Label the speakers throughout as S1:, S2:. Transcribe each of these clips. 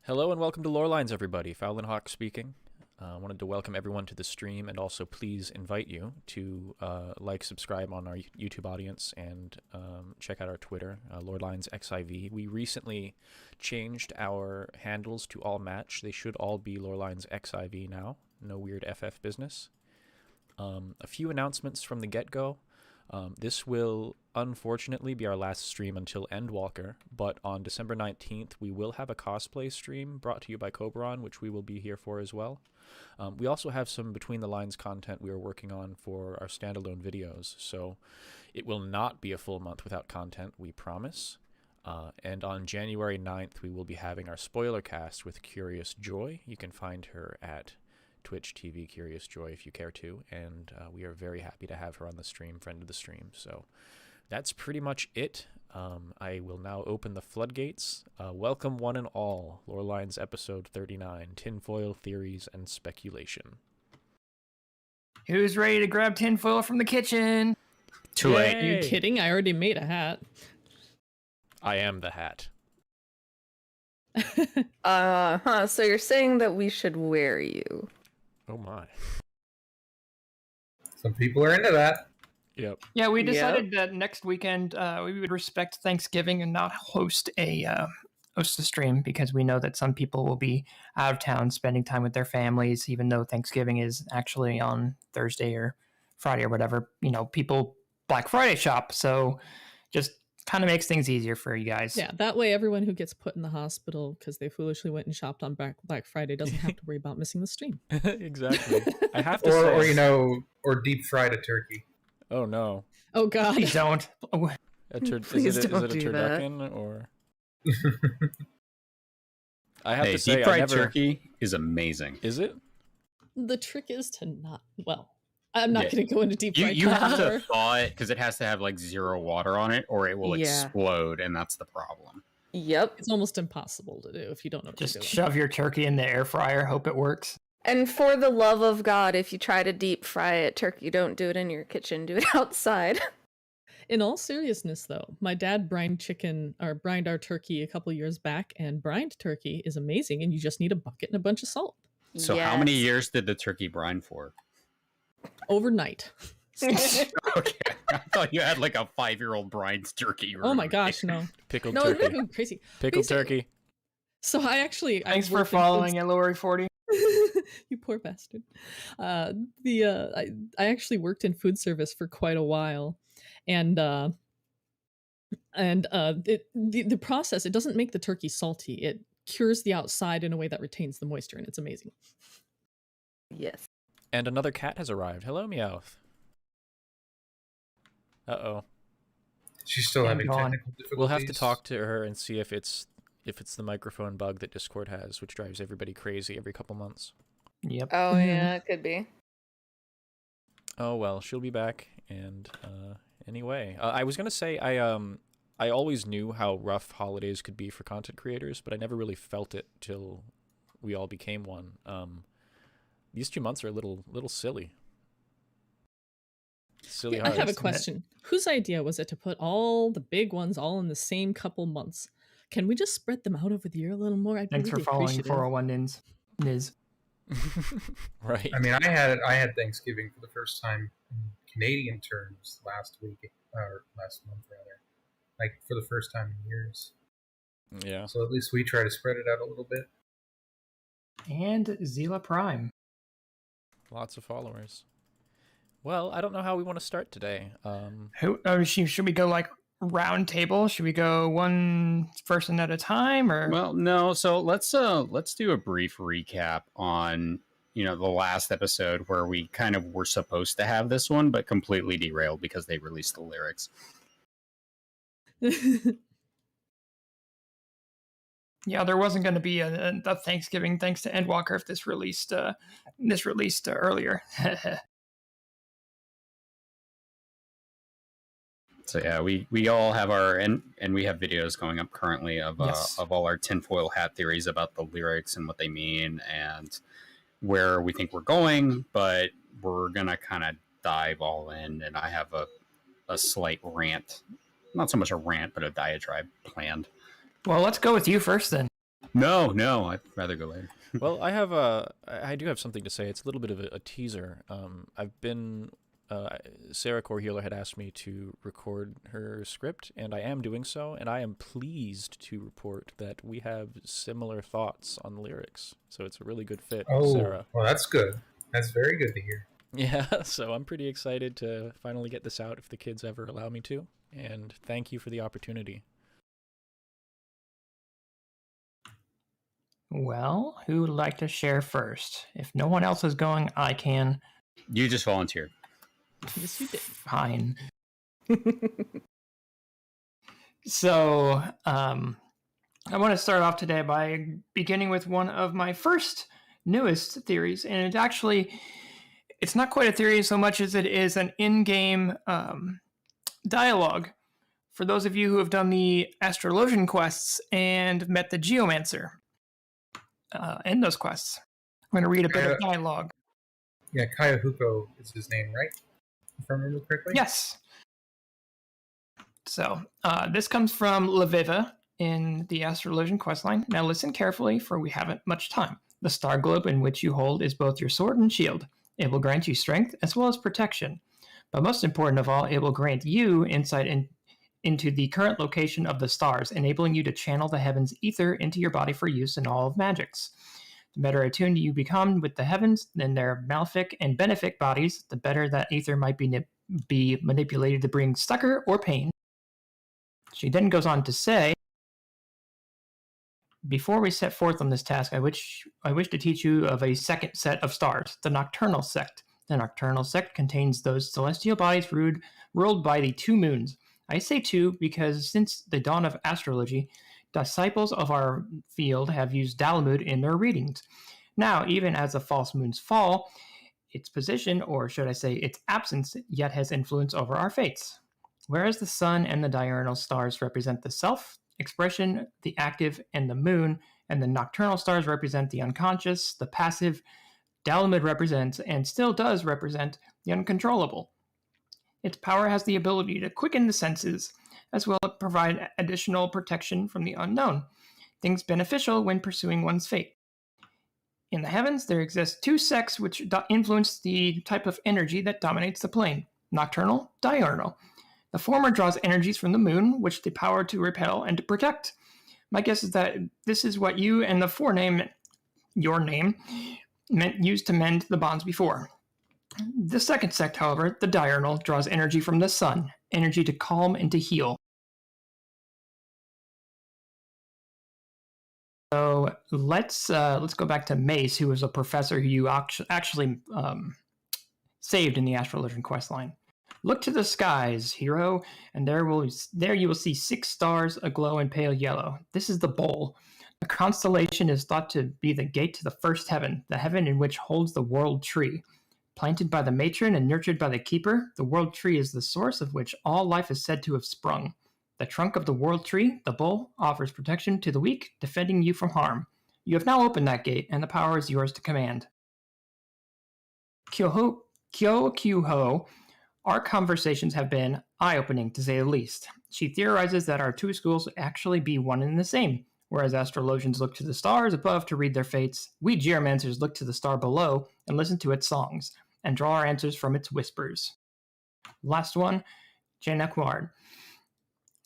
S1: Hello and welcome to Lorelines, everybody. Fowlinhawk speaking. Wanted to welcome everyone to the stream and also please invite you to subscribe on our YouTube audience and check out our Twitter, lorelinesxiv. We recently changed our handles to all match. They should all be lorelinesxiv now. No weird FF business. A few announcements from the get-go. This will unfortunately be our last stream until Endwalker, but on December 19th we will have a cosplay stream brought to you by Cobron, which we will be here for as well. We also have some Between the Lines content we are working on for our standalone videos, so it will not be a full month without content, we promise. And on January 9th we will be having our spoiler cast with Curious Joy. You can find her at Twitch TV Curious Joy if you care to, and we are very happy to have her on the stream, friend of the stream. So that's pretty much it. I will now open the floodgates. Welcome one and all, Lorelines episode 39, Tinfoil Theories and Speculation.
S2: Who's ready to grab tinfoil from the kitchen?
S3: Too late.
S4: Are you kidding? I already made a hat.
S1: I am the hat.
S5: So you're saying that we should wear you?
S1: Oh my.
S3: Some people are into that.
S1: Yep.
S2: Yeah, we decided that next weekend we would respect Thanksgiving and not host a stream because we know that some people will be out of town spending time with their families, even though Thanksgiving is actually on Thursday or Friday or whatever. You know, people Black Friday shop, so just kind of makes things easier for you guys.
S4: Yeah, that way everyone who gets put in the hospital because they foolishly went and shopped on Black Friday doesn't have to worry about missing the stream.
S1: Exactly. I have to say,
S3: or deep fried a turkey.
S1: oh no.
S4: Oh god.
S2: Please don't.
S5: Please
S1: is it
S5: don't
S1: a
S5: do that.
S1: turducken or? I have
S6: Hey,
S1: to say,
S6: deep fried
S1: I never...
S6: turkey is amazing.
S1: Is it?
S4: The trick is to not. Well, I'm not going to go into deep fried
S6: You have to
S4: turkey.
S6: thaw it because it has to have like zero water on it, or it will
S5: Yeah.
S6: explode, and that's the problem.
S5: Yep.
S4: It's almost impossible to do if you don't know what
S2: Just
S4: you're doing.
S2: shove your turkey in the air fryer, hope it works.
S5: And for the love of God, if you try to deep fry it, turkey, don't do it in your kitchen. Do it outside.
S4: In all seriousness, though, my dad brined our turkey a couple years back, and brined turkey is amazing, and you just need a bucket and a bunch of salt.
S6: So how many
S5: Yes.
S6: years did the turkey brine for?
S4: Overnight.
S6: Okay, I thought you had like a 5-year-old brine's turkey.
S4: Oh my gosh, no.
S1: Pickled
S4: No, it's
S1: turkey.
S4: making me crazy.
S1: Pickled
S4: Basically-
S1: turkey.
S4: So I
S2: Thanks for
S4: worked in
S2: following at Lori 40.
S4: you poor bastard. I actually worked in food service for quite a while, and the process, it doesn't make the turkey salty. It cures the outside in a way that retains the moisture, and it's amazing.
S5: Yes.
S1: And another cat has arrived. Hello, Meowth. Uh-oh.
S3: She's still
S2: Yeah,
S3: having
S2: go on.
S3: technical difficulties.
S1: We'll have to talk to her and see if it's the microphone bug that Discord has, which drives everybody crazy every couple months.
S2: Yep.
S5: Oh yeah, it could be.
S1: Oh well, she'll be back. And anyway, I was gonna say I always knew how rough holidays could be for content creators, but I never really felt it till we all became one. These 2 months are a little silly. Silly
S4: I
S1: hard.
S4: have a question. Whose idea was it to put all the big ones all in the same couple months? Can we just spread them out over the year a little more? I'd
S2: Thanks for
S4: really
S2: following
S4: appreciate it.
S2: 401 Niz.
S1: Right.
S3: I mean, I had Thanksgiving for the first time in Canadian terms last week, or last month rather, like for the first time in years.
S1: Yeah.
S3: So at least we try to spread it out a little bit.
S2: And Zila Prime.
S1: Lots of followers. Well, I don't know how we want to start today.
S2: Should we go like round table? Should we go one person at a time, or
S6: Well, no. So let's do a brief recap on the last episode where we kind of were supposed to have this one, but completely derailed because they released the lyrics.
S2: yeah, there wasn't going to be a Thanksgiving thanks to Endwalker if this released earlier.
S6: So yeah, we all have and we have videos going up currently of
S2: Yes.
S6: of all our tinfoil hat theories about the lyrics and what they mean and where we think we're going, but we're gonna kind of dive all in, and I have a slight rant, not so much a rant, but a diatribe planned.
S2: Well, let's go with you first then.
S6: No, I'd rather go later.
S1: Well, I do have something to say. It's a little bit of a teaser. I've been, Sarah Corhealer had asked me to record her script, and I am doing so, and I am pleased to report that we have similar thoughts on the lyrics. So it's a really good fit,
S3: Oh,
S1: Sarah.
S3: well, that's good. That's very good to hear.
S1: Yeah, so I'm pretty excited to finally get this out if the kids ever allow me to, and thank you for the opportunity.
S2: Well, who would like to share first? If no one else is going, I can.
S6: You just volunteered.
S4: Yes, you did.
S2: Fine. So, I want to start off today by beginning with one of my newest theories, and it's not quite a theory so much as it is an in-game dialogue. For those of you who have done the Astrologian quests and met the Geomancer in those quests, I'm going to read a bit of dialogue.
S3: Yeah, Kayahuko is his name, right? If I remember correctly?
S2: Yes. So, this comes from Lviva in the Astrologian questline. Now listen carefully, for we haven't much time. The star globe in which you hold is both your sword and shield. It will grant you strength as well as protection. But most important of all, it will grant you insight into the current location of the stars, enabling you to channel the heavens' ether into your body for use in all of magics. The better attuned you become with the heavens and their malefic and benefic bodies, the better that ether might be manipulated to bring succor or pain. She then goes on to say, before we set forth on this task, I wish to teach you of a second set of stars, the Nocturnal Sect. The Nocturnal Sect contains those celestial bodies ruled by the two moons. I say two because since the dawn of astrology, disciples of our field have used Dalamud in their readings. Now, even as the false moons fall, its position, or should I say its absence, yet has influence over our fates. Whereas the sun and the diurnal stars represent the self, expression, the active, and the moon, and the nocturnal stars represent the unconscious, the passive, Dalamud represents, and still does represent, the uncontrollable. Its power has the ability to quicken the senses, as well as provide additional protection from the unknown, things beneficial when pursuing one's fate. In the heavens, there exist two sects which influence the type of energy that dominates the plane, nocturnal, diurnal. The former draws energies from the moon, which the power to repel and to protect. My guess is that this is what you and the forename, your name, used to mend the bonds before. The second sect, however, the diurnal, draws energy from the sun, energy to calm and to heal. So let's go back to Mace, who was a professor who you actually saved in the Astrologian questline. Look to the skies, hero, and there you will see 6 stars aglow in pale yellow. This is the bowl. The constellation is thought to be the gate to the first heaven, the heaven in which holds the world tree. Planted by the matron and nurtured by the keeper, the world tree is the source of which all life is said to have sprung. The trunk of the world tree, the bowl, offers protection to the weak, defending you from harm. You have now opened that gate, and the power is yours to command. Kyo-Kyuho, our conversations have been eye-opening, to say the least. She theorizes that our two schools actually be one and the same. Whereas astrologians look to the stars above to read their fates, we geomancers look to the star below and listen to its songs, and draw our answers from its whispers. Last one, Janequard.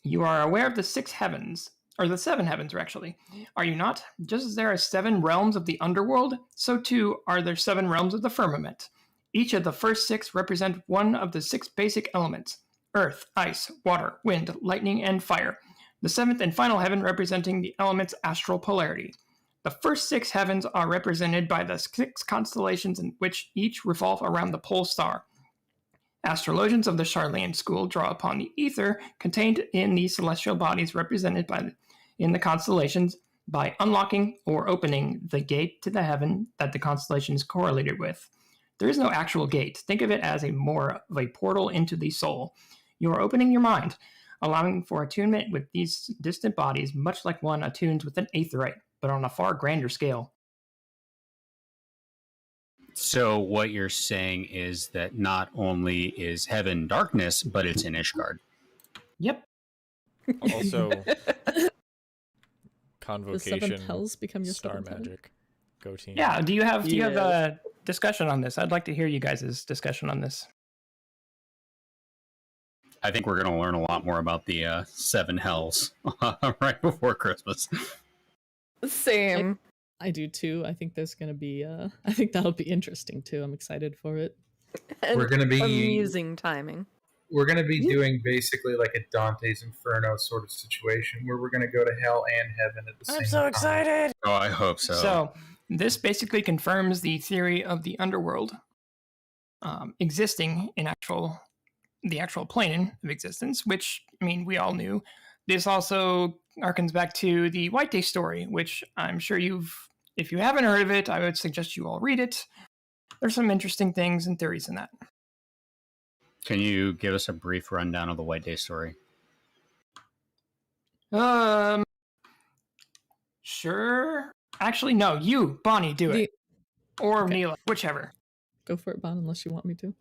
S2: You are aware of the 6 heavens, or the 7 heavens, actually. Are you not? Just as there are 7 realms of the underworld, so too are there 7 realms of the firmament. Each of the first 6 represent one of the 6 basic elements: earth, ice, water, wind, lightning, and fire. The 7th and final heaven representing the element's astral polarity. The first 6 heavens are represented by the 6 constellations in which each revolve around the pole star. Astrologians of the Charlean school draw upon the ether contained in the celestial bodies represented in the constellations by unlocking or opening the gate to the heaven that the constellation is correlated with. There is no actual gate. Think of it as more of a portal into the soul. You are opening your mind, allowing for attunement with these distant bodies, much like one attunes with an aetheryte, but on a far grander scale.
S6: So what you're saying is that not only is heaven darkness, but it's in Ishgard.
S2: Yep.
S1: Also,
S4: The seventh
S1: Convocation,
S4: hells become your
S1: Star
S4: seventh heaven.
S1: Magic. Go team.
S2: Yeah. Do you have
S5: Yes.
S2: a discussion on this? I'd like to hear you guys' discussion on this.
S6: I think we're going to learn a lot more about the 7 hells right before Christmas.
S5: Same.
S4: I do too. I think there's gonna be. I think that'll be interesting too. I'm excited for it.
S5: And
S3: We're gonna be
S5: amusing timing.
S3: we're gonna be doing basically like a Dante's Inferno sort of situation where we're gonna go to hell and heaven at the same time.
S1: I'm so excited.
S6: Oh, I hope so.
S2: So this basically confirms the theory of the underworld existing in the actual plane of existence, which I mean we all knew. This also harkens back to the White Day story, which I'm sure if you haven't heard of it, I would suggest you all read it. There's some interesting things and theories in that.
S6: Can you give us a brief rundown of the White Day story?
S2: Sure. Actually, no. You, Bonnie, do it, or
S4: Okay.
S2: Mila, whichever.
S4: Go for it, Bon, unless you want me to.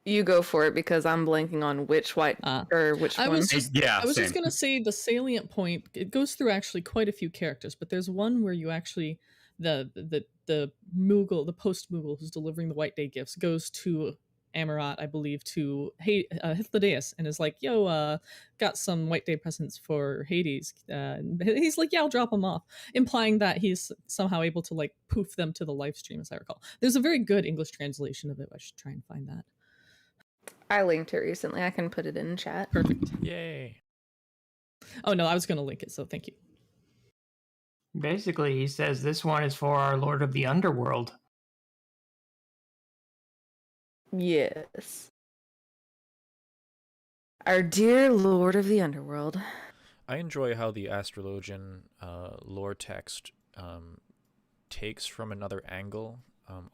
S5: You go for it because I'm blanking on which white or which
S4: I
S5: one.
S4: was just,
S6: Yeah,
S4: I was
S6: same.
S4: just gonna say the salient point. It goes through actually quite a few characters, but there's one where you actually the Moogle, the post Moogle who's delivering the White Day gifts, goes to Amaurot, I believe, to Hythlodaeus, and is like, "Yo, got some White Day presents for Hades." And he's like, "Yeah, I'll drop them off," implying that he's somehow able to like poof them to the live stream, as I recall. There's a very good English translation of it. I should try and find that.
S5: I linked it recently. I can put it in chat.
S4: Perfect.
S1: Yay.
S4: Oh no, I was gonna link it, so thank you.
S2: Basically, he says this one is for our Lord of the Underworld.
S5: Yes. Our dear Lord of the Underworld.
S1: I enjoy how the Astrologian lore text takes from another angle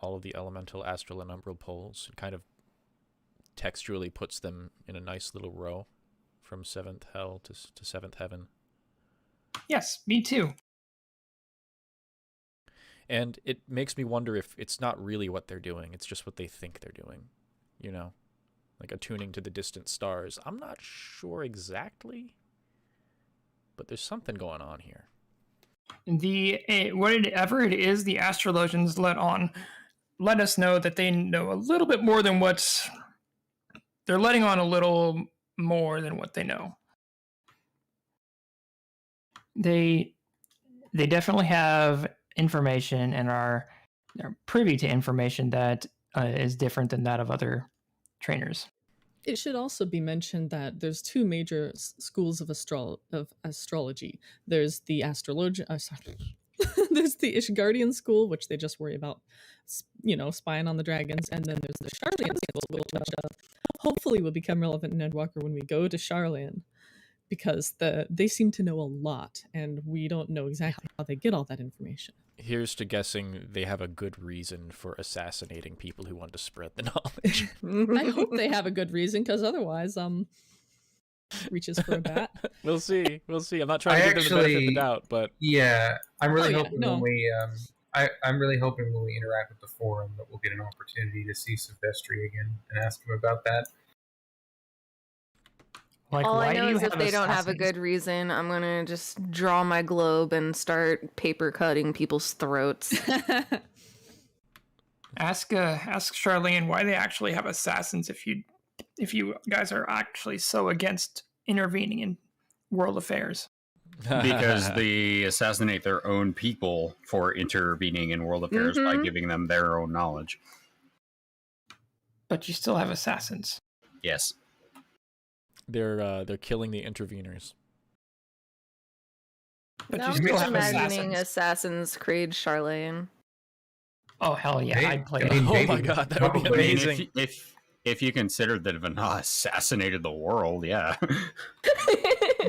S1: all of the elemental, astral, and umbral poles. It kind of textually puts them in a nice little row from 7th hell to 7th heaven.
S2: Yes, me too.
S1: And it makes me wonder if it's not really what they're doing. It's just what they think they're doing. You know? Like attuning to the distant stars. I'm not sure exactly, but there's something going on here.
S2: Whatever it is, the Astrologians let us know that they know a little bit more than they're letting on a little more than what they know. They definitely have information and are privy to information that is different than that of other trainers.
S4: It should also be mentioned that there's two major schools of astrology. There's the Astrologian, there's the Ishgardian school, which they just worry about, spying on the dragons, and then there's the Charlayan school, which hopefully will become relevant in Endwalker when we go to Charlayan, because they seem to know a lot, and we don't know exactly how they get all that information.
S1: Here's to guessing they have a good reason for assassinating people who want to spread the knowledge.
S4: I hope they have a good reason, because otherwise, reaches for a bat.
S1: We'll see. I'm not trying to give them the benefit of the doubt, but
S3: Yeah, I'm really
S4: Oh, yeah,
S3: hoping
S4: no.
S3: when we I'm really hoping when we interact with the forum that we'll get an opportunity to see Silvestri again and ask him about that.
S2: Like,
S5: All
S2: why
S5: I know
S2: do you
S5: is if
S2: have
S5: they don't have a
S2: assassins?
S5: good reason, I'm gonna just draw my globe and start paper cutting people's throats.
S2: Ask Charlene why they actually have assassins if you guys are actually so against intervening in world affairs.
S6: Because they assassinate their own people for intervening in world affairs by
S5: Mhm.
S6: giving them their own knowledge.
S2: But you still have assassins.
S6: Yes.
S1: they're killing the interveners.
S2: But
S5: Now
S2: you
S5: I'm
S2: still
S5: just
S2: have
S5: imagining
S2: assassins.
S5: Assassin's Creed Charlene.
S2: Oh hell yeah,
S3: Hey,
S2: I'd play
S3: I
S2: it.
S3: mean,
S1: Oh
S3: maybe-
S1: my god, that would be
S3: probably.
S6: I mean,
S1: amazing.
S6: if you consider that Vana assassinated the world, yeah.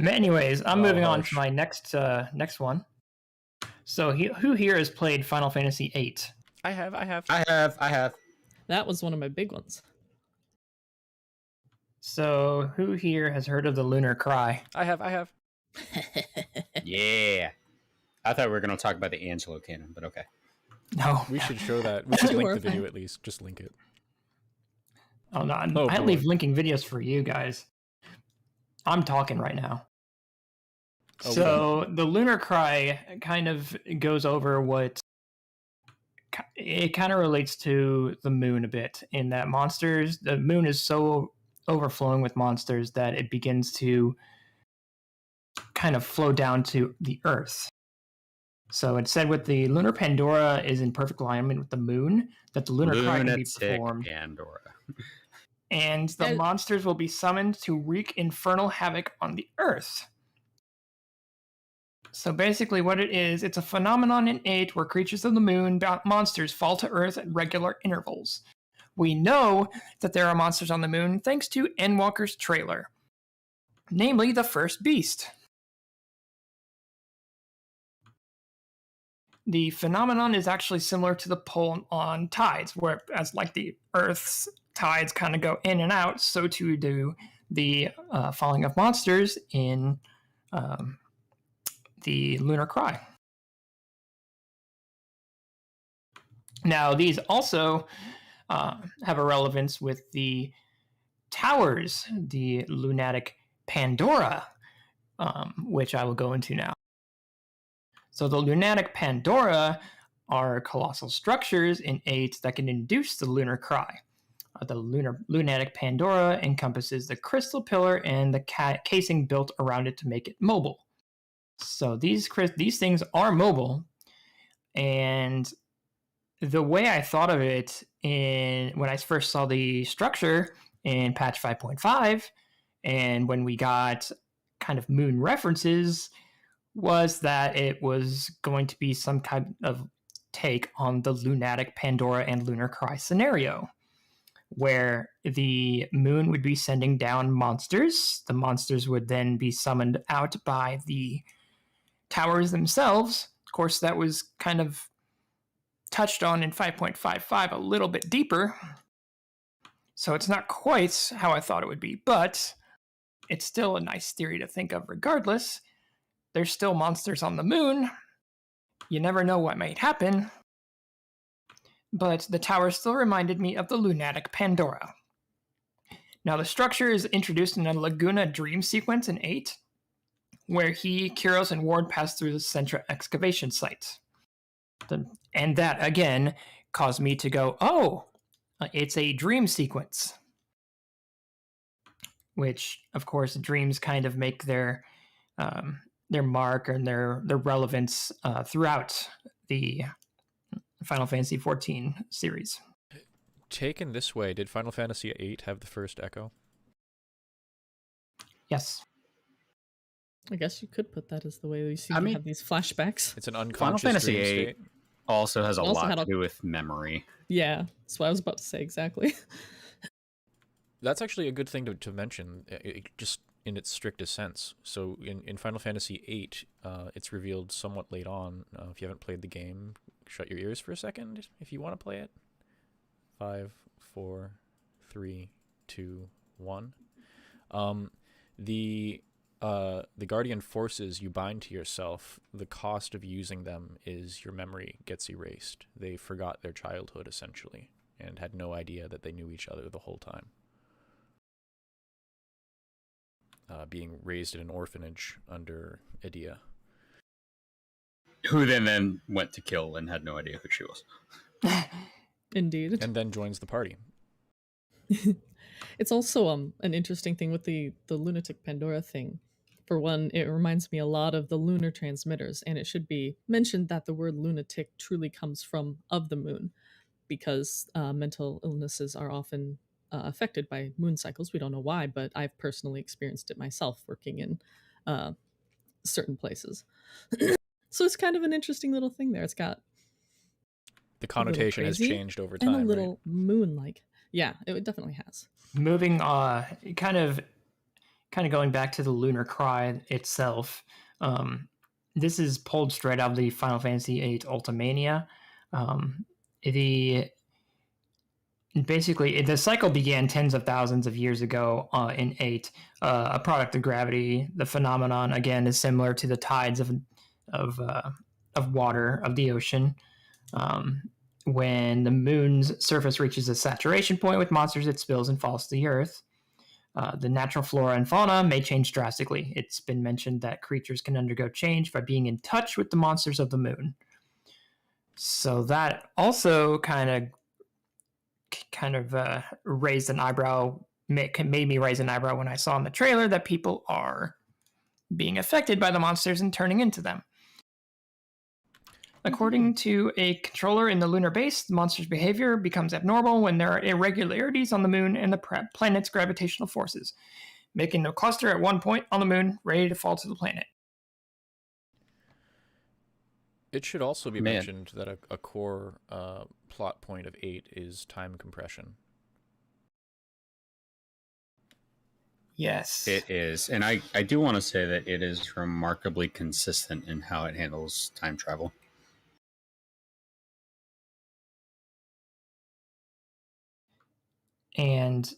S2: Anyways, I'm
S1: Oh,
S2: moving on
S1: harsh.
S2: to my next one. So who here has played Final Fantasy VIII?
S1: I have.
S6: I have.
S4: That was one of my big ones.
S2: So who here has heard of the Lunar Cry?
S1: I have.
S6: Yeah. I thought we were going to talk about the Angelo canon, but okay.
S2: No.
S1: We should show that. We should link the
S4: Horrifying.
S1: video at least. Just link it.
S2: Oh no,
S1: Oh,
S2: I
S1: boy.
S2: leave linking videos for you guys. I'm talking right now.
S1: Oh,
S2: So the Lunar Cry kind of goes over it kind of relates to the moon a bit, in that the moon is so overflowing with monsters that it begins to kind of flow down to the earth. So it said with the Lunar Pandora is in perfect alignment with the moon, that the Lunar Cry can be performed.
S6: Pandora.
S2: And the monsters will be summoned to wreak infernal havoc on the earth. So basically what it is, it's a phenomenon in 8 where creatures of the moon, monsters, fall to earth at regular intervals. We know that there are monsters on the moon thanks to Endwalker's trailer, namely the first beast. The phenomenon is actually similar to the pull on tides, where as like the Earth's tides kind of go in and out, so too do the falling of monsters in the Lunar Cry. Now, these also have a relevance with the towers, the Lunatic Pandora, which I will go into now. So the Lunatic Pandora are colossal structures in 8 that can induce the Lunar Cry. The Lunatic Pandora encompasses the crystal pillar and the casing built around it to make it mobile. So these things are mobile, and the way I thought of it when I first saw the structure in patch 5.5, and when we got kind of moon references, was that it was going to be some kind of take on the Lunatic Pandora and Lunar Cry scenario, where the moon would be sending down monsters. The monsters would then be summoned out by the towers themselves. Of course, that was kind of touched on in 5.55 a little bit deeper, so it's not quite how I thought it would be, but it's still a nice theory to think of regardless. There's still monsters on the moon. You never know what might happen. But the tower still reminded me of the Lunatic Pandora. Now, the structure is introduced in a Laguna dream sequence in 8, where Kyros, and Ward pass through the Centra excavation site. And that, again, caused me to go, oh, it's a dream sequence. Which, of course, dreams kind of make their mark and their relevance throughout the Final Fantasy XIV series.
S1: Taken this way, did Final Fantasy VIII have the first echo?
S2: Yes.
S4: I guess you could put that as the way we see have these flashbacks.
S1: It's an unconscious
S6: Final Fantasy
S1: dream
S6: VIII
S1: state.
S6: also has a
S4: Also
S6: lot
S4: had
S6: to do with memory.
S4: Yeah, that's what I was about to say exactly.
S1: That's actually a good thing to mention, just in its strictest sense. So in Final Fantasy VIII, it's revealed somewhat late on. If you haven't played the game, shut your ears for a second if you want to play it. 5, 4, 3, 2, 1. The Guardian forces you bind to yourself, the cost of using them is your memory gets erased. They forgot their childhood, essentially, and had no idea that they knew each other the whole time. Being raised in an orphanage under Edea.
S6: Who then went to kill and had no idea who she was.
S4: Indeed.
S1: And then joins the party.
S4: It's also an interesting thing with the Lunatic Pandora thing. For one, it reminds me a lot of the lunar transmitters, and it should be mentioned that the word lunatic truly comes from of the moon, because mental illnesses are often affected by moon cycles. We don't know why, but I've personally experienced it myself working in certain places. So it's kind of an interesting little thing there. It's got
S1: the connotation has changed over time,
S4: and a little moon-like. Yeah, it definitely has.
S2: Moving kind of going back to the Lunar Cry itself. This is pulled straight out of the Final Fantasy VIII Ultimania. Basically, the cycle began tens of thousands of years ago in 8. A product of gravity. The phenomenon, again, is similar to the tides of water of the ocean. When the moon's surface reaches a saturation point with monsters, it spills and falls to the earth. The natural flora and fauna may change drastically. It's been mentioned that creatures can undergo change by being in touch with the monsters of the moon. So that also kind of raised an eyebrow, made me raise an eyebrow when I saw in the trailer that people are being affected by the monsters and turning into them. According to a controller in the lunar base, the monster's behavior becomes abnormal when there are irregularities on the moon and the planet's gravitational forces, making a cluster at one point on the moon ready to fall to the planet.
S1: It should also be mentioned that a core plot point of 8 is time compression.
S2: Yes.
S6: It is. And I do want to say that it is remarkably consistent in how it handles time travel.
S2: And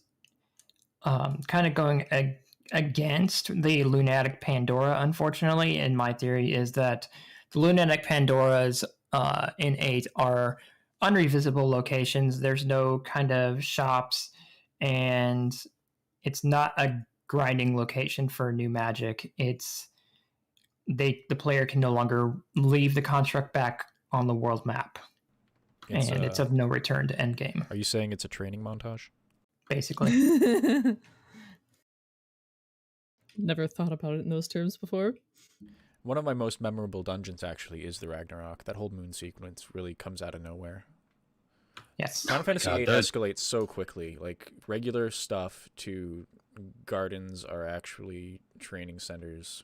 S2: kind of going against the lunatic Pandora, unfortunately, in my theory, is that the lunatic Pandoras in 8 are unrevisitable locations. There's no kind of shops, and it's not a grinding location for new magic. It's the player can no longer leave the construct back on the world map, and it's of no return to endgame.
S1: Are you saying it's a training montage?
S2: Basically.
S4: Never thought about it in those terms before.
S1: One of my most memorable dungeons actually is the Ragnarok. That whole moon sequence really comes out of nowhere.
S2: Yes.
S1: Final Fantasy VIII escalates so quickly. Like, regular stuff to gardens are actually training centers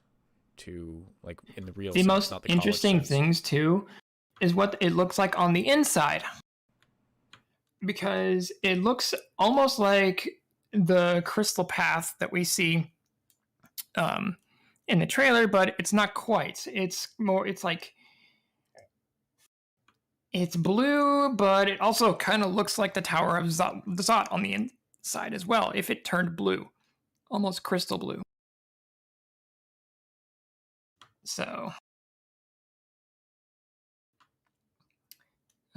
S1: to, like, in the real sense,
S2: most
S1: not the
S2: interesting
S1: sense.
S2: things, too, is what it looks like on the inside. Because it looks almost like the crystal path that we see in the trailer, but it's not quite. It's like it's blue, but it also kind of looks like the Tower of Zot on the inside as well, if it turned blue. Almost crystal blue. So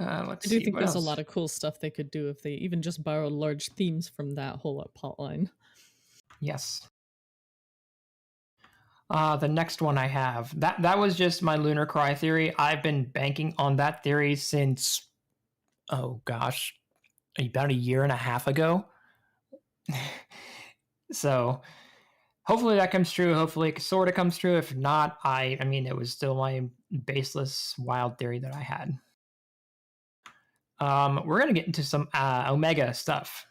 S2: let's see.
S4: I do think there's a lot of cool stuff they could do if they even just borrowed large themes from that whole plot line.
S2: Yes. The next one I have, that was just my Lunar Cry theory. I've been banking on that theory since, oh gosh, about a year and a half ago. So hopefully that comes true. Hopefully it sort of comes true. If not, I mean, it was still my baseless, wild theory that I had. We're going to get into some Omega stuff,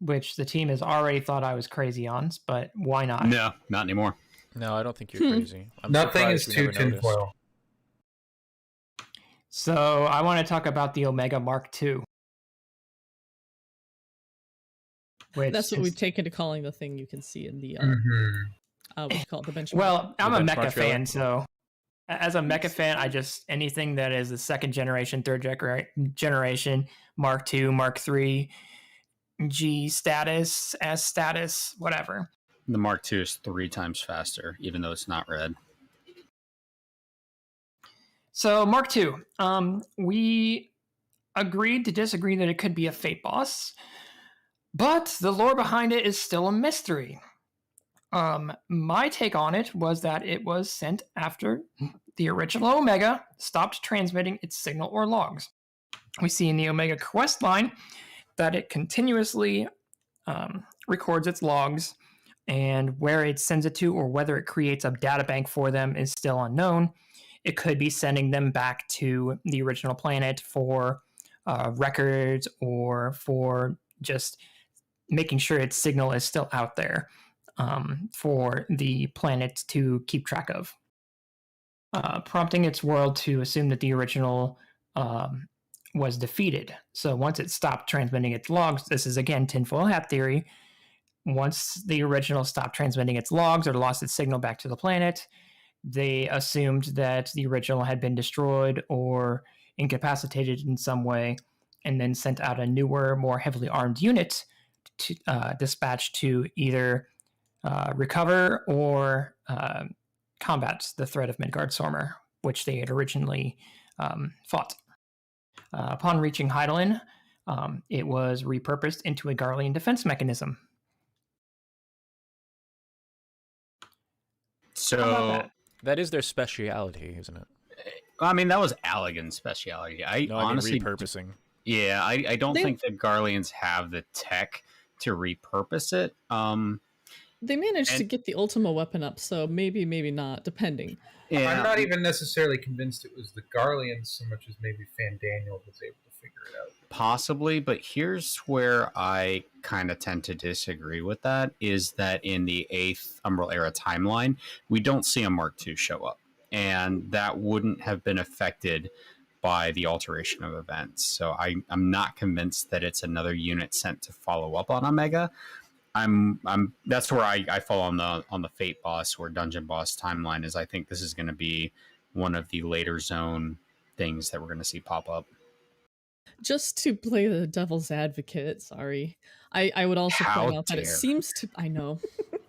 S2: which the team has already thought I was crazy on, but why not?
S6: No, not anymore.
S1: No, I don't think you're crazy.
S3: Nothing is too tinfoil.
S2: So I want to talk about the Omega Mark II.
S4: That's what we've taken to calling the thing you can see in the what you call it, the benchmark.
S2: Well, I'm a mecha fan, so as a mecha fan, I just anything that is the second generation, third generation, Mark II, Mark III, G status, S status, whatever.
S6: The Mark II is 3 times faster, even though it's not red.
S2: So Mark II, we agreed to disagree that it could be a Fate boss, but the lore behind it is still a mystery. My take on it was that it was sent after the original Omega stopped transmitting its signal or logs. We see in the Omega quest line that it continuously records its logs, and where it sends it to or whether it creates a data bank for them is still unknown. It could be sending them back to the original planet for records or for just making sure its signal is still out there for the planet to keep track of. Prompting its world to assume that the original was defeated. So once it stopped transmitting its logs, this is again tinfoil hat theory, once the original stopped transmitting its logs or lost its signal back to the planet, they assumed that the original had been destroyed or incapacitated in some way, and then sent out a newer, more heavily armed unit to dispatch to either recover or combat the threat of Midgarsormr, which they had originally fought. Upon reaching Hydaelyn, it was repurposed into a Garlean defense mechanism,
S6: So
S1: That is their speciality, isn't it?
S6: I mean, that was Allagan's speciality. I
S1: No,
S6: honestly,
S1: repurposing.
S6: yeah, I don't think that Garleans have the tech to repurpose it.
S4: They managed to get the Ultima weapon up, so maybe not, depending.
S6: Yeah.
S3: I'm not even necessarily convinced it was the Garleans so much as maybe Fandaniel was able to figure it out.
S6: Possibly, but here's where I kind of tend to disagree with that, is that in the 8th Umbral Era timeline, we don't see a Mark II show up. And that wouldn't have been affected by the alteration of events. So I'm not convinced that it's another unit sent to follow up on Omega. That's where I fall on the Fate boss or Dungeon boss timeline, is I think this is going to be one of the later zone things that we're going to see pop up.
S4: Just to play the devil's advocate, sorry, I would also point out that it seems to, I know,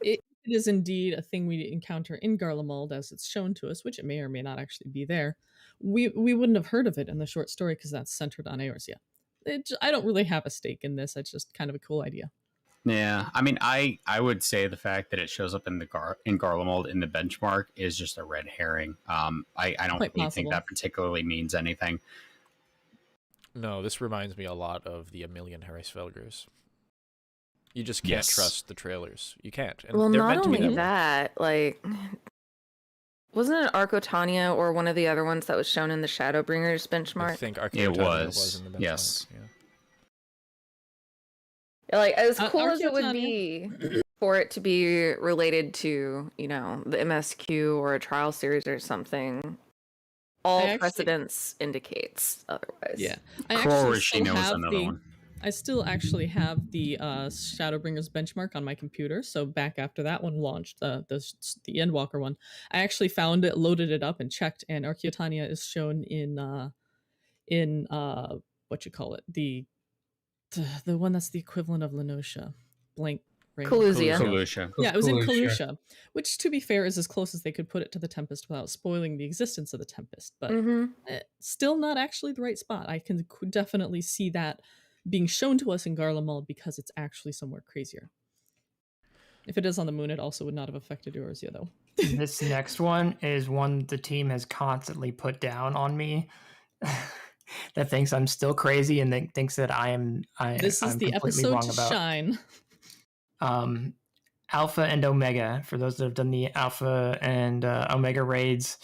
S4: it is indeed a thing we encounter in Garlemald as it's shown to us, which it may or may not actually be there. We wouldn't have heard of it in the short story because that's centered on Eorzea. I don't really have a stake in this. It's just kind of a cool idea.
S6: Yeah, I mean, I would say the fact that it shows up in Garlemald in the benchmark is just a red herring. I don't really think that particularly means anything.
S1: No, this reminds me a lot of the A Million Harrisfelgers. You just can't trust the trailers. You can't. And
S5: well,
S1: they're
S5: not
S1: meant to be
S5: only
S1: that
S5: that, like, wasn't it Arcotania or one of the other ones that was shown in the Shadowbringers benchmark?
S1: I think
S6: it was
S1: in the benchmark.
S6: Yes.
S5: Yeah. Like, as cool as it would be for it to be related to, you know, the MSQ or a trial series or something, all precedence indicates otherwise.
S4: Yeah. I still actually have the Shadowbringers benchmark on my computer. So back after that one launched, the Endwalker one, I actually found it, loaded it up, and checked. And Arcotania is shown in what you call it, the one that's the equivalent of Lenosha, blank.
S5: Kalusia.
S4: Yeah, it was in Kalusia, which, to be fair, is as close as they could put it to the Tempest without spoiling the existence of the Tempest. But still not actually the right spot. I can definitely see that being shown to us in Garlemald because it's actually somewhere crazier. If it is on the moon, it also would not have affected Eorzea, though.
S2: This next one is one the team has constantly put down on me. That thinks I'm still crazy and that thinks that
S4: This is the episode to shine.
S2: Alpha and Omega. For those that have done the Alpha and Omega raids,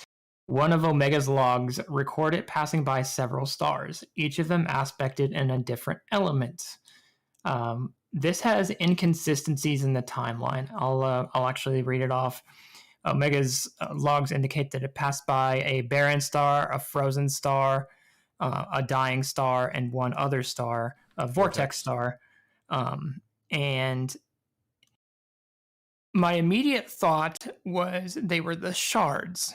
S2: one of Omega's logs record it passing by several stars, each of them aspected in a different element. This has inconsistencies in the timeline. I'll actually read it off. Omega's logs indicate that it passed by a barren star, a frozen star, a dying star, and one other star, a vortex star. And my immediate thought was they were the shards.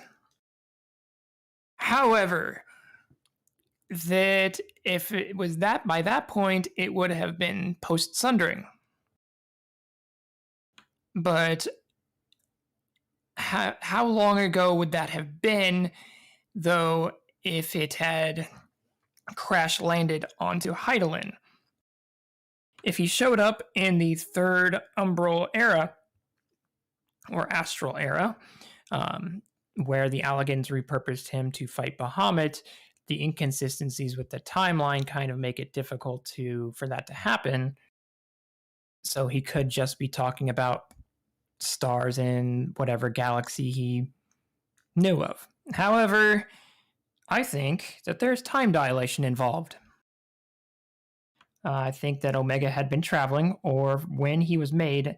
S2: However, that if it was that by that point, it would have been post-sundering. But how long ago would that have been, though, if it had crash landed onto Hydaelyn? If he showed up in the 3rd Umbral Era, or Astral Era, where the Allagans repurposed him to fight Bahamut, the inconsistencies with the timeline kind of make it difficult for that to happen. So he could just be talking about stars in whatever galaxy he knew of. However, I think that there's time dilation involved. I think that Omega had been traveling, or when he was made,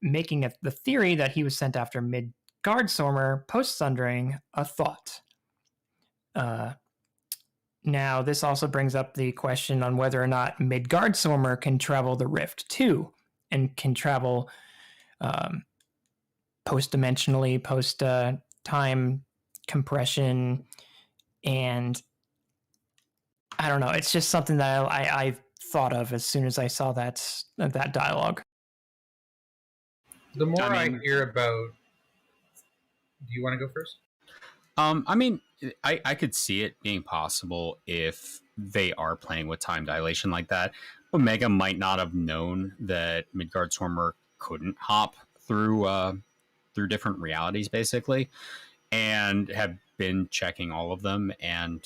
S2: making the theory that he was sent after Midgarsormr post-sundering a thought. Now, this also brings up the question on whether or not Midgarsormr can travel the Rift too, and can travel post-dimensionally, post-time compression, and I don't know. It's just something that I thought of as soon as I saw that dialogue.
S3: The more I hear about... Do you want to go first?
S6: I mean, I could see it being possible if they are playing with time dilation like that. Omega might not have known that Midgarsormr couldn't hop through through different realities, basically, and have been checking all of them and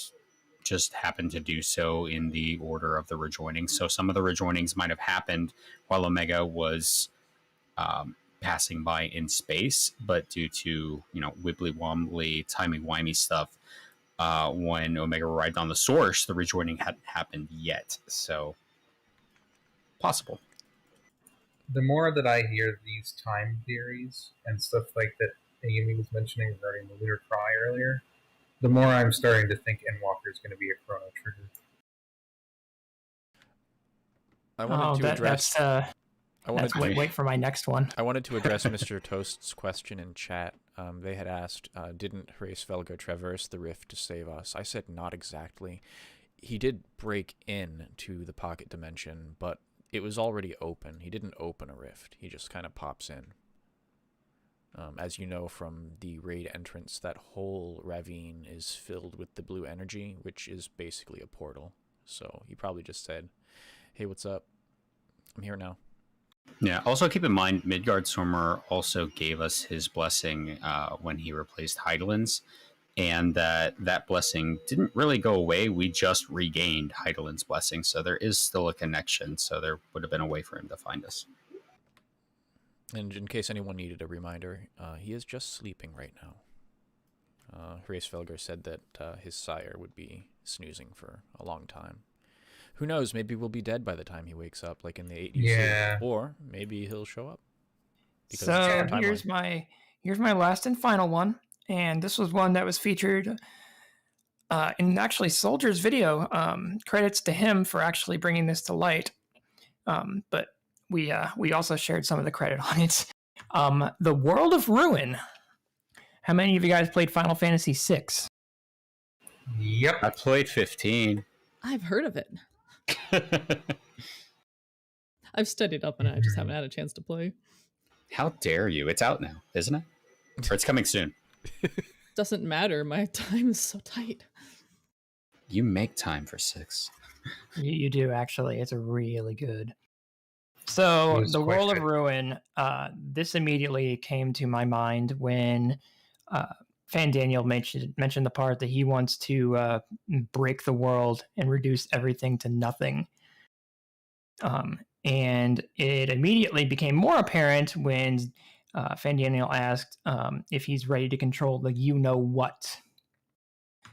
S6: just happened to do so in the order of the rejoinings. So some of the rejoinings might have happened while Omega was passing by in space, but due to, wibbly wobbly, timey-wimey stuff, when Omega arrived on the source, the rejoining hadn't happened yet. So, possible.
S3: The more that I hear these time theories and stuff like that Amy was mentioning regarding the Lunar Cry earlier, the more I'm starting to think Endwalker is going to be a Chrono Trigger.
S1: I wanted to address...
S2: wait for my next one.
S1: I wanted to address Mr. Toast's question in chat. They had asked, didn't Hraesvelgr traverse the rift to save us? I said not exactly. He did break in to the pocket dimension, but it was already open. He didn't open a rift. He just kind of pops in. As you know from the raid entrance, that whole ravine is filled with the blue energy, which is basically a portal. So he probably just said, hey, what's up? I'm here now.
S6: Yeah, also keep in mind, Midgarsormr also gave us his blessing when he replaced Heidelin's, and that blessing didn't really go away. We just regained Heidelin's blessing, so there is still a connection, so there would have been a way for him to find us.
S1: And in case anyone needed a reminder, he is just sleeping right now. Hraesvelgr said that his sire would be snoozing for a long time. Who knows, maybe we'll be dead by the time he wakes up, like in the 80s.
S3: Yeah.
S1: Or maybe he'll show up.
S2: So here's my last and final one. And this was one that was featured in actually Soldier's video. Credits to him for actually bringing this to light. But we also shared some of the credit on it. The World of Ruin. How many of you guys played Final Fantasy VI?
S3: Yep.
S6: I played 15.
S4: I've heard of it. I've studied up on it. I just haven't had a chance to play.
S6: How dare you? It's out now, isn't it? Or it's coming soon.
S4: Doesn't matter. My time is so tight.
S6: You make time for 6.
S2: You do, actually. It's really good. So, the World of Ruin, this immediately came to my mind when Fandaniel mentioned the part that he wants to break the world and reduce everything to nothing. And it immediately became more apparent when Fandaniel asked if he's ready to control the you-know-what.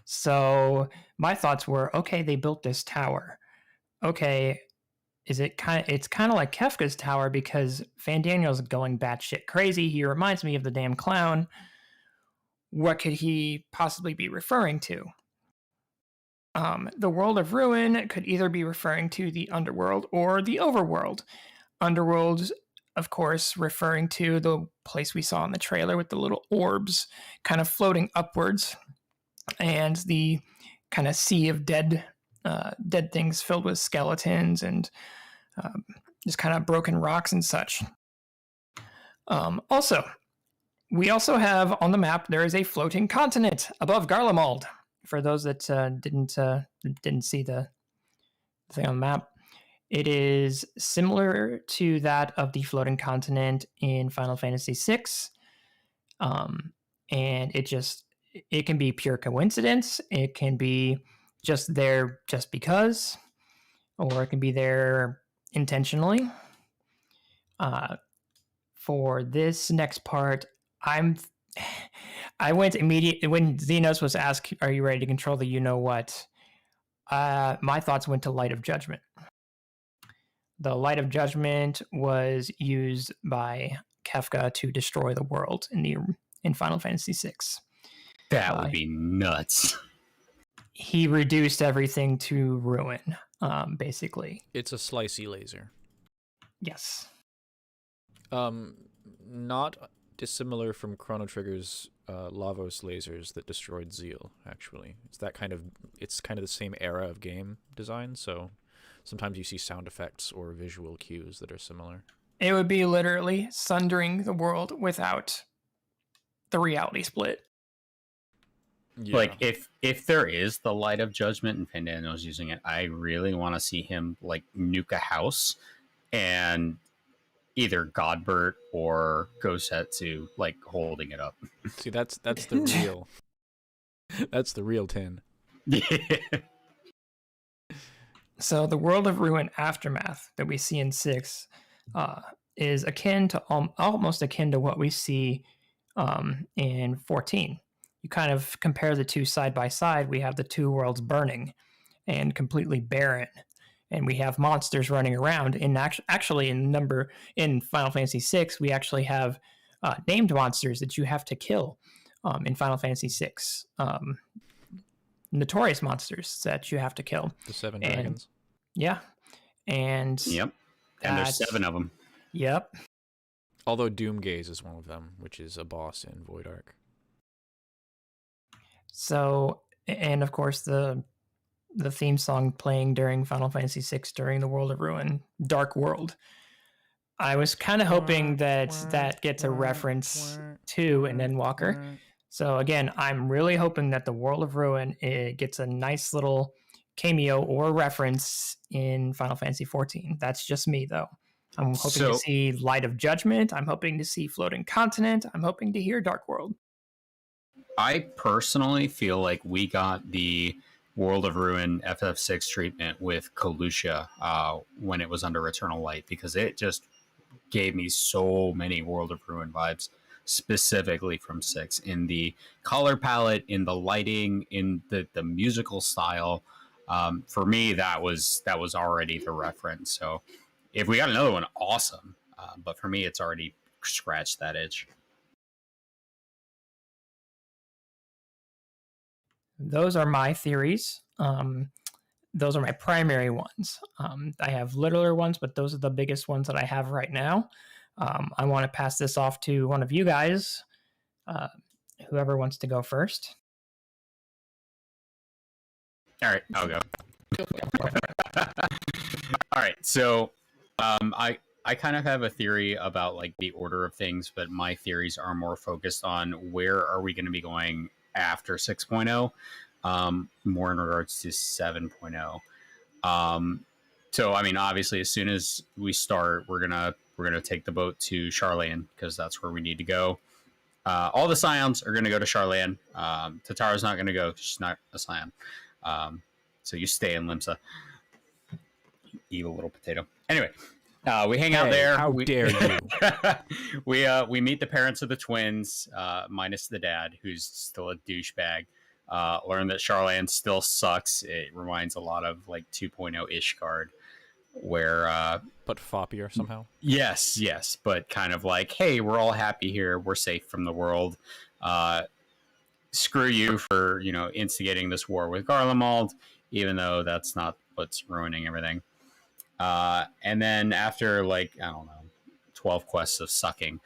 S2: So my thoughts were, okay, they built this tower. Okay, it's kind of like Kefka's tower because Fandaniel's going batshit crazy. He reminds me of the damn clown. What could he possibly be referring to? The World of Ruin could either be referring to the Underworld or the Overworld. Underworld, of course, referring to the place we saw in the trailer with the little orbs kind of floating upwards, and the kind of sea of dead things filled with skeletons and just kind of broken rocks and such. We also have on the map, there is a floating continent above Garlemald. For those that didn't see the thing on the map, it is similar to that of the floating continent in Final Fantasy VI. And it can be pure coincidence. It can be just there just because, or it can be there intentionally. For this next part, I went immediately when Xenos was asked, "Are you ready to control the you-know-what?" My thoughts went to Light of Judgment. The Light of Judgment was used by Kefka to destroy the world in Final Fantasy VI.
S6: That would be nuts.
S2: He reduced everything to ruin, basically.
S1: It's a slicey laser.
S2: Yes.
S1: Not dissimilar from Chrono Trigger's Lavos lasers that destroyed Zeal, actually. It's kind of the same era of game design, so sometimes you see sound effects or visual cues that are similar.
S2: It would be literally sundering the world without the reality split.
S6: Yeah. Like, if there is the Light of Judgment and Fandaniel's using it, I really want to see him, like, nuke a house and either Godbert or Gosetsu like holding it up.
S1: See, that's the real that's the real 10.
S6: Yeah.
S2: So the World of Ruin aftermath that we see in 6 is akin to almost akin to what we see in 14. You kind of compare the two side by side. We have the two worlds burning and completely barren, and we have monsters running around. And actually, in Final Fantasy VI, we actually have named monsters that you have to kill in Final Fantasy VI. Notorious monsters that you have to kill.
S1: The 7 dragons.
S2: Yeah. And
S6: yep. And there's 7 of them.
S2: Yep.
S1: Although Doomgaze is one of them, which is a boss in Void Ark.
S2: So, and of course the theme song playing during Final Fantasy VI during the World of Ruin, Dark World. I was kind of hoping that gets a reference to an Endwalker. So again, I'm really hoping that the World of Ruin gets a nice little cameo or reference in Final Fantasy XIV. That's just me, though. I'm hoping to see Light of Judgment. I'm hoping to see Floating Continent. I'm hoping to hear Dark World.
S6: I personally feel like we got the World of Ruin FF6 treatment with Kalusha when it was under Eternal Light, because it just gave me so many World of Ruin vibes, specifically from 6, in the color palette, in the lighting, in the musical style. For me, that was already the reference. So if we got another one, awesome. But for me, it's already scratched that itch.
S2: Those are my theories. Those are my primary ones. I have littler ones, but those are the biggest ones that I have right now. I want to pass this off to one of you guys, whoever wants to go first.
S6: All right, I'll go. All right, so I kind of have a theory about like the order of things, but my theories are more focused on where are we going to be going after 6.0, more in regards to 7.0. So I mean, obviously, as soon as we start, we're gonna take the boat to Charlayan, because that's where we need to go. All the Scions are gonna go to Charlayan. Tataro's not gonna go; she's not a Scion. So you stay in Limsa, you evil little potato. Anyway, we hang out there.
S1: How dare you?
S6: we meet the parents of the twins, minus the dad, who's still a douchebag. Learn that Charlayan still sucks. It reminds a lot of like 2.0 Ishgard, where
S1: but foppier somehow.
S6: Yes, but kind of like, hey, we're all happy here. We're safe from the world. Screw you for instigating this war with Garlemald, even though that's not what's ruining everything. And then after like, I don't know, 12 quests of sucking,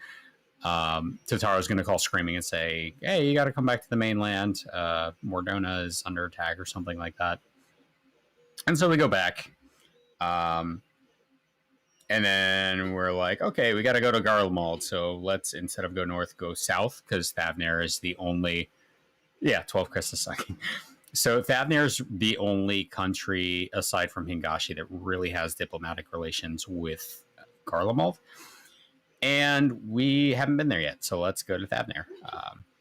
S6: Tataro's going to call screaming and say, hey, you got to come back to the mainland. Mordona is under attack or something like that. And so we go back. And then we're like, okay, we got to go to Garlemald. So let's, instead of go north, go south, because Thavnair is the only... Yeah, 12 quests of sucking. So Thavnair is the only country, aside from Hingashi, that really has diplomatic relations with Garlemald. And we haven't been there yet, so let's go to Thavnair,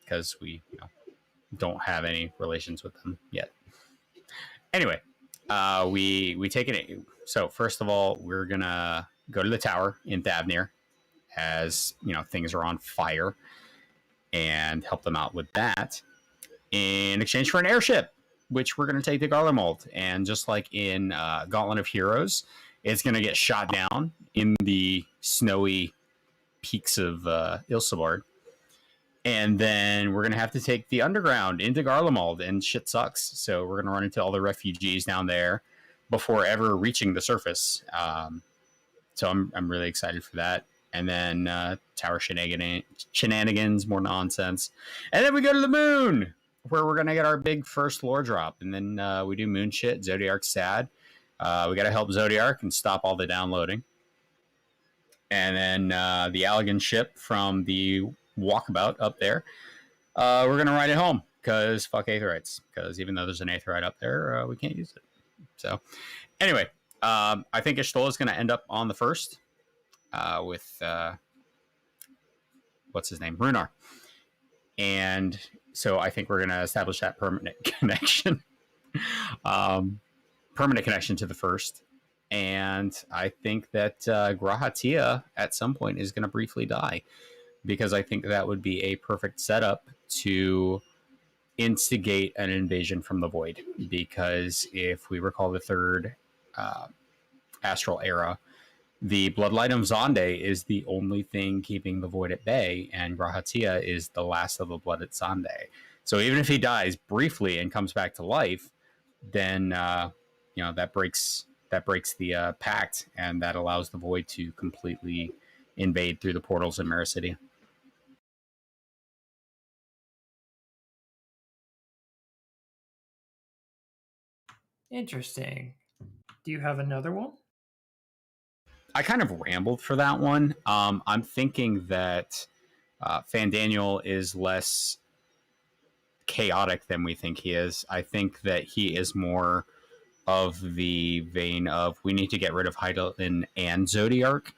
S6: because we don't have any relations with them yet. Anyway, we take it. So first of all, we're gonna go to the tower in Thavnair, as things are on fire, and help them out with that in exchange for an airship, which we're gonna take to Garlemald. And just like in Gauntlet of Heroes, it's gonna get shot down in the snowy peaks of Ilsabard, and then we're gonna have to take the underground into Garlemald, and shit sucks. So we're gonna run into all the refugees down there before ever reaching the surface. So I'm really excited for that. And then tower shenanigans, more nonsense, and then we go to the moon, where we're gonna get our big first lore drop, and then we do moon shit. Zodiark's sad. We gotta help Zodiark and stop all the downloading. And then the Allegan ship from the walkabout up there, we're going to ride it home, because fuck Aetherites. Because even though there's an Aetherite up there, we can't use it. So anyway, I think Y'shtola is going to end up on the first. with what's his name, Runar, and so I think we're going to establish that permanent connection, to the first. And I think that Grahatia at some point is going to briefly die, because I think that would be a perfect setup to instigate an invasion from the void. Because if we recall the third astral era, the bloodline of Zonde is the only thing keeping the void at bay, and Grahatia is the last of the blooded Zonde. So even if he dies briefly and comes back to life, then that breaks the pact, and that allows the void to completely invade through the portals in Maricidia.
S2: Interesting. Do you have another one?
S6: I kind of rambled for that one. I'm thinking that Fandaniel is less chaotic than we think he is. I think that he is more of the vein of, we need to get rid of Hydaelyn and Zodiark,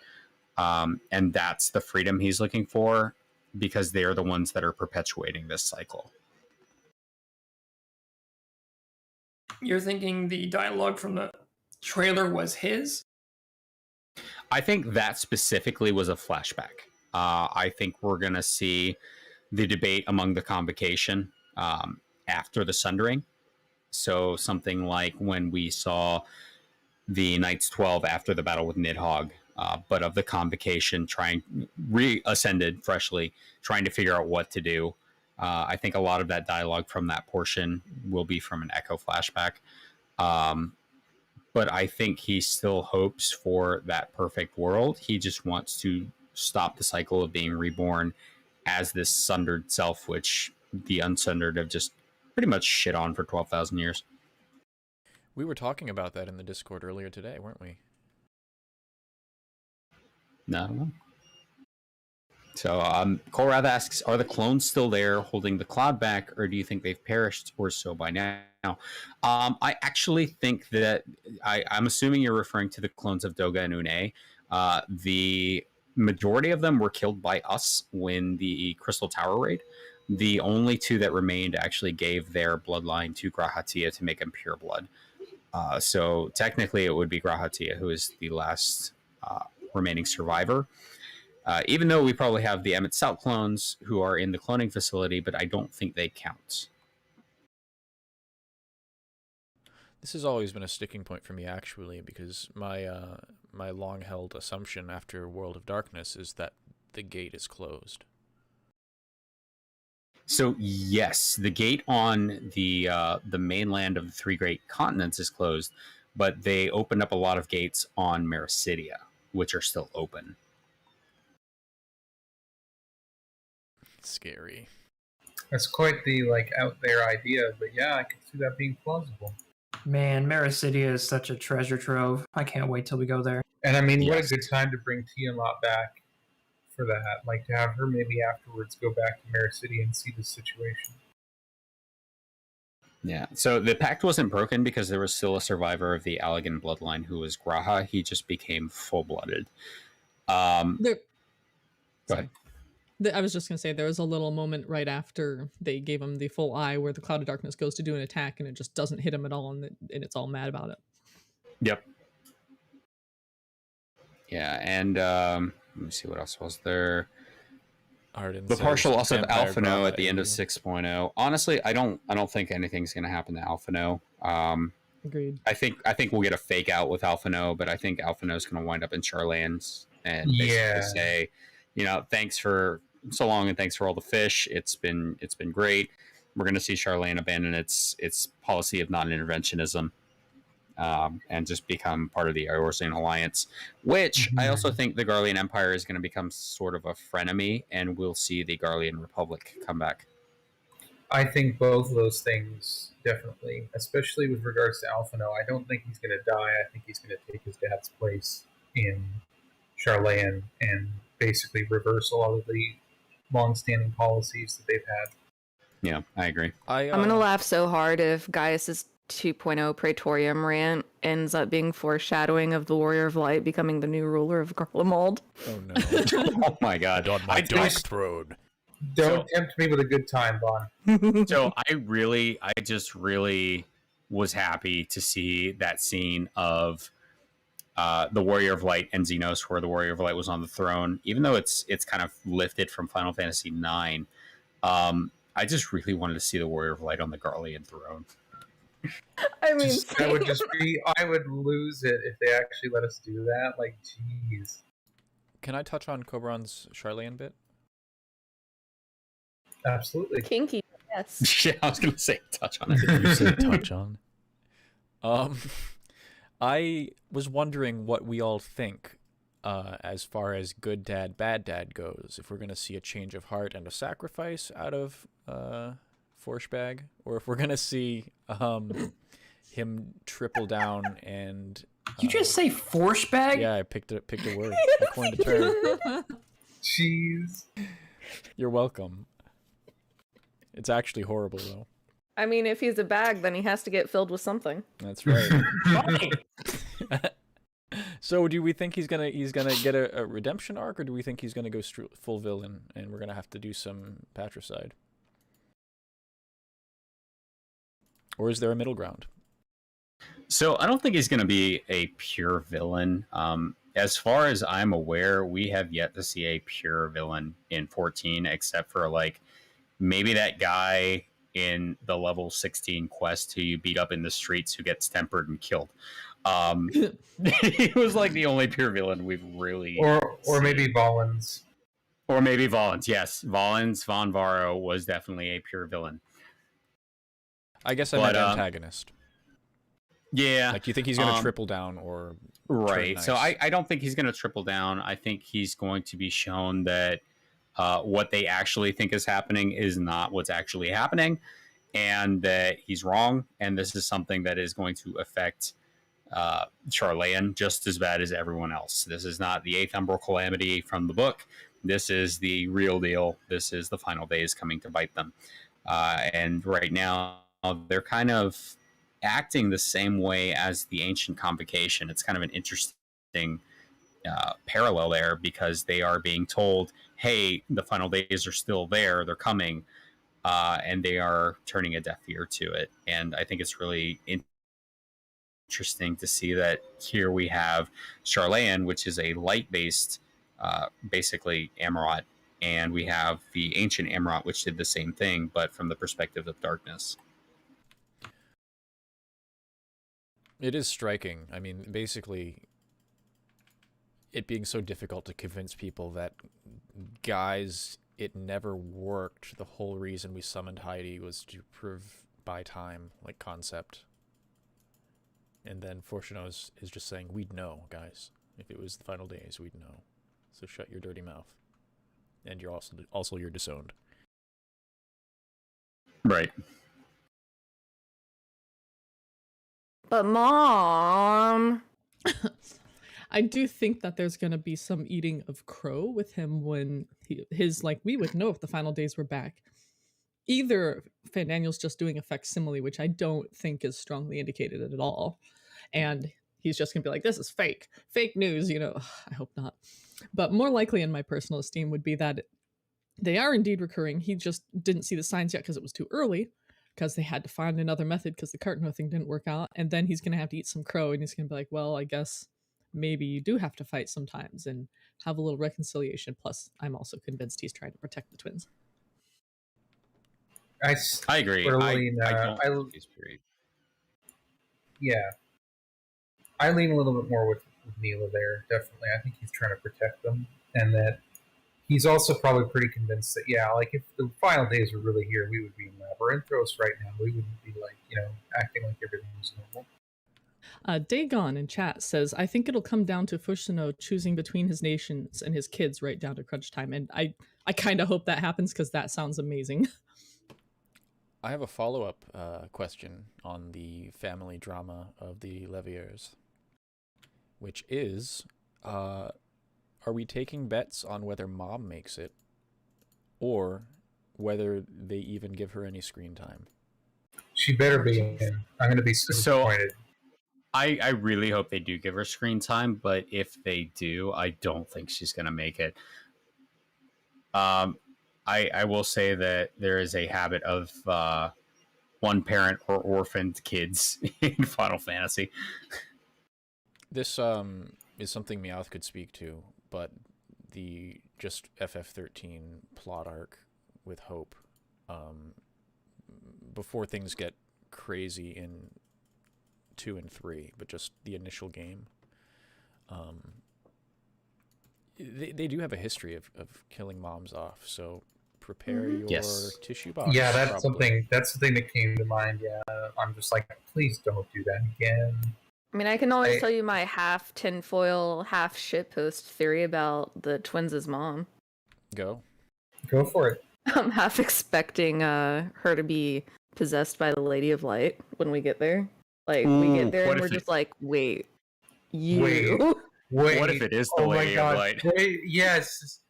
S6: and that's the freedom he's looking for, because they are the ones that are perpetuating this cycle.
S2: You're thinking the dialogue from the trailer was his?
S6: I think that specifically was a flashback. I think we're going to see the debate among the convocation after the Sundering. So something like when we saw the Knights 12 after the battle with Nidhogg, but of the convocation reascended freshly, trying to figure out what to do. I think a lot of that dialogue from that portion will be from an Echo flashback. But I think he still hopes for that perfect world. He just wants to stop the cycle of being reborn as this sundered self, which the unsundered have just pretty much shit on for 12,000 years.
S1: We were talking about that in the Discord earlier today, weren't we?
S6: No. So Kolrath asks, are the clones still there holding the cloud back, or do you think they've perished or so by now? I actually think that I'm assuming you're referring to the clones of Doga and Une. The majority of them were killed by us when the Crystal Tower raid. The only two that remained actually gave their bloodline to Grahatia to make him pure blood. So technically it would be Grahatia who is the last remaining survivor. Even though we probably have the Emmett Stout clones who are in the cloning facility, but I don't think they count.
S1: This has always been a sticking point for me, actually, because my long-held assumption after World of Darkness is that the gate is closed.
S6: So yes, the gate on the mainland of the three great continents is closed, but they opened up a lot of gates on Maricidia, which are still open.
S1: Scary.
S3: That's quite the out there idea, but yeah, I could see that being plausible.
S2: Man, Maricidia is such a treasure trove. I can't wait till we go there.
S3: And I mean, what a good time to bring Tiamat back for that. Like, to have her maybe afterwards go back to Maricidia and see the situation.
S6: Yeah, so the pact wasn't broken because there was still a survivor of the Allegan bloodline who was Graha. He just became full-blooded. Go ahead.
S4: I was just going to say, there was a little moment right after they gave him the full eye where the Cloud of Darkness goes to do an attack and it just doesn't hit him at all, and it's all mad about it.
S6: Yep. Yeah, and let me see what else was there.
S1: Arden
S6: the partial loss of Alphino at the end of
S1: Alien.
S6: 6.0. Honestly, I don't think anything's going to happen to Alphino.
S4: Agreed.
S6: I think we'll get a fake out with Alphino, but I think Alphino's going to wind up in Charlands and basically say, thanks for so long and thanks for all the fish. It's been great. We're going to see Charlane abandon its policy of non-interventionism and just become part of the Eorzean Alliance, which I also think the Garlean Empire is going to become sort of a frenemy, and we'll see the Garlean Republic come back.
S3: I think both of those things, definitely, especially with regards to Alphino. I don't think he's going to die. I think he's going to take his dad's place in Charlayan and basically reverse a lot of the long-standing policies that they've had.
S6: Yeah, I agree.
S5: I'm going to laugh so hard if Gaius's 2.0 Praetorium rant ends up being foreshadowing of the Warrior of Light becoming the new ruler of Garlemald.
S1: Oh no!
S6: Oh my god!
S1: On my dark throne.
S3: Don't tempt me with a good time, Vaughn.
S6: So I just really was happy to see that scene of the Warrior of Light and Xenos, where the Warrior of Light was on the throne. Even though it's kind of lifted from Final Fantasy IX, I just really wanted to see the Warrior of Light on the Garlean throne.
S5: I mean,
S3: I would lose it if they actually let us do that. Like, jeez.
S1: Can I touch on Cobran's Charlene bit?
S3: Absolutely.
S5: kinky, yes.
S6: Yeah, I was gonna say touch on it.
S1: You said touch on. I was wondering what we all think as far as good dad, bad dad goes. If we're gonna see a change of heart and a sacrifice out of Forshbag, or if we're gonna see him triple down and.
S2: You just say Forshbag?
S1: Yeah, I picked a word. I coined a term.
S3: Jeez.
S1: You're welcome. It's actually horrible though.
S5: I mean, if he's a bag, then he has to get filled with something.
S1: That's right. So, do we think he's gonna get a redemption arc, or do we think he's gonna go full villain, and we're gonna have to do some patricide? Or is there a middle ground?
S6: So I don't think he's going to be a pure villain. As far as I'm aware, we have yet to see a pure villain in 14, except for like maybe that guy in the level 16 quest who you beat up in the streets who gets tempered and killed. He was like the only pure villain we've really
S3: or
S6: seen.
S3: maybe Volans.
S6: Or maybe Volans, yes. Volans, Von Varo was definitely a pure villain.
S1: I guess I meant antagonist.
S6: Yeah.
S1: Like, do you think he's going to triple down or...
S6: Right.
S1: Nice?
S6: So I don't think he's going to triple down. I think he's going to be shown that what they actually think is happening is not what's actually happening, and that he's wrong. And this is something that is going to affect Charlayan just as bad as everyone else. This is not the 8th Umbral Calamity from the book. This is the real deal. This is the final days coming to bite them. And right now, they're kind of acting the same way as the Ancient Convocation. It's kind of an interesting parallel there, because they are being told, hey, the final days are still there, they're coming, and they are turning a deaf ear to it. And I think it's really interesting to see that here we have Charlayan, which is a light-based, basically Amaurot, and we have the Ancient Amaurot, which did the same thing, but from the perspective of darkness.
S1: It is striking. I mean, basically, it being so difficult to convince people that, guys, it never worked. The whole reason we summoned Heidi was to prove by time, like, concept. And then Fortuno is just saying, we'd know, guys. If it was the final days, we'd know. So shut your dirty mouth. And you're also you're disowned.
S6: Right.
S5: But Mom...
S4: I do think that there's going to be some eating of crow with him when we would know if the final days were back. Either Fandaniel's just doing a facsimile, which I don't think is strongly indicated at all, and he's just going to be like, this is fake news, you know. I hope not. But more likely, in my personal esteem, would be that they are indeed recurring. He just didn't see the signs yet because it was too early, because they had to find another method because the Cartno thing didn't work out. And then he's going to have to eat some crow, and he's going to be like, well, I guess maybe you do have to fight sometimes and have a little reconciliation. Plus, I'm also convinced he's trying to protect the twins.
S6: I agree.
S3: Yeah. I lean a little bit more with Neela there, definitely. I think he's trying to protect them, and that he's also probably pretty convinced that, yeah, like, if the final days were really here, we would be in Labyrinthos right now. We wouldn't be, like, you know, acting like everything was normal.
S4: Dagon in chat says, I think it'll come down to Fushino choosing between his nations and his kids right down to crunch time. And I kind of hope that happens, because that sounds amazing.
S1: I have a follow-up question on the family drama of the Leviers, which is, are we taking bets on whether Mom makes it, or whether they even give her any screen time?
S3: She better be in. I'm going to be so disappointed.
S6: I really hope they do give her screen time, but if they do, I don't think she's going to make it. I will say that there is a habit of one parent or orphaned kids in Final Fantasy.
S1: This is something Meowth could speak to, but the just FF13 plot arc with Hope, before things get crazy in 2 and 3, but just the initial game, they do have a history of killing moms off, so prepare your tissue box.
S3: Yeah, that's something that came to mind. Yeah, I'm just like, please don't do that again.
S5: I mean, I can always tell you my half tinfoil, half shitpost theory about the twins' mom.
S1: Go
S3: for it.
S5: I'm half expecting her to be possessed by the Lady of Light when we get there. Like, we get there and we're just like, wait, you?
S3: Wait.
S6: What if it is the Lady of Light?
S3: Wait, yes.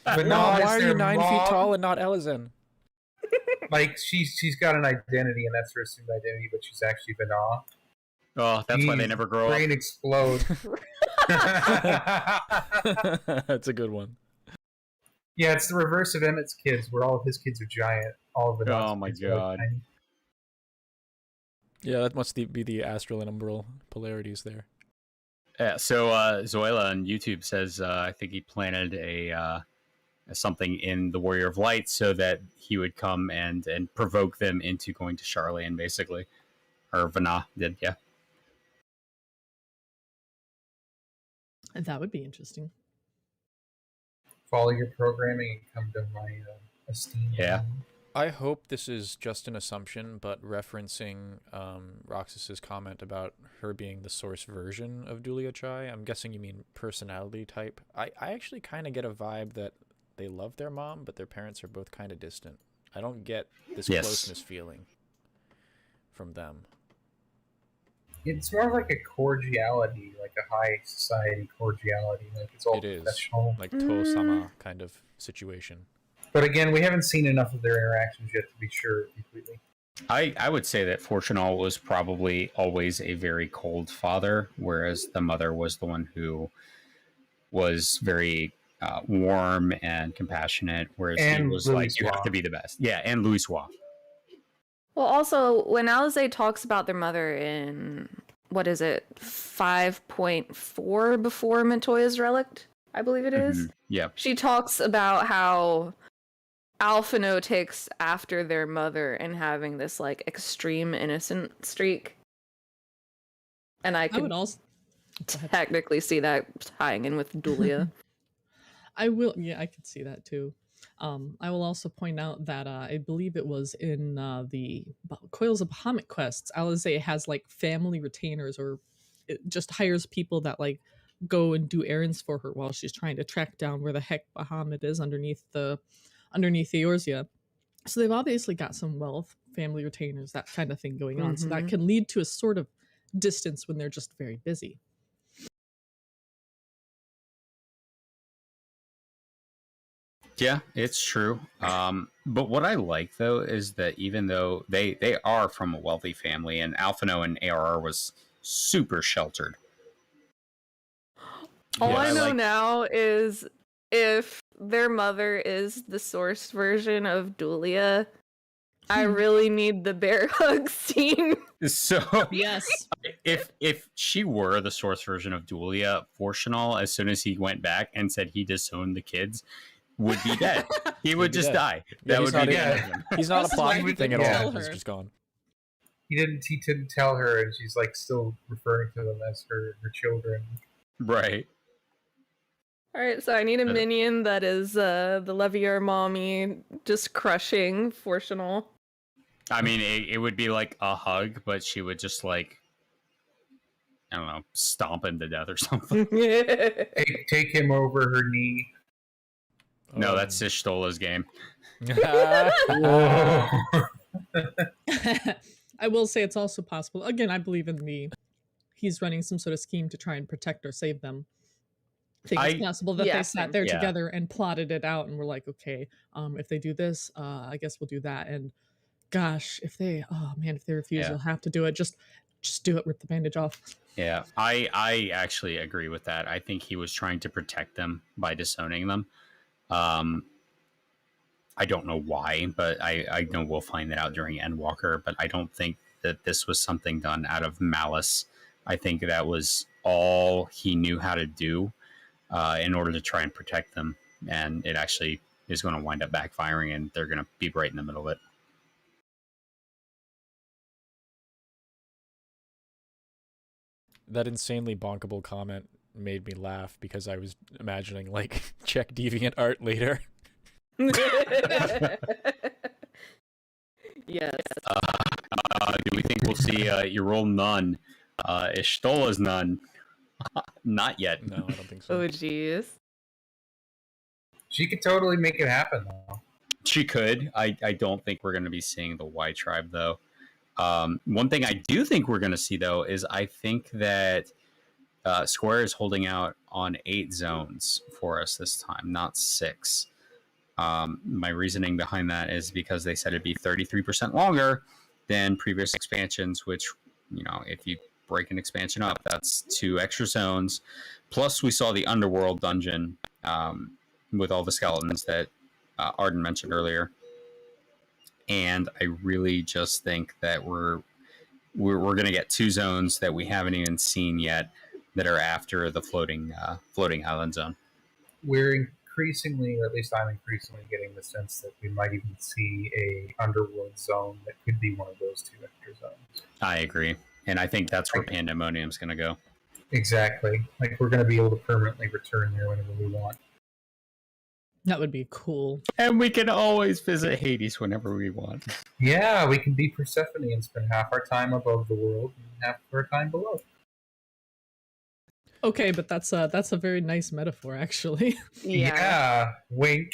S1: But Mom, why are you 9 feet tall and not Elezen?
S3: Like, she's got an identity, and that's her assumed identity, but she's actually Vana.
S6: Oh, that's why they never grow up.
S3: Brain explode.
S1: That's a good one.
S3: Yeah, it's the reverse of Emmett's kids, where all of his kids are giant. All of Vana's
S6: Oh my
S3: kids
S6: god.
S3: are tiny.
S1: Yeah, that must be the astral and umbral polarities there.
S6: Yeah, so Zoila on YouTube says I think he planted a something in the Warrior of Light so that he would come and provoke them into going to Charlene, basically. Or Vana did, yeah.
S4: That would be interesting.
S3: Follow your programming and come to my esteem.
S6: Yeah.
S1: I hope this is just an assumption, but referencing Roxas's comment about her being the source version of Dulia Chai, I'm guessing you mean personality type. I actually kind of get a vibe that they love their mom, but their parents are both kind of distant. I don't get this closeness feeling from them.
S3: It's more like a cordiality, like a high society cordiality. Like it's all professional.
S1: Like To-sama kind of situation.
S3: But again, we haven't seen enough of their interactions yet to be sure completely.
S6: I would say that Fortunal was probably always a very cold father, whereas the mother was the one who was very warm and compassionate, whereas he was like, you have to be the best. Yeah, and Louisois.
S5: Well, also, when Alize talks about their mother in, 5.4 before Montoya's Relict, I believe it is?
S6: Yeah.
S5: She talks about how Alphino takes after their mother and having this, like, extreme innocent streak. And I could also technically see that tying in with Dulia.
S4: I could see that too. I will also point out that I believe it was in the Coils of Bahamut quests, Alize has like family retainers, or it just hires people that like go and do errands for her while she's trying to track down where the heck Bahamut is underneath Eorzea. So they've obviously got some wealth, family retainers, that kind of thing going on. So that can lead to a sort of distance when they're just very busy.
S6: Yeah, it's true. But what I like, though, is that even though they are from a wealthy family, and Alphino and ARR was super sheltered.
S5: All I know now is if their mother is the source version of Dulia, I really need the bear hug scene.
S6: So
S4: yes,
S6: if she were the source version of Dulia, Fortunal, as soon as he went back and said he disowned the kids, would be dead. He would just die.
S1: Yeah,
S6: that would be dead.
S1: He's not a plot thing at all. He's just gone.
S3: He didn't tell her, and she's like still referring to them as her children.
S6: Right.
S5: Alright, so I need a minion that is the Levier mommy just crushing Fortunal.
S6: I mean, it would be like a hug, but she would just like, I don't know, stomp him to death or something.
S3: Take him over her knee.
S6: No, that's Sishtola's game.
S4: I will say it's also possible. Again, I believe in he's running some sort of scheme to try and protect or save them. I think it's possible that they sat there together and plotted it out and were like, okay, if they do this, I guess we'll do that. And gosh, if they refuse, you'll have to do it. Just do it. Rip the bandage off.
S6: Yeah, I actually agree with that. I think he was trying to protect them by disowning them. I don't know why, but I know we'll find that out during Endwalker, but I don't think that this was something done out of malice. I think that was all he knew how to do in order to try and protect them, and it actually is going to wind up backfiring, and they're going to be right in the middle of it.
S1: That insanely bonkable comment made me laugh because I was imagining, like, check DeviantArt later.
S5: Yes.
S6: Do we think we'll see your role nun? Ishtola's nun? Not yet.
S1: No, I don't think so.
S5: Oh, jeez.
S3: She could totally make it happen, though.
S6: She could. I don't think we're going to be seeing the Y tribe, though. One thing I do think we're going to see, though, is I think that Square is holding out on 8 zones for us this time, not 6. My reasoning behind that is because they said it'd be 33% longer than previous expansions, which, you know, if you break an expansion up, that's 2 extra zones. Plus, we saw the Underworld dungeon with all the skeletons that Arden mentioned earlier. And I really just think that we're going to get 2 zones that we haven't even seen yet that are after the floating island zone.
S3: We're increasingly, or at least I'm increasingly getting the sense that we might even see a Underworld zone that could be one of those 2 extra zones.
S6: I agree. And I think that's where Pandemonium's going to go.
S3: Exactly. Like, we're going to be able to permanently return there whenever we want.
S4: That would be cool.
S6: And we can always visit Hades whenever we want.
S3: Yeah, we can be Persephone and spend half our time above the world and half our time below.
S4: Okay, but that's a very nice metaphor, actually.
S3: Yeah, wink.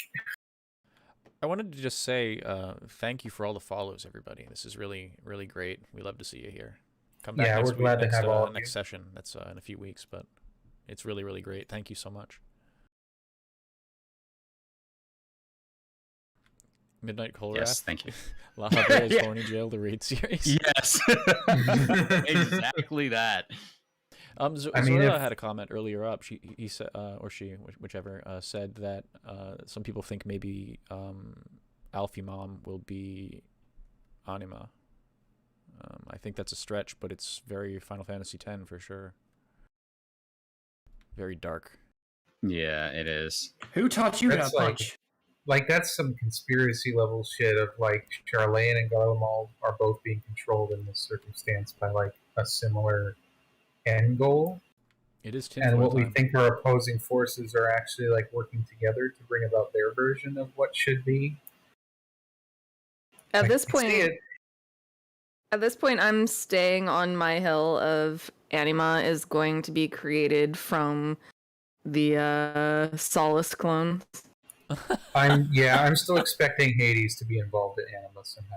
S1: I wanted to just say thank you for all the follows, everybody. This is really, really great. We love to see you here. Come back next
S3: we're glad
S1: week,
S3: to have all of
S1: next
S3: you.
S1: session. That's in a few weeks, but it's really, really great. Thank you so much. Midnight Colrath.
S6: Yes, thank you.
S1: La Habre's Horny Jail, the raid series.
S6: Yes. Exactly that.
S1: Zora had a comment earlier up. He said, or she, whichever, said that some people think maybe Alfie Mom will be Anima. I think that's a stretch, but it's very Final Fantasy X for sure. Very dark.
S6: Yeah, it is.
S2: Who taught you
S3: That's
S2: to punch?
S3: Like, that's some conspiracy level shit of, like, Charlene and Garlemald are both being controlled in this circumstance by, like, a similar end goal.
S1: It is Tinfoil
S3: And what we
S1: time.
S3: think are opposing forces are actually, like, working together to bring about their version of what should be.
S5: At
S3: I
S5: this
S3: can see
S5: point,
S3: it.
S5: I'm staying on my hill of Anima is going to be created from the Solace clones.
S3: I'm still expecting Hades to be involved in Anima somehow.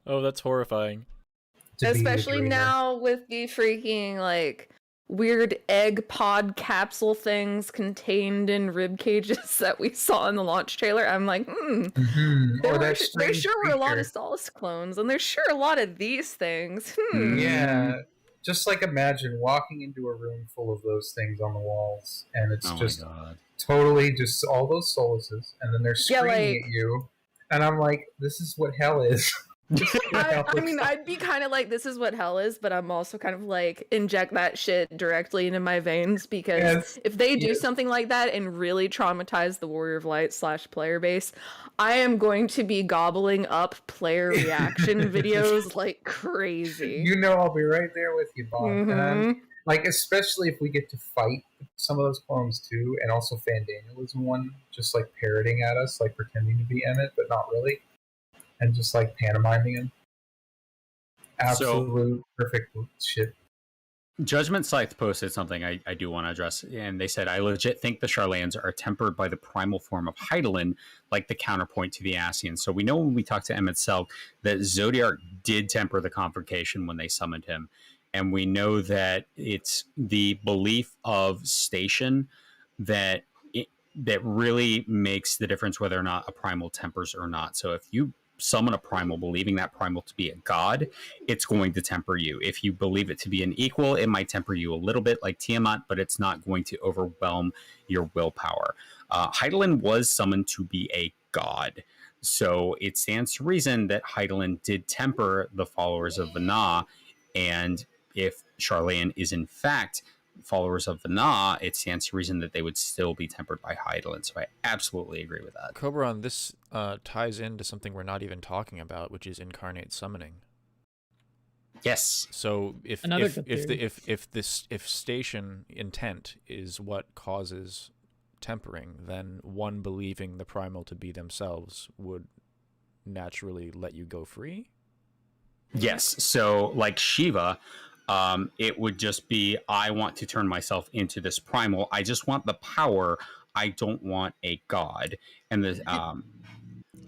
S1: Oh, that's horrifying.
S3: To be the
S5: Especially
S3: dreamer.
S5: now with the freaking, like, weird egg pod capsule things contained in rib cages that we saw in the launch trailer. I'm like,
S3: Mhm. Or that
S5: there
S3: strange
S5: sure were a lot of
S3: creature.
S5: Solace clones, and there's sure a lot of these things.
S3: Yeah, just like imagine walking into a room full of those things on the walls, and it's
S6: Oh
S3: just
S6: my god.
S3: totally just all those solaces, and then they're
S5: Yeah,
S3: screaming
S5: like-
S3: at you, and I'm like, this is what hell is.
S5: I mean, I'd be kind of like, this is what hell is, but I'm also kind of like, inject that shit directly into my veins, because
S3: Yes,
S5: if they do
S3: yes.
S5: something like that and really traumatize the Warrior of Light / player base, I am going to be gobbling up player reaction videos like crazy.
S3: You know, I'll be right there with you, Bob. And
S5: Mhm.
S3: like, especially if we get to fight some of those clones too, and also Fandaniel is one just like parroting at us, like pretending to be Emmett, but not really, and just like pantomiming him. Absolute perfect shit.
S6: Judgment Scythe posted something I do want to address, and they said, I legit think the Charlans are tempered by the primal form of Hydaelyn, like the counterpoint to the Ascians. So we know when we talked to Emmett Selk that Zodiark did temper the Convocation when they summoned him. And we know that it's the belief of Station that really makes the difference whether or not a primal tempers or not. So if you summon a primal believing that primal to be a god, it's going to temper you. If you believe it to be an equal, it might temper you a little bit like Tiamat, but it's not going to overwhelm your willpower. Hydaelyn was summoned to be a god, so it stands to reason that Hydaelyn did temper the followers of Vana, and if Sharlayan is in fact followers of Vana, it stands to reason that they would still be tempered by Hydaelyn. So I absolutely agree with that.
S1: Coberon, this ties into something we're not even talking about, which is incarnate summoning.
S6: Yes.
S1: So if station intent is what causes tempering, then one believing the primal to be themselves would naturally let you go free.
S6: Yes. So like Shiva, it would just be, I want to turn myself into this primal. I just want the power. I don't want a god. And the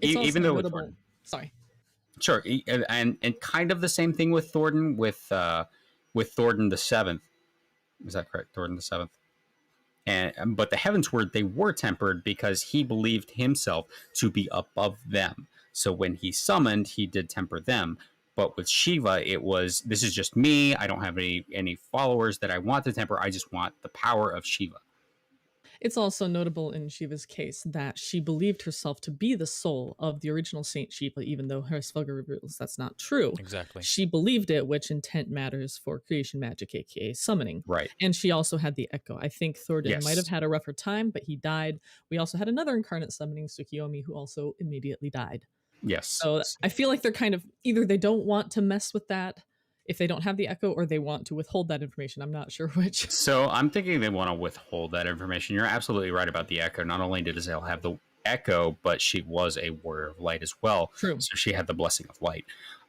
S6: even though
S4: notable. Sorry.
S6: Sure, and kind of the same thing with Thordan with Thordan the Seventh. Is that correct? Thordan the Seventh. But the Heavensward, they were tempered because he believed himself to be above them. So when he summoned, he did temper them. But with Shiva, it was, this is just me. I don't have any followers that I want to temper. I just want the power of Shiva.
S4: It's also notable in Shiva's case that she believed herself to be the soul of the original Saint Shiva, even though her Svogga reveals that's not true.
S1: Exactly.
S4: She believed it, which intent matters for creation magic, aka summoning.
S6: Right.
S4: And she also had the echo. I think Thordan might have had a rougher time, but he died. We also had another incarnate summoning, Tsukiyomi, who also immediately died.
S6: Yes.
S4: So I feel like they're kind of, either they don't want to mess with that if they don't have the echo, or they want to withhold that information. I'm not sure which.
S6: So I'm thinking they want to withhold that information. You're absolutely right about the echo. Not only did Azael have the echo, but she was a warrior of light as well.
S4: True.
S6: So she had the blessing of light.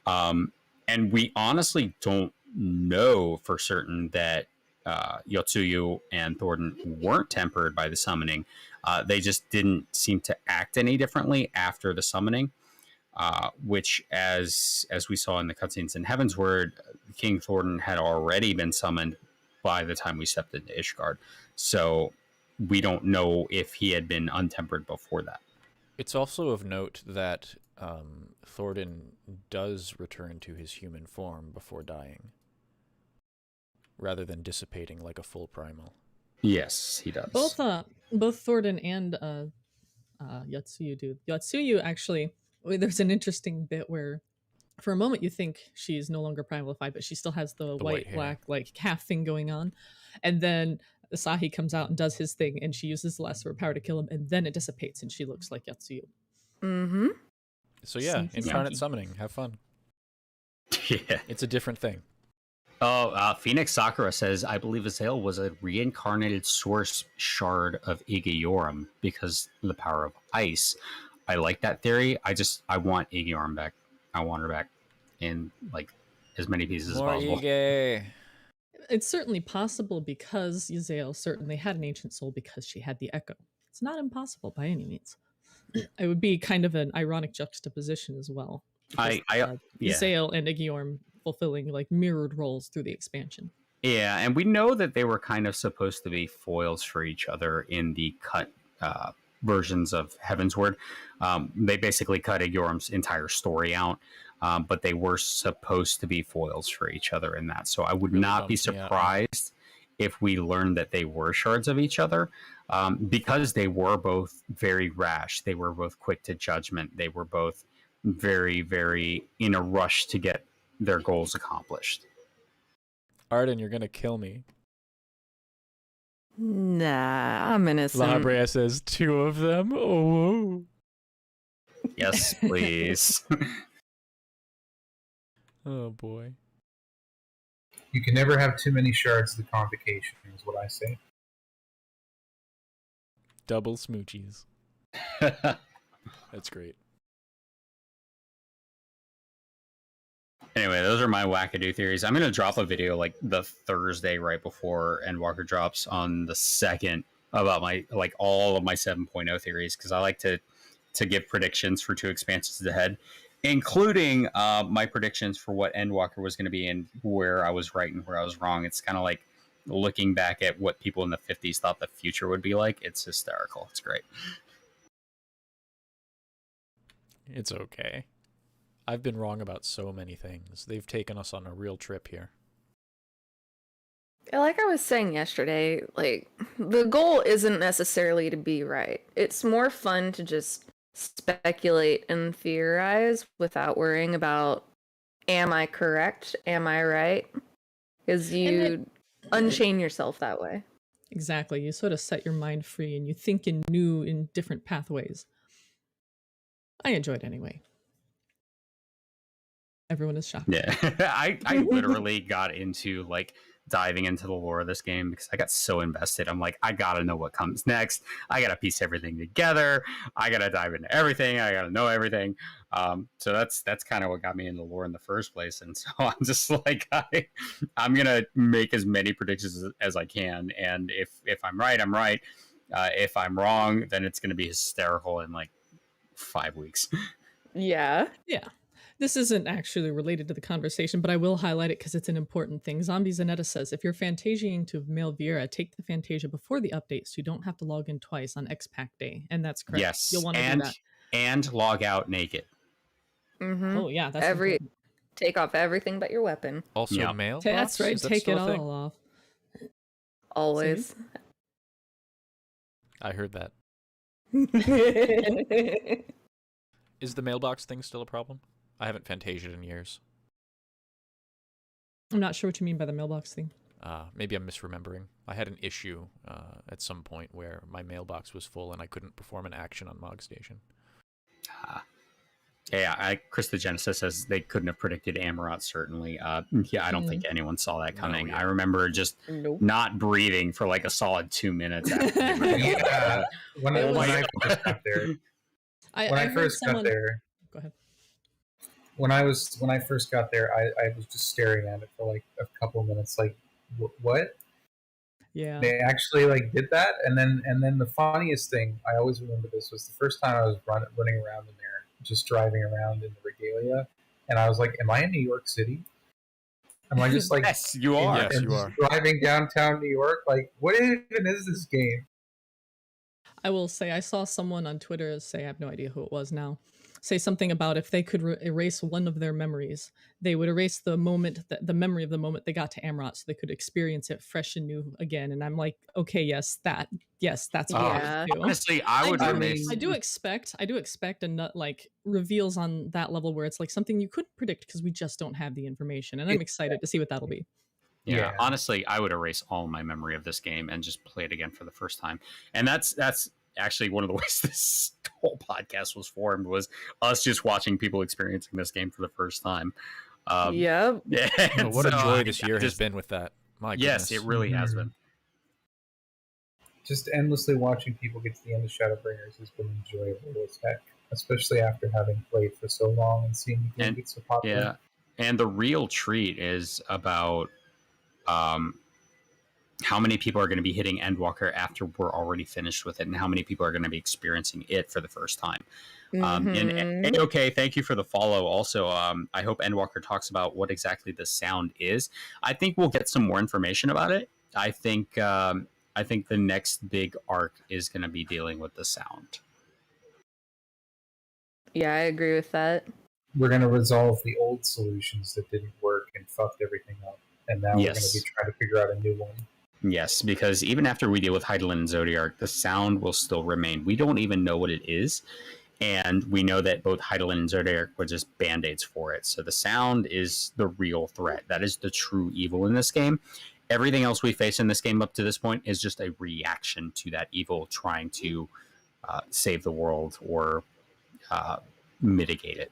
S6: And we honestly don't know for certain that Yotsuyu and Thordan weren't tempered by the summoning. They just didn't seem to act any differently after the summoning. Which, as we saw in the cutscenes in Heavensward, King Thordan had already been summoned by the time we stepped into Ishgard. So we don't know if he had been untempered before that.
S1: It's also of note that Thordan does return to his human form before dying, rather than dissipating like a full primal.
S6: Yes, he does.
S4: Both Thordan and Yotsuyu do. Yotsuyu actually, there's an interesting bit where for a moment you think she's no longer primalified, but she still has the white black like calf thing going on, and then Asahi comes out and does his thing, and she uses the last of her power to kill him, and then it dissipates and she looks like Yotsuyu.
S5: Mm-hmm.
S1: So yeah, incarnate summoning, have fun.
S6: Yeah,
S1: it's a different thing.
S6: Oh, Phoenix Sakura says, I believe Azael was a reincarnated source shard of Igiorum because of the power of ice. I like that theory. I want Igiorum back. I want her back in like as many pieces as possible.
S1: Ige.
S4: It's certainly possible because Azael certainly had an ancient soul because she had the echo. It's not impossible by any means. It would be kind of an ironic juxtaposition as well. Azael and Igiorum fulfilling like mirrored roles through the expansion.
S6: Yeah, and we know that they were kind of supposed to be foils for each other in the cut versions of Heavensward. They basically cut Igyorum's entire story out, but they were supposed to be foils for each other in that. So I would not be surprised if we learned that they were shards of each other, because they were both very rash. They were both quick to judgment. They were both very, very in a rush to get their goals accomplished.
S1: Arden, you're gonna kill me.
S5: Nah, I'm innocent.
S1: La Brea says 2 of them. Oh.
S6: Yes, please.
S1: Oh boy.
S3: You can never have too many shards of the convocation, is what I say.
S1: Double smoochies. That's great.
S6: Anyway, those are my wackadoo theories. I'm going to drop a video like the Thursday right before Endwalker drops on the 2nd about my all of my 7.0 theories, because I like to give predictions for 2 expansions ahead, including my predictions for what Endwalker was going to be and where I was right and where I was wrong. It's kind of like looking back at what people in the 50s thought the future would be like. It's hysterical. It's great.
S1: It's okay. I've been wrong about so many things. They've taken us on a real trip here.
S5: Like I was saying yesterday, like the goal isn't necessarily to be right. It's more fun to just speculate and theorize without worrying about, am I correct? Am I right? Because you unchain yourself that way.
S4: Exactly. You sort of set your mind free and you think in new, in different pathways. I enjoy it anyway. Everyone is shocked.
S6: Yeah, I literally got into like diving into the lore of this game because I got so invested. I'm like, I gotta know what comes next. I gotta piece everything together. I gotta dive into everything. I gotta know everything. So that's kind of what got me into lore in the first place. And so I'm just like, I'm gonna make as many predictions as I can. And if I'm right, I'm right. If I'm wrong, then it's gonna be hysterical in like 5 weeks.
S5: Yeah.
S4: Yeah. This isn't actually related to the conversation, but I will highlight it because it's an important thing. Zombie Zanetta says, if you're Fantasiaing to male Viera, take the Fantasia before the update so you don't have to log in twice on X-Pac Day. And that's correct.
S6: Yes,
S4: You'll want to do that.
S6: And log out naked.
S5: Mm-hmm.
S4: Oh, yeah. That's important.
S5: Take off everything but your weapon.
S1: Also,
S6: Yeah.
S1: mail.
S4: That's right.
S1: Is that
S4: Take
S1: still
S4: it
S1: a thing?
S4: all off.
S5: Always.
S1: I heard that. Is the mailbox thing still a problem? I haven't Fantasia'd in years.
S4: I'm not sure what you mean by the mailbox thing.
S1: Maybe I'm misremembering. I had an issue at some point where my mailbox was full and I couldn't perform an action on Mog Station.
S6: Yeah, Chris the Genesis says they couldn't have predicted Amaurot, certainly. Yeah, I don't think anyone saw that coming.
S1: No, yeah.
S6: I remember just not breathing for like a solid 2 minutes after
S3: Yeah, when I first got there.
S4: Go ahead.
S3: When I first got there, I was just staring at it for like a couple minutes, like, what?
S4: Yeah.
S3: They actually like did that, and then the funniest thing I always remember this was the first time I was running around in there, just driving around in the regalia, and I was like, "Am I in New York City? Am I just like
S6: yes, you are.
S1: Yes, you are.
S3: driving downtown New York? Like, what even is this game?"
S4: I will say I saw someone on Twitter say, I have no idea who it was now, say something about if they could erase one of their memories, they would erase the moment, the memory of the moment they got to Amaurot, so they could experience it fresh and new again. And I'm like, okay, yes, that's what I would do.
S6: Honestly, I would
S4: I do expect a nut like reveals on that level where it's like something you couldn't predict because we just don't have the information, and I'm excited to see what that'll be.
S6: Yeah, honestly, I would erase all my memory of this game and just play it again for the first time. And that's actually one of the ways this whole podcast was formed, was us just watching people experiencing this game for the first time.
S5: Yep.
S6: Yeah.
S1: Oh, what a joy this year has been with that. My goodness.
S6: Yes, it really has been.
S3: Just endlessly watching people get to the end of Shadowbringers has been enjoyable as heck, especially after having played for so long and seeing the game get so popular.
S6: Yeah, and the real treat is about how many people are going to be hitting Endwalker after we're already finished with it, and how many people are going to be experiencing it for the first time. And okay, thank you for the follow. Also, I hope Endwalker talks about what exactly the sound is. I think we'll get some more information about it. I think the next big arc is going to be dealing with the sound.
S5: Yeah, I agree with that.
S3: We're going to resolve the old solutions that didn't work and fucked everything up, and now we're going to be trying to figure out a new one.
S6: Yes, because even after we deal with Hydaelyn and Zodiark, the sound will still remain. We don't even know what it is, and we know that both Hydaelyn and Zodiark were just band-aids for it. So the sound is the real threat. That is the true evil in this game. Everything else we face in this game up to this point is just a reaction to that evil trying to save the world or mitigate it.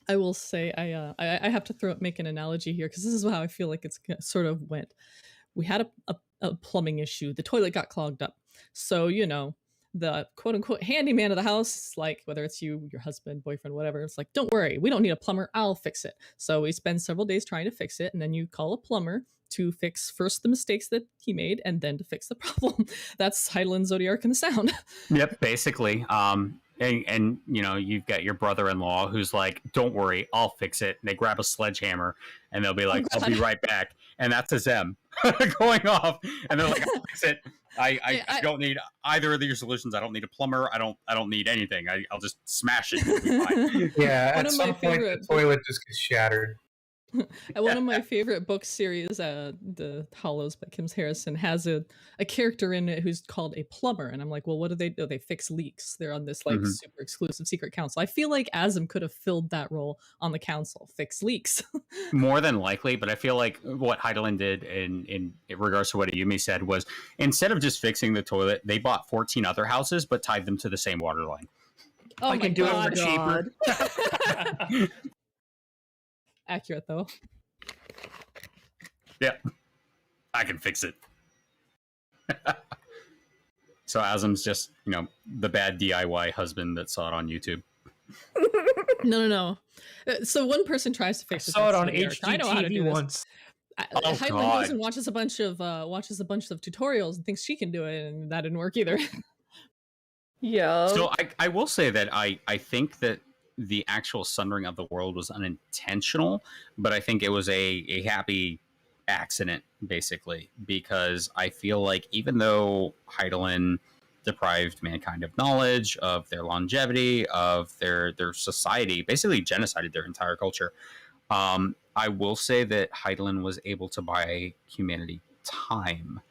S4: I will say I have to make an analogy here because this is how I feel like it's sort of went. We had a plumbing issue. The toilet got clogged up. So, the quote unquote handyman of the house, like whether it's you, your husband, boyfriend, whatever, it's like, don't worry, we don't need a plumber. I'll fix it. So we spend several days trying to fix it. And then you call a plumber to fix first the mistakes that he made and then to fix the problem. That's Hydaelyn, Zodiark, and the sound.
S6: Yep, basically. And you've got your brother-in-law who's like, don't worry, I'll fix it. And they grab a sledgehammer and they'll be like, I'll be right back. And that's a Zem going off. And they're like, I'll fix it. I don't need either of these solutions. I don't need a plumber. I don't need anything. I'll just smash it. It'll be fine.
S3: Yeah, at some point the toilet just gets shattered.
S4: One of my favorite book series, The Hollows by Kim Harrison, has a character in it who's called a plumber, and I'm like, well, what do? They fix leaks. They're on this like super exclusive secret council. I feel like Azim could have filled that role on the council, fix leaks.
S6: More than likely, but I feel like what Heidelin did in regards to what Ayumi said was, instead of just fixing the toilet, they bought 14 other houses but tied them to the same water line.
S2: Oh, I can do it for cheaper.
S4: Accurate though.
S6: Yeah, I can fix it. So Azim's just, the bad DIY husband that saw it on YouTube.
S4: No. So one person tries to fix it.
S2: I saw it on HGTV once.
S4: Heidelin goes and watches a bunch of tutorials and thinks she can do it, and that didn't work either.
S5: Yeah.
S6: So I will say that I think that the actual sundering of the world was unintentional, but I think it was a happy accident, basically, because I feel like even though Heidelin deprived mankind of knowledge, of their longevity, of their society, basically genocided their entire culture, I will say that Heidelin was able to buy humanity time,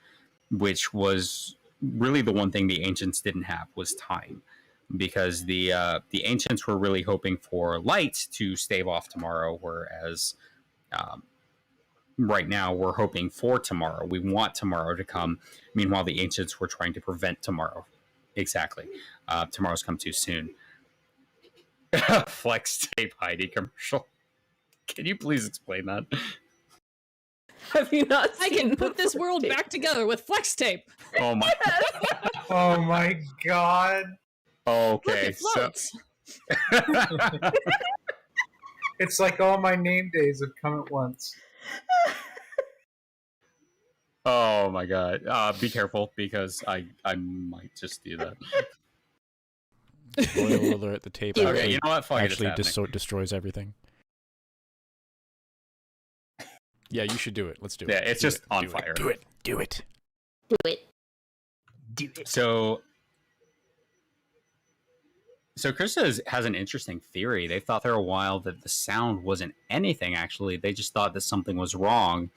S6: which was really the one thing the ancients didn't have, was time. Because the ancients were really hoping for light to stave off tomorrow, whereas right now we're hoping for tomorrow. We want tomorrow to come. Meanwhile, the ancients were trying to prevent tomorrow. Exactly. Tomorrow's come too soon. Flex tape Heidi commercial. Can you please explain that?
S5: Have you not seen
S4: I can put this world back together with flex tape.
S6: Oh my.
S3: Oh my god.
S6: Okay,
S4: Look,
S6: so
S3: it's like all my name days have come at once.
S6: Oh my god. Be careful, because I might just do that.
S1: Spoiler alert, the tape
S6: Okay, you know what? Fuck it, it's
S1: actually
S6: happening.
S1: destroys everything. Yeah, you should do it. Let's do it.
S6: Yeah, it's just on fire.
S1: Do it.
S5: Do it.
S6: So Krista has an interesting theory. They thought for a while that the sound wasn't anything, actually. They just thought that something was wrong,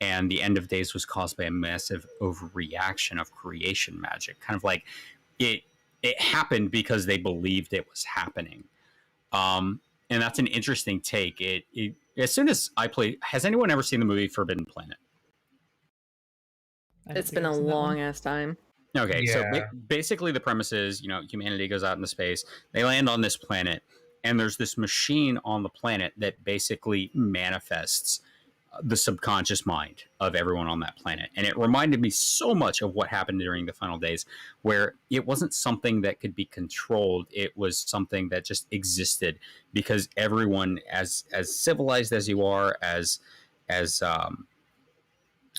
S6: and the end of days was caused by a massive overreaction of creation magic. Kind of like it happened because they believed it was happening. And that's an interesting take. As soon as I played... Has anyone ever seen the movie Forbidden Planet?
S5: It's been a long ass time.
S6: Okay,
S3: Yeah.
S6: so basically the premise is, humanity goes out into space, they land on this planet, and there's this machine on the planet that basically manifests the subconscious mind of everyone on that planet. And it reminded me so much of what happened during the final days, where it wasn't something that could be controlled. It was something that just existed, because everyone, as civilized as you are, as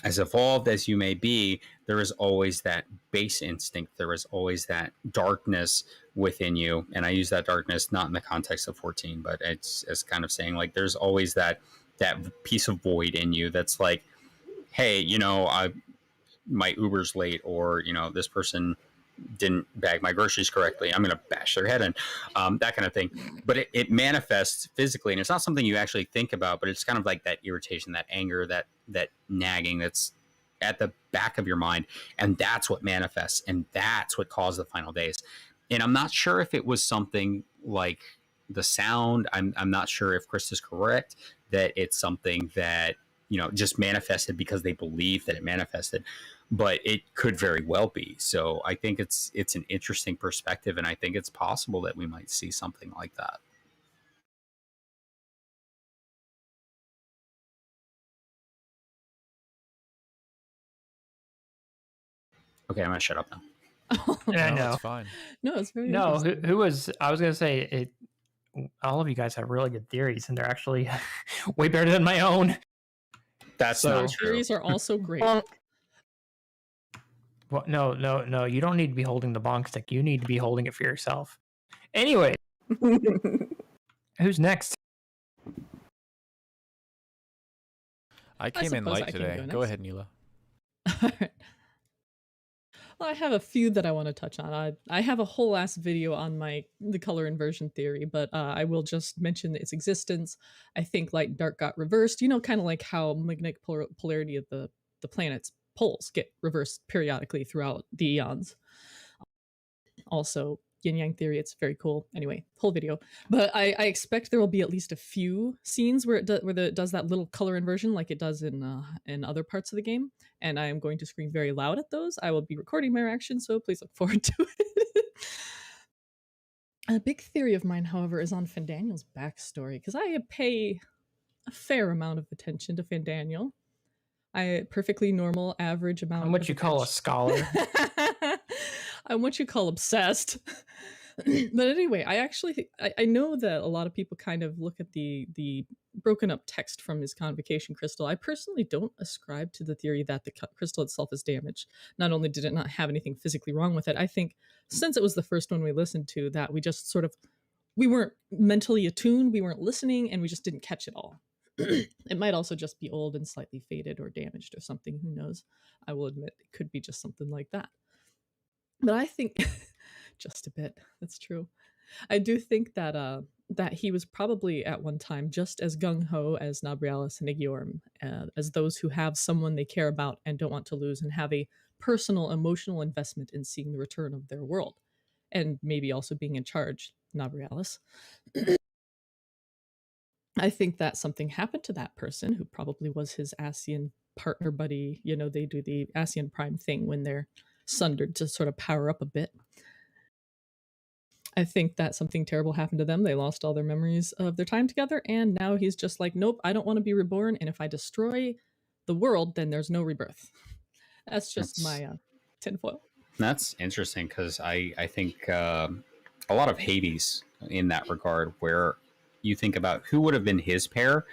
S6: evolved as you may be, there is always that base instinct. There is always that darkness within you. And I use that darkness not in the context of 14, but it's as kind of saying, like, there's always that piece of void in you that's like, hey, my Uber's late, or, this person didn't bag my groceries correctly. I'm going to bash their head in, that kind of thing. But it manifests physically, and it's not something you actually think about, but it's kind of like that irritation, that anger, that nagging that's at the back of your mind. And that's what manifests, and that's what caused the final days. And I'm not sure if it was something like the sound. I'm not sure if Chris is correct, that it's something that, just manifested because they believe that it manifested. But it could very well be. So I think it's an interesting perspective, and I think it's possible that we might see something like that. Okay, I'm gonna shut up now.
S2: Yeah, no,
S1: it's fine.
S4: No, it's very
S2: no.
S4: interesting.
S2: Who was? I was gonna say it. All of you guys have really good theories, and they're actually way better than my own.
S6: That's
S4: Our
S6: not true.
S4: theories are also great.
S2: Well, no. You don't need to be holding the bonk stick. You need to be holding it for yourself. Anyway, who's next?
S1: I came in
S4: suppose
S1: light
S4: I can
S1: today.
S4: go
S1: Go
S4: next.
S1: ahead, Neela.
S4: Well, I have a few that I want to touch on. I have a whole ass video on the color inversion theory, but I will just mention its existence. I think light and dark got reversed. You know, kind of like how magnetic polarity of the planet's poles get reversed periodically throughout the eons. Also, yin yang theory, it's very cool. Anyway, whole video. But I expect there will be at least a few scenes where it does that little color inversion like it does in other parts of the game, and I am going to scream very loud at those. I will be recording my reaction, so please look forward to it. A big theory of mine, however, is on Fandaniel's backstory, because I pay a fair amount of attention to Fandaniel. Perfectly normal, average amount.
S2: I'm what you call a scholar.
S4: I'm what you call obsessed. But anyway, I know that a lot of people kind of look at the broken up text from his convocation crystal. I personally don't ascribe to the theory that the crystal itself is damaged. Not only did it not have anything physically wrong with it, I think since it was the first one we listened to, that we just we weren't mentally attuned, we weren't listening, and we just didn't catch it all. It might also just be old and slightly faded or damaged or something. Who knows? I will admit it could be just something like that. But I think just a bit. That's true. I do think that that he was probably at one time just as gung-ho as Nabrialis and Nagorm, as those who have someone they care about and don't want to lose and have a personal emotional investment in seeing the return of their world, and maybe also being in charge, Nabrialis. I think that something happened to that person who probably was his Ascian partner buddy. You know, they do the Ascian Prime thing when they're sundered to sort of power up a bit. I think that something terrible happened to them. They lost all their memories of their time together, and now he's just like, nope, I don't want to be reborn, and if I destroy the world, then there's no rebirth. That's just my tinfoil.
S6: That's interesting, because I think a lot of Hades in that regard, where you think about who would have been his pair,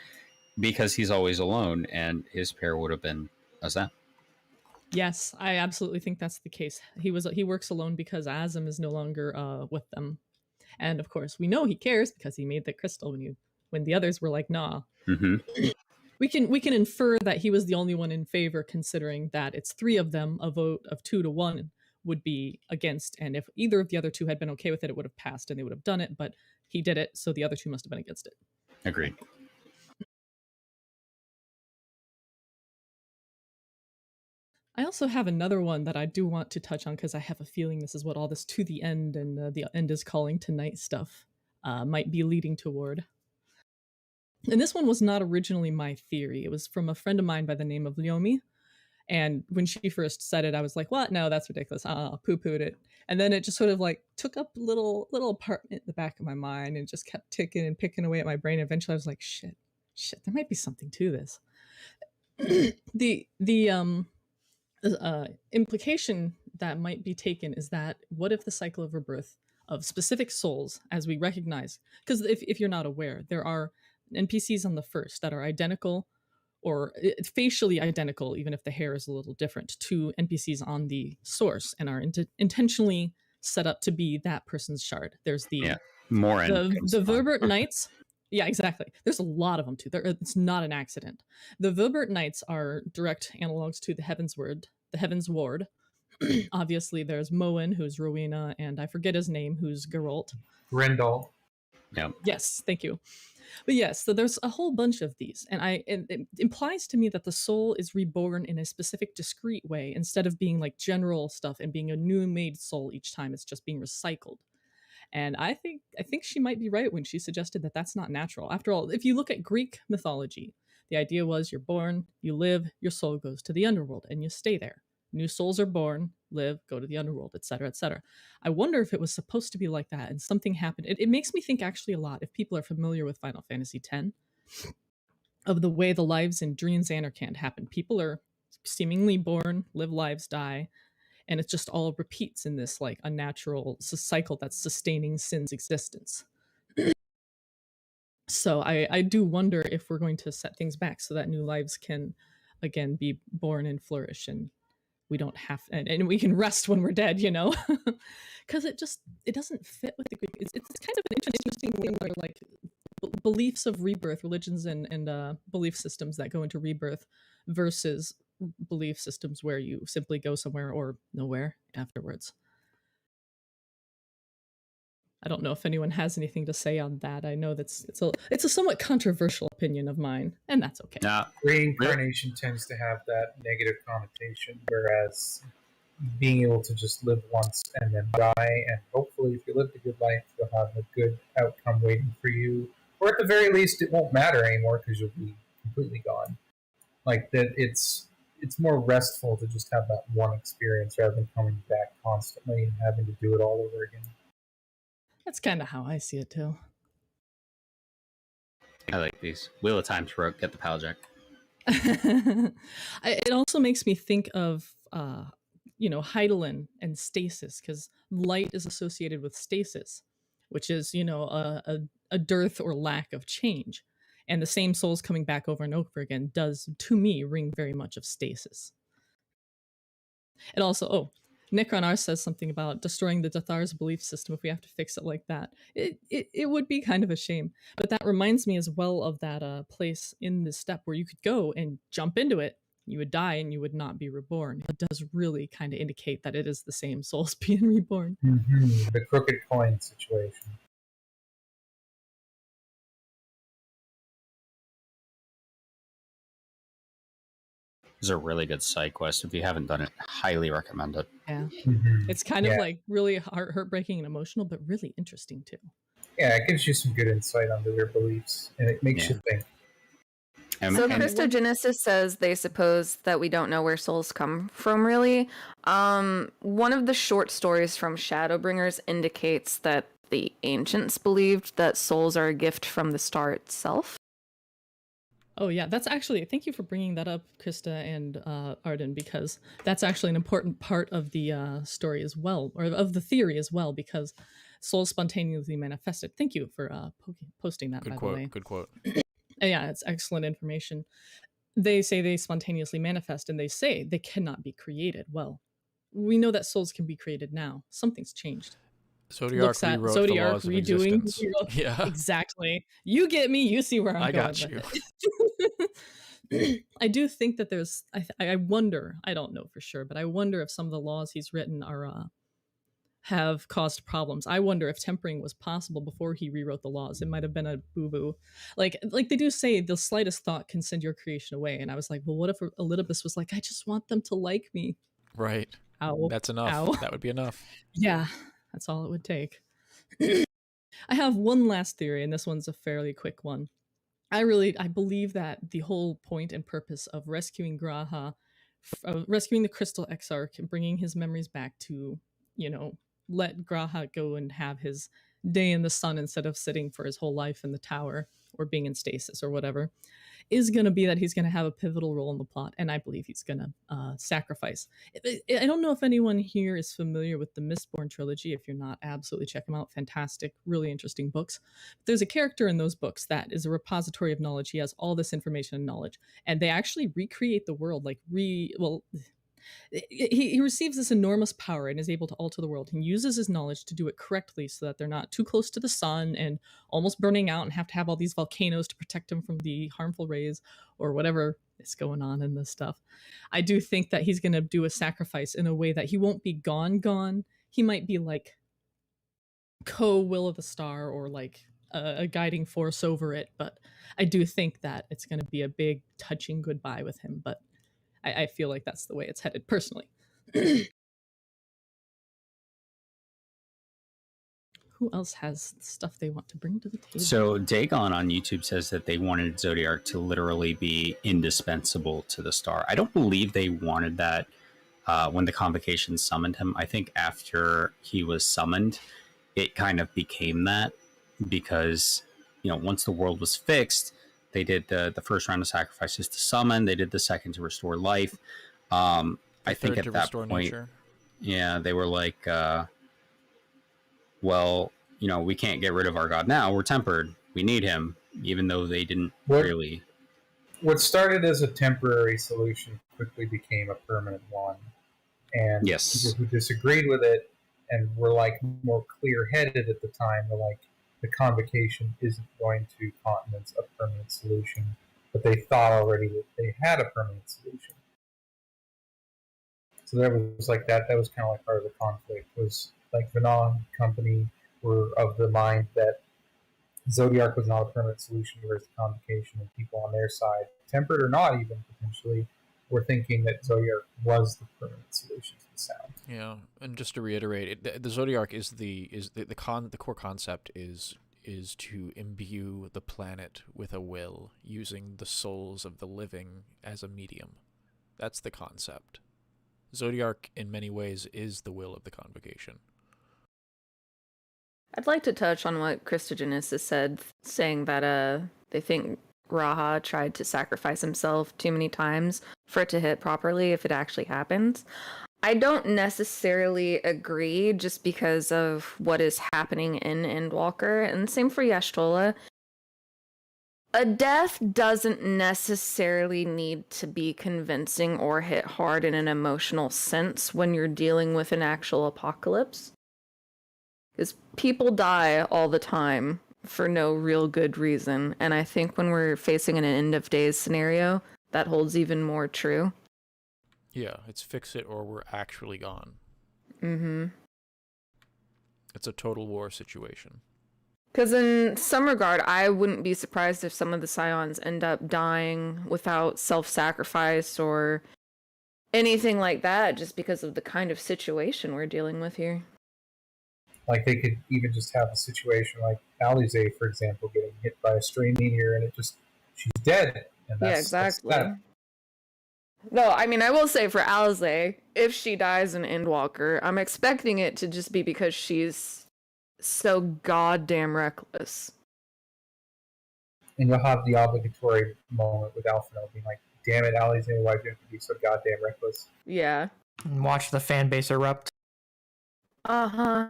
S6: because he's always alone, and his pair would have been Azem.
S4: Yes, I absolutely think that's the case. He works alone because Azem is no longer with them, and of course we know he cares because he made the crystal when the others were like, nah.
S6: Mm-hmm.
S4: We can infer that he was the only one in favor, considering that it's three of them. A vote of 2-1 would be against, and if either of the other two had been okay with it, it would have passed and they would have done it. But he did it, so the other two must have been against it.
S6: Agreed.
S4: I also have another one that I do want to touch on, because I have a feeling this is what all this to the end and the end is calling tonight stuff might be leading toward. And this one was not originally my theory. It was from a friend of mine by the name of Lyomi. And when she first said it, I was like, what? No, that's ridiculous. Poo-pooed it. And then it just sort of like took up a little apartment in the back of my mind and just kept ticking and picking away at my brain. Eventually I was like, shit, there might be something to this. The implication that might be taken is that what if the cycle of rebirth of specific souls, as we recognize, because if you're not aware, there are NPCs on the first that are identical or facially identical, even if the hair is a little different, to NPCs on the source and are intentionally set up to be that person's shard. There's the Verbert Knights. Yeah, exactly. There's a lot of them too. It's not an accident. The Verbert Knights are direct analogs to the Heaven's Ward. Obviously, there's Moen, who's Rowena, and I forget his name, who's Geralt.
S3: Grendel.
S6: Yeah.
S4: Yes, thank you. But yes, so there's a whole bunch of these, and it implies to me that the soul is reborn in a specific, discrete way instead of being like general stuff and being a new made soul each time. It's just being recycled. And I think she might be right when she suggested that that's not natural. After all, if you look at Greek mythology, the idea was you're born, you live, your soul goes to the underworld, and you stay there. New souls are born, live, go to the underworld, etc., etc. I wonder if it was supposed to be like that and something happened. It makes me think actually a lot, if people are familiar with Final Fantasy X, of the way the lives in Dream Zanarkand happen. People are seemingly born, live lives, die, and it just all repeats in this like unnatural cycle that's sustaining Sin's existence. So I do wonder if we're going to set things back so that new lives can again be born and flourish, and we don't have and we can rest when we're dead, you know. Because it doesn't fit with the Greek. It's kind of an interesting thing where like beliefs of rebirth, religions and belief systems that go into rebirth versus belief systems where you simply go somewhere or nowhere afterwards. I don't know if anyone has anything to say on that. I know it's a somewhat controversial opinion of mine, and that's okay.
S3: Reincarnation tends to have that negative connotation, whereas being able to just live once and then die, and hopefully if you lived a good life, you'll have a good outcome waiting for you, or at the very least it won't matter anymore because you'll be completely gone. Like that, it's more restful to just have that one experience rather than coming back constantly and having to do it all over again.
S4: That's kind of how I see it too.
S6: I like these. Wheel of Time's broke. Get the pal jack.
S4: It also makes me think of Heidelin and stasis, because light is associated with stasis, which is a dearth or lack of change, and the same souls coming back over and over again does, to me, ring very much of stasis. And also, Necron R says something about destroying the Dathar's belief system if we have to fix it like that. It would be kind of a shame. But that reminds me as well of that place in the steppe where you could go and jump into it, you would die, and you would not be reborn. It does really kind of indicate that it is the same souls being reborn.
S3: Mm-hmm. The crooked coin situation.
S6: This is a really good side quest. If you haven't done it, highly recommend it.
S4: Yeah.
S3: Mm-hmm.
S4: It's kind of like really heartbreaking and emotional, but really interesting too.
S3: Yeah, it gives you some good insight onto their beliefs, and it makes you think.
S5: So Christogenesis says they suppose that we don't know where souls come from, really. One of the short stories from Shadowbringers indicates that the ancients believed that souls are a gift from the star itself.
S4: Oh yeah, that's actually, thank you for bringing that up, Krista and Arden, because that's actually an important part of the story as well, or of the theory as well, because souls spontaneously manifested. Thank you for posting that, by the way.
S1: Good quote.
S4: Yeah, it's excellent information. They say they spontaneously manifest, and they say they cannot be created. Well, we know that souls can be created now. Something's changed.
S1: Zodiark rewrote the laws of existence. Yeah,
S4: exactly. You get me. You see where I'm going.
S1: I got you.
S4: I do think that there's. I wonder. I don't know for sure, but I wonder if some of the laws he's written are have caused problems. I wonder if tempering was possible before he rewrote the laws. It might have been a boo-boo. Like they do say, the slightest thought can send your creation away. And I was like, well, what if Elidibus was like, I just want them to like me.
S1: Right.
S4: Ow.
S1: That's enough.
S4: Ow.
S1: That would be enough.
S4: Yeah, that's all it would take. I have one last theory, and this one's a fairly quick one. I believe that the whole point and purpose of rescuing Graha, rescuing the Crystal Exarch, and bringing his memories back to, let Graha go and have his day in the sun instead of sitting for his whole life in the tower or being in stasis or whatever, is going to be that he's going to have a pivotal role in the plot, and I believe he's going to sacrifice. I don't know if anyone here is familiar with the Mistborn trilogy. If you're not, absolutely check them out. Fantastic, really interesting books. There's a character in those books that is a repository of knowledge. He has all this information and knowledge, and they actually recreate the world, he receives this enormous power and is able to alter the world and uses his knowledge to do it correctly so that they're not too close to the sun and almost burning out and have to have all these volcanoes to protect them from the harmful rays or whatever is going on in this stuff. I do think that he's going to do a sacrifice in a way that he won't be gone. He might be like co-will of the star or like a guiding force over it, but I do think that it's going to be a big touching goodbye with him, but I feel like that's the way it's headed, personally. Who else has stuff they want to bring to the table?
S6: So Dagon on YouTube says that they wanted Zodiark to literally be indispensable to the star. I don't believe they wanted that when the Convocation summoned him. I think after he was summoned, it kind of became that because, once the world was fixed, they did the first round of sacrifices to summon. They did the second to restore life. I think at that point, nature. Yeah, they were like, we can't get rid of our god now. We're tempered. We need him, even though they didn't really.
S3: What started as a temporary solution quickly became a permanent one. And people who disagreed with it and were like more clear-headed at the time were like, the Convocation isn't going to continents a permanent solution, but they thought already that they had a permanent solution. So there was like that. That was kind of like part of the conflict. Was like Vinon Company were of the mind that Zodiark was not a permanent solution to Earth's convocation, and people on their side, tempered or not even potentially, were thinking that Zodiark was the permanent solution to the sound.
S1: Yeah, and just to reiterate, the Zodiark is the core concept is to imbue the planet with a will, using the souls of the living as a medium. That's the concept. Zodiark, in many ways, is the will of the convocation.
S5: I'd like to touch on what Christogenesis said, saying that they think Raha tried to sacrifice himself too many times for it to hit properly if it actually happens. I don't necessarily agree just because of what is happening in Endwalker, and same for Y'shtola. A death doesn't necessarily need to be convincing or hit hard in an emotional sense when you're dealing with an actual apocalypse. Because people die all the time for no real good reason, and I think when we're facing an end of days scenario, that holds even more true.
S1: Yeah, it's fix it or we're actually gone.
S5: Mm-hmm.
S1: It's a total war situation.
S5: Because in some regard, I wouldn't be surprised if some of the Scions end up dying without self-sacrifice or anything like that, just because of the kind of situation we're dealing with here.
S3: Like, they could even just have a situation like Alize, for example, getting hit by a stray meteor, and she's dead. And
S5: yeah, exactly. No, I mean, I will say for Alize, if she dies in Endwalker, I'm expecting it to just be because she's so goddamn reckless.
S3: And you'll have the obligatory moment with Alphinaud being like, damn it, Alize, why do you have to be so goddamn reckless?
S5: Yeah.
S2: And watch the fan base erupt.
S5: Uh-huh.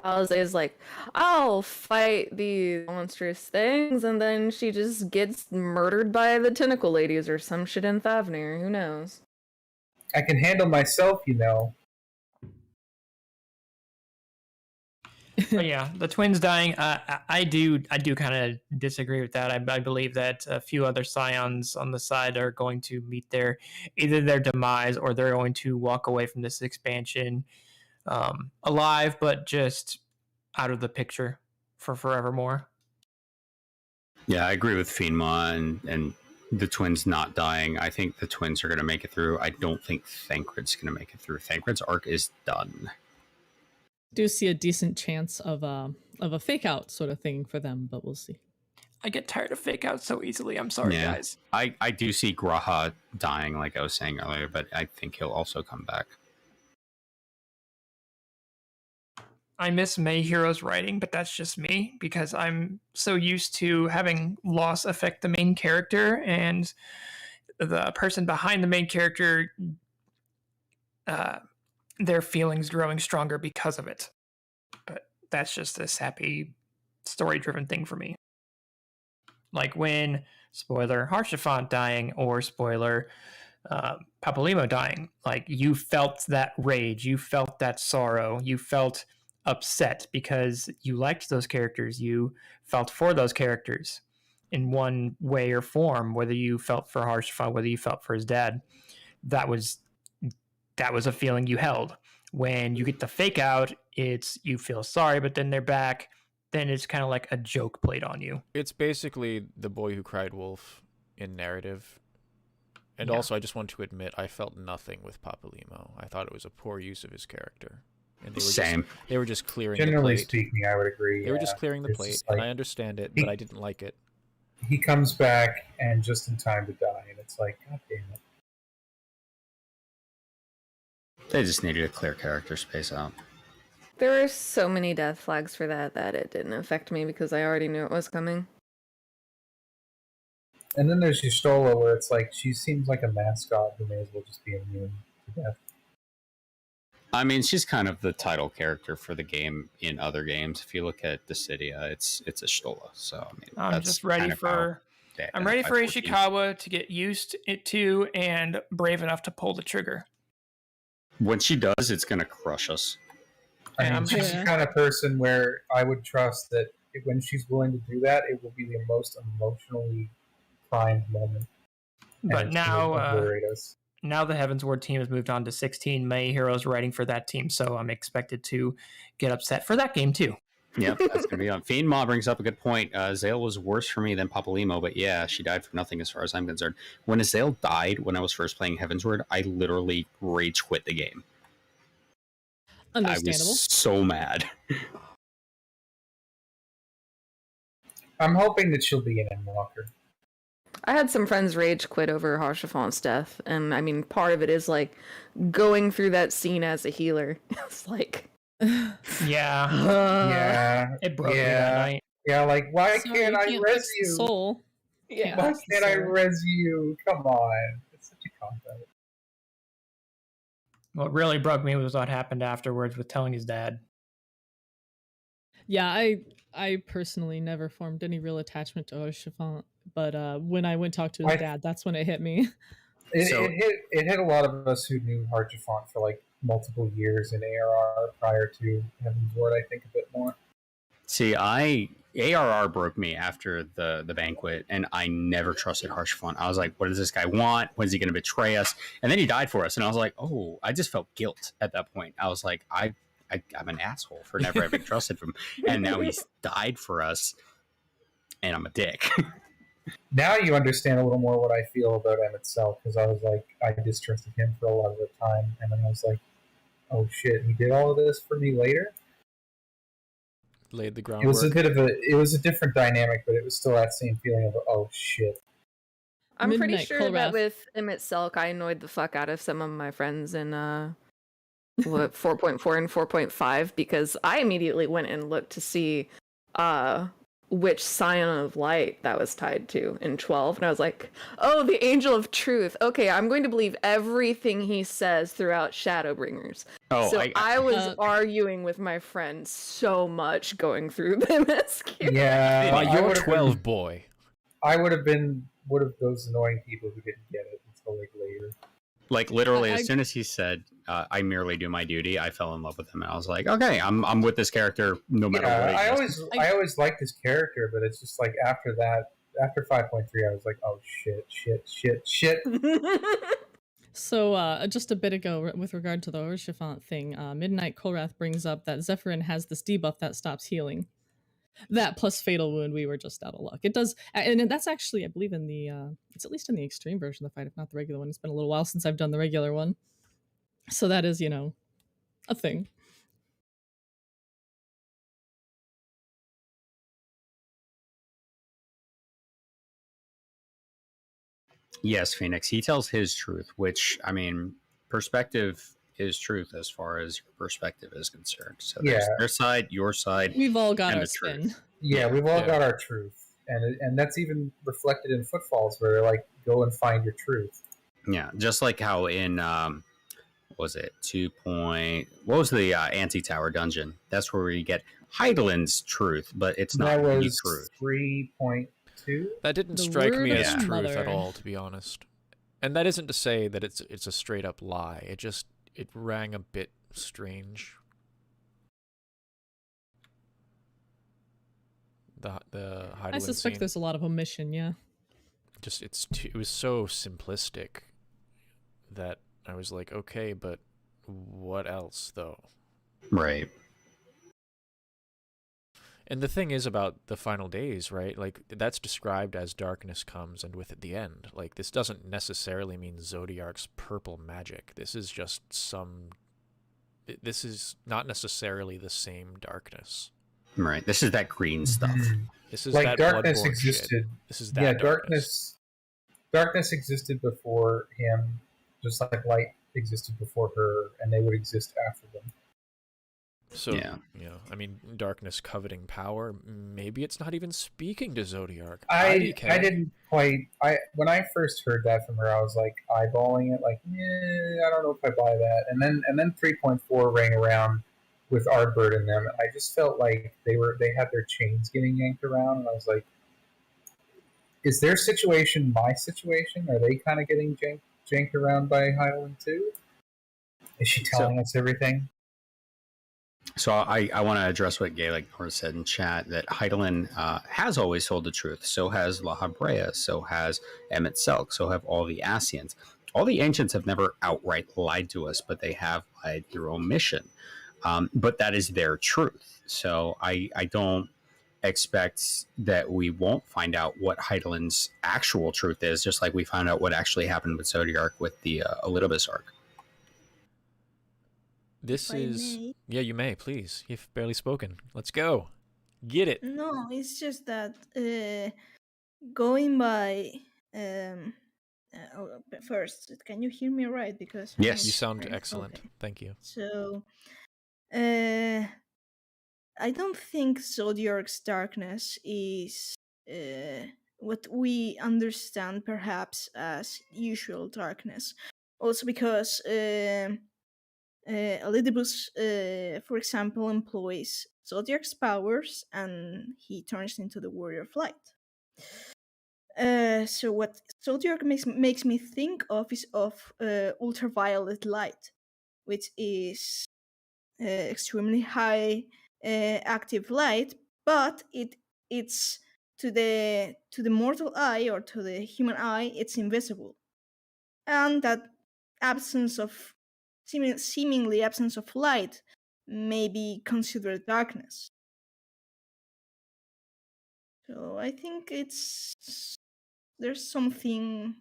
S5: Alize is like, I'll fight these monstrous things, and then she just gets murdered by the tentacle ladies or some shit in Thavnir. Who knows?
S3: I can handle myself, you know.
S2: But yeah, the twins dying. I do kind of disagree with that. I believe that a few other Scions on the side are going to meet either their demise or they're going to walk away from this expansion alive, but just out of the picture for forevermore.
S6: Yeah, I agree with Fienma and the twins not dying. I think the twins are going to make it through. I don't think Thancred's going to make it through. Thancred's arc is done.
S4: Do see a decent chance of a fake out sort of thing for them, but we'll see.
S2: I get tired of fake outs so easily. I'm sorry, guys.
S6: I do see Graha dying, like I was saying earlier, but I think he'll also come back.
S2: I miss May Hero's writing, but that's just me because I'm so used to having loss affect the main character and the person behind the main character, their feelings growing stronger because of it. But that's just a sappy, story-driven thing for me. Like when, spoiler, Haurchefant dying or spoiler, Papalymo dying. Like, you felt that rage, you felt that sorrow, you felt upset because you liked those characters, you felt for those characters in one way or form, whether you felt for Haurchefant, whether you felt for his dad. That was a feeling you held. When you get the fake out, it's you feel sorry, but then they're back. Then it's kind of like a joke played on you.
S1: It's basically The Boy Who Cried Wolf in narrative. And also, I just want to admit, I felt nothing with Papalymo. I thought it was a poor use of his character. And they were just clearing the plate.
S3: Generally speaking, I would agree.
S1: They were just clearing the plate, and I understand it, but I didn't like it.
S3: He comes back, and just in time to die, and it's like, God damn it.
S6: They just needed a clear character space out.
S5: There were so many death flags for that it didn't affect me because I already knew it was coming.
S3: And then there's Y'shtola, where it's like, she seems like a mascot who may as well just be immune to death.
S6: I mean, she's kind of the title character for the game in other games. If you look at Dissidia, it's Y'shtola. So I mean,
S2: I'm just ready for Ishikawa to get used to and brave enough to pull the trigger.
S6: When she does, it's going to crush us.
S3: I mean, she's the kind of person where I would trust that when she's willing to do that, it will be the most emotionally primed moment.
S2: But now, now the Heavensward team has moved on to 16 May Heroes writing for that team, so I'm expected to get upset for that game too.
S6: Yep, that's gonna be on. Fiend Ma brings up a good point. Zale was worse for me than Papalimo, but yeah, she died for nothing as far as I'm concerned. When Azale died when I was first playing Heavensward, I literally rage quit the game.
S4: Understandable.
S6: I was so mad.
S3: I'm hoping that she'll be an Endwalker.
S5: I had some friends rage quit over Haurchefant's death, and I mean, part of it is like going through that scene as a healer. It's like,
S3: Yeah,
S2: it broke me that night.
S3: Yeah, like why
S4: Sorry,
S3: can't I
S4: can't
S3: res
S4: fix the
S3: you?
S4: soul.
S5: yeah.
S3: Why can't I res you? Come on, it's such a cop out.
S2: What really broke me was what happened afterwards with telling his dad.
S4: Yeah, I personally never formed any real attachment to Haurchefant, but when I went to talk to his dad, that's when it hit me.
S3: It hit a lot of us who knew Haurchefant for like multiple years in ARR prior to Heavensward, I think a bit more.
S6: See, ARR broke me after the banquet, and I never trusted Haurchefant. I was like, what does this guy want? When is he going to betray us? And then he died for us, and I was like, oh, I just felt guilt at that point. I was like, I'm an asshole for never having trusted him, and now he's died for us, and I'm a dick.
S3: Now you understand a little more what I feel about him itself, because I was like, I distrusted him for a lot of the time, and then I was like, oh shit, he did all of this for me later?
S1: Laid the
S3: It
S1: groundwork.
S3: was a different dynamic, but it was still that same feeling of, oh shit.
S5: I'm pretty
S4: Midnight
S5: sure
S4: Kolrath.
S5: that with Emmett Selk, I annoyed the fuck out of some of my friends in 4.4 and 4.5 because I immediately went and looked to see which Scion of Light that was tied to in 12, and I was like, oh, the Angel of Truth. Okay, I'm going to believe everything he says throughout Shadowbringers.
S6: Oh,
S5: so I was arguing with my friends so much going through the MSQ.
S3: Yeah,
S1: Well,
S3: I
S1: you're
S3: would have
S1: 12,
S3: been,
S1: boy.
S3: I would have been one of those annoying people who didn't get it until like later.
S6: Like literally, as soon as he said, "I merely do my duty," I fell in love with him, and I was like, "Okay, I'm with this character no matter what."
S3: I always liked his character, but it's just like after that, after 5.3, I was like, "Oh shit."
S4: So, just a bit ago, with regard to the Haurchefant thing, Midnight Kolrath brings up that Zephyrin has this debuff that stops healing. That plus Fatal Wound, we were just out of luck. It does, and that's actually, I believe, in the it's at least in the extreme version of the fight, if not the regular one. It's been a little while since I've done the regular one, so that is, a thing.
S6: Yes, Phoenix. He tells his truth, which I mean, perspective is truth as far as your perspective is concerned. So there's their side, your side.
S4: We've all got
S6: and
S4: our
S6: the truth.
S4: spin.
S3: Yeah, we've all got our truth, and that's even reflected in Footfalls, where they're like, "Go and find your truth."
S6: Yeah, just like how in what was it 2. What was the anti-tower dungeon? That's where we get Heidelin's truth, but it's not
S3: That
S6: the
S3: was
S6: truth.
S3: 3.2.
S1: That didn't
S4: The
S1: strike me
S4: word
S1: as
S6: of
S1: truth
S4: mother.
S1: at all, to be honest. And that isn't to say that it's a straight up lie. It rang a bit strange. The Heidelin
S4: I suspect
S1: scene.
S4: there's a lot of omission. Yeah.
S1: Just it was so simplistic that I was like, okay, but what else though?
S6: Right.
S1: And the thing is about the final days, right? Like that's described as darkness comes and with it the end. Like this doesn't necessarily mean Zodiark's purple magic. This is just this is not necessarily the same darkness.
S6: Right. This is that green stuff.
S1: This is
S3: Like
S1: that
S3: darkness
S1: Bloodborne
S3: existed.
S1: shit. This is that
S3: Darkness existed before him, just like light existed before her, and they would exist after them.
S1: So,
S6: Yeah.
S1: I mean, darkness coveting power, maybe it's not even speaking to Zodiark.
S3: I
S1: IDK.
S3: didn't quite. When I first heard that from her, I was like eyeballing it, like, I don't know if I buy that. And then 3.4 rang around with Ardbird in them. I just felt like they had their chains getting yanked around, and I was like, is their situation my situation? Are they kind of getting janked around by Hyland too? Is she telling us everything?
S6: So I want to address what Gaelic North said in chat, that Heidelin has always told the truth. So has La Habrea. So has Emmett Selk. So have all the Asians. all the ancients have never outright lied to us, but they have lied through omission. But that is their truth. So I don't expect that we won't find out what Heidelin's actual truth is, just like we found out what actually happened with Zodiark with the Elidibus arc.
S1: This is... Yeah, you may, please. You've barely spoken. Let's go. Get it.
S7: No, it's just that going by... first, can you hear me right? Because
S6: yes,
S1: you sound excellent. Okay. Thank you.
S7: So, I don't think Zodiark's darkness is what we understand perhaps as usual darkness. Also because Elidibus, for example, employs Zodiark's powers and he turns into the Warrior of Light. So what Zodiark makes me think of is of ultraviolet light, which is extremely high active light, but it's to the mortal eye or to the human eye, it's invisible, and that absence of seemingly absence of light may be considered darkness. So I think there's something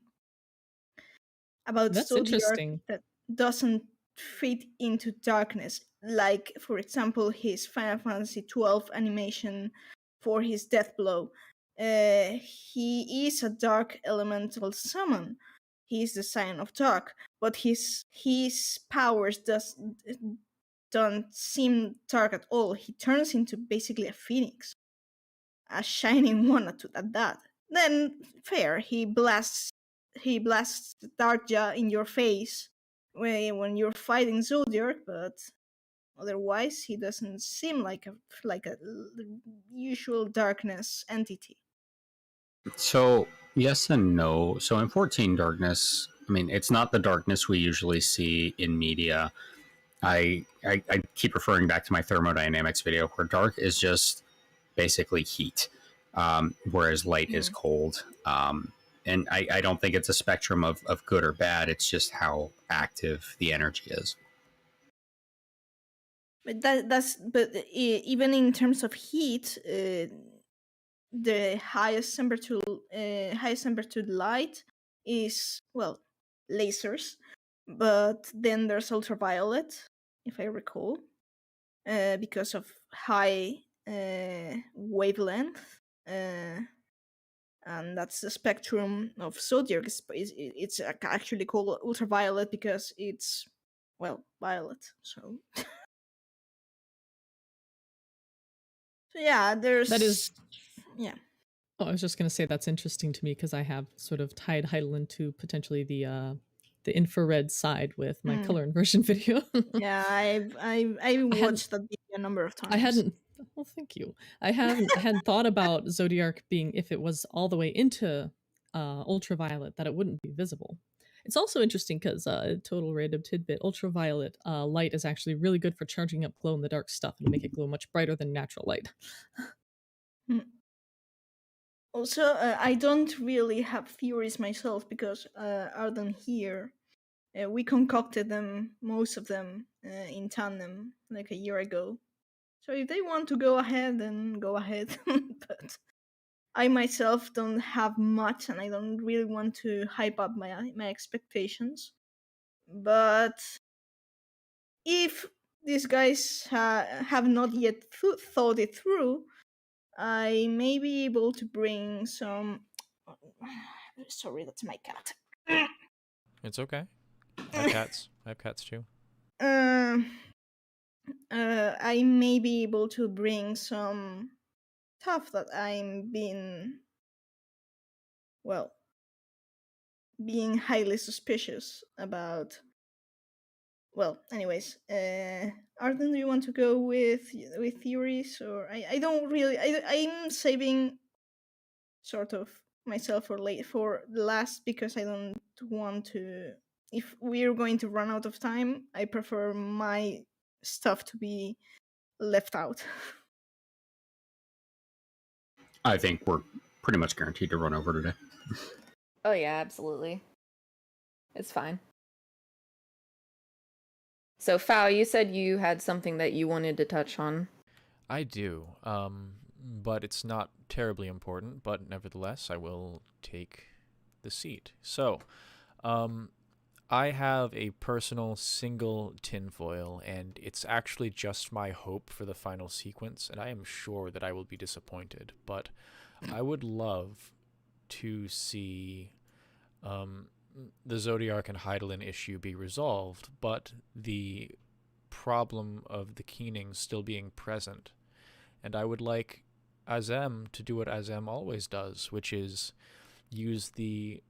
S7: about
S4: That's
S7: Zodiark
S4: interesting.
S7: that doesn't fit into darkness. Like, for example, his Final Fantasy XII animation for his death blow. He is a dark elemental summon. He is the Scion of Dark, but his powers don't seem dark at all. He turns into basically a phoenix, a shining one at that. Then fair, he blasts Darkja in your face when you're fighting Zodiark, but otherwise he doesn't seem like a usual darkness entity.
S6: So yes and no. So in 14 darkness, I mean, it's not the darkness we usually see in media. I keep referring back to my thermodynamics video where dark is just basically heat, whereas light is cold. And I don't think it's a spectrum of good or bad. It's just how active the energy is.
S7: But even in terms of heat, the highest temperature light is, well, lasers, but then there's ultraviolet, if I recall, because of high wavelength, and that's the spectrum of Zodiark. It's actually called ultraviolet because it's, well, violet. So yeah,
S4: that is,
S7: yeah.
S4: Oh, I was just going to say that's interesting to me because I have sort of tied Heidelin to potentially the infrared side with my color inversion video.
S7: Yeah, I watched that video a number of times.
S4: I hadn't. Well, thank you. I hadn't thought about Zodiark being, if it was all the way into ultraviolet, that it wouldn't be visible. It's also interesting because total random tidbit, ultraviolet light is actually really good for charging up glow in the dark stuff and make it glow much brighter than natural light.
S7: Also, I don't really have theories myself because Arden here, we concocted them, most of them, in tandem like a year ago. So if they want to go ahead, then go ahead. But I myself don't have much, and I don't really want to hype up my expectations. But if these guys have not yet thought it through, I may be able to bring some... Sorry, that's my cat.
S1: It's okay. I have cats too.
S7: I may be able to bring some stuff that I'm being highly suspicious about. Well, anyways, Arden, do you want to go with theories, or I don't really? I'm saving sort of myself for last because I don't want to. If we're going to run out of time, I prefer my stuff to be left out.
S6: I think we're pretty much guaranteed to run over today.
S5: Oh yeah, absolutely. It's fine. So, Fao, you said you had something that you wanted to touch on.
S1: I do, but it's not terribly important, but nevertheless, I will take the seat. So, I have a personal single tinfoil, and it's actually just my hope for the final sequence, and I am sure that I will be disappointed, but I would love to see the Zodiark and Hydaelyn issue be resolved, but the problem of the Keening still being present. And I would like Azem to do what Azem always does, which is use the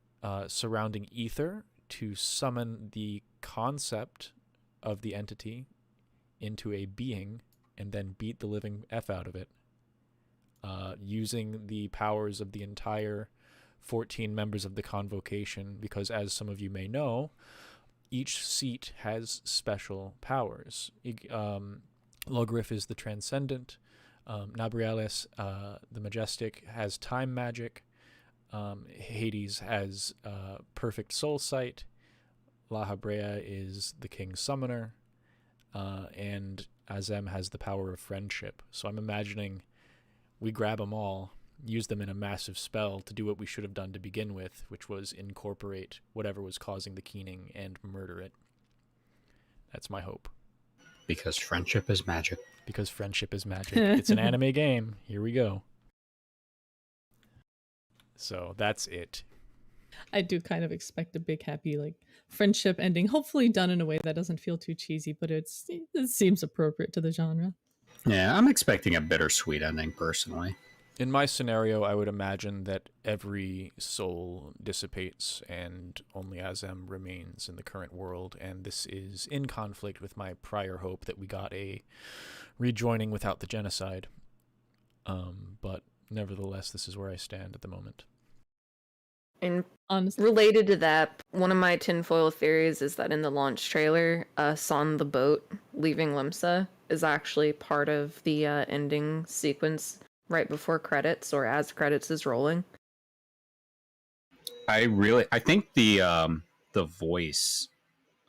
S1: surrounding ether to summon the concept of the entity into a being and then beat the living F out of it, using the powers of the entire 14 members of the convocation, because as some of you may know, each seat has special powers. Logrif is the transcendent, Nabrialis, the majestic, has time magic, Hades has perfect soul sight, La Habrea is the king's summoner, and Azem has the power of friendship. So I'm imagining we grab them all, use them in a massive spell to do what we should have done to begin with, which was incorporate whatever was causing the Keening and murder it. That's my hope.
S6: Because friendship is magic.
S1: Because friendship is magic. It's an anime game. Here we go. So that's it.
S4: I do kind of expect a big happy friendship ending, hopefully done in a way that doesn't feel too cheesy, but it seems appropriate to the genre.
S6: Yeah, I'm expecting a bittersweet ending personally.
S1: In my scenario, I would imagine that every soul dissipates and only Azem remains in the current world, and this is in conflict with my prior hope that we got a rejoining without the genocide. But nevertheless, this is where I stand at the moment.
S5: And
S4: Honestly,
S5: related to that, one of my tinfoil theories is that in the launch trailer, us on the boat leaving Limsa is actually part of the ending sequence right before credits or as credits is rolling.
S6: I think the voice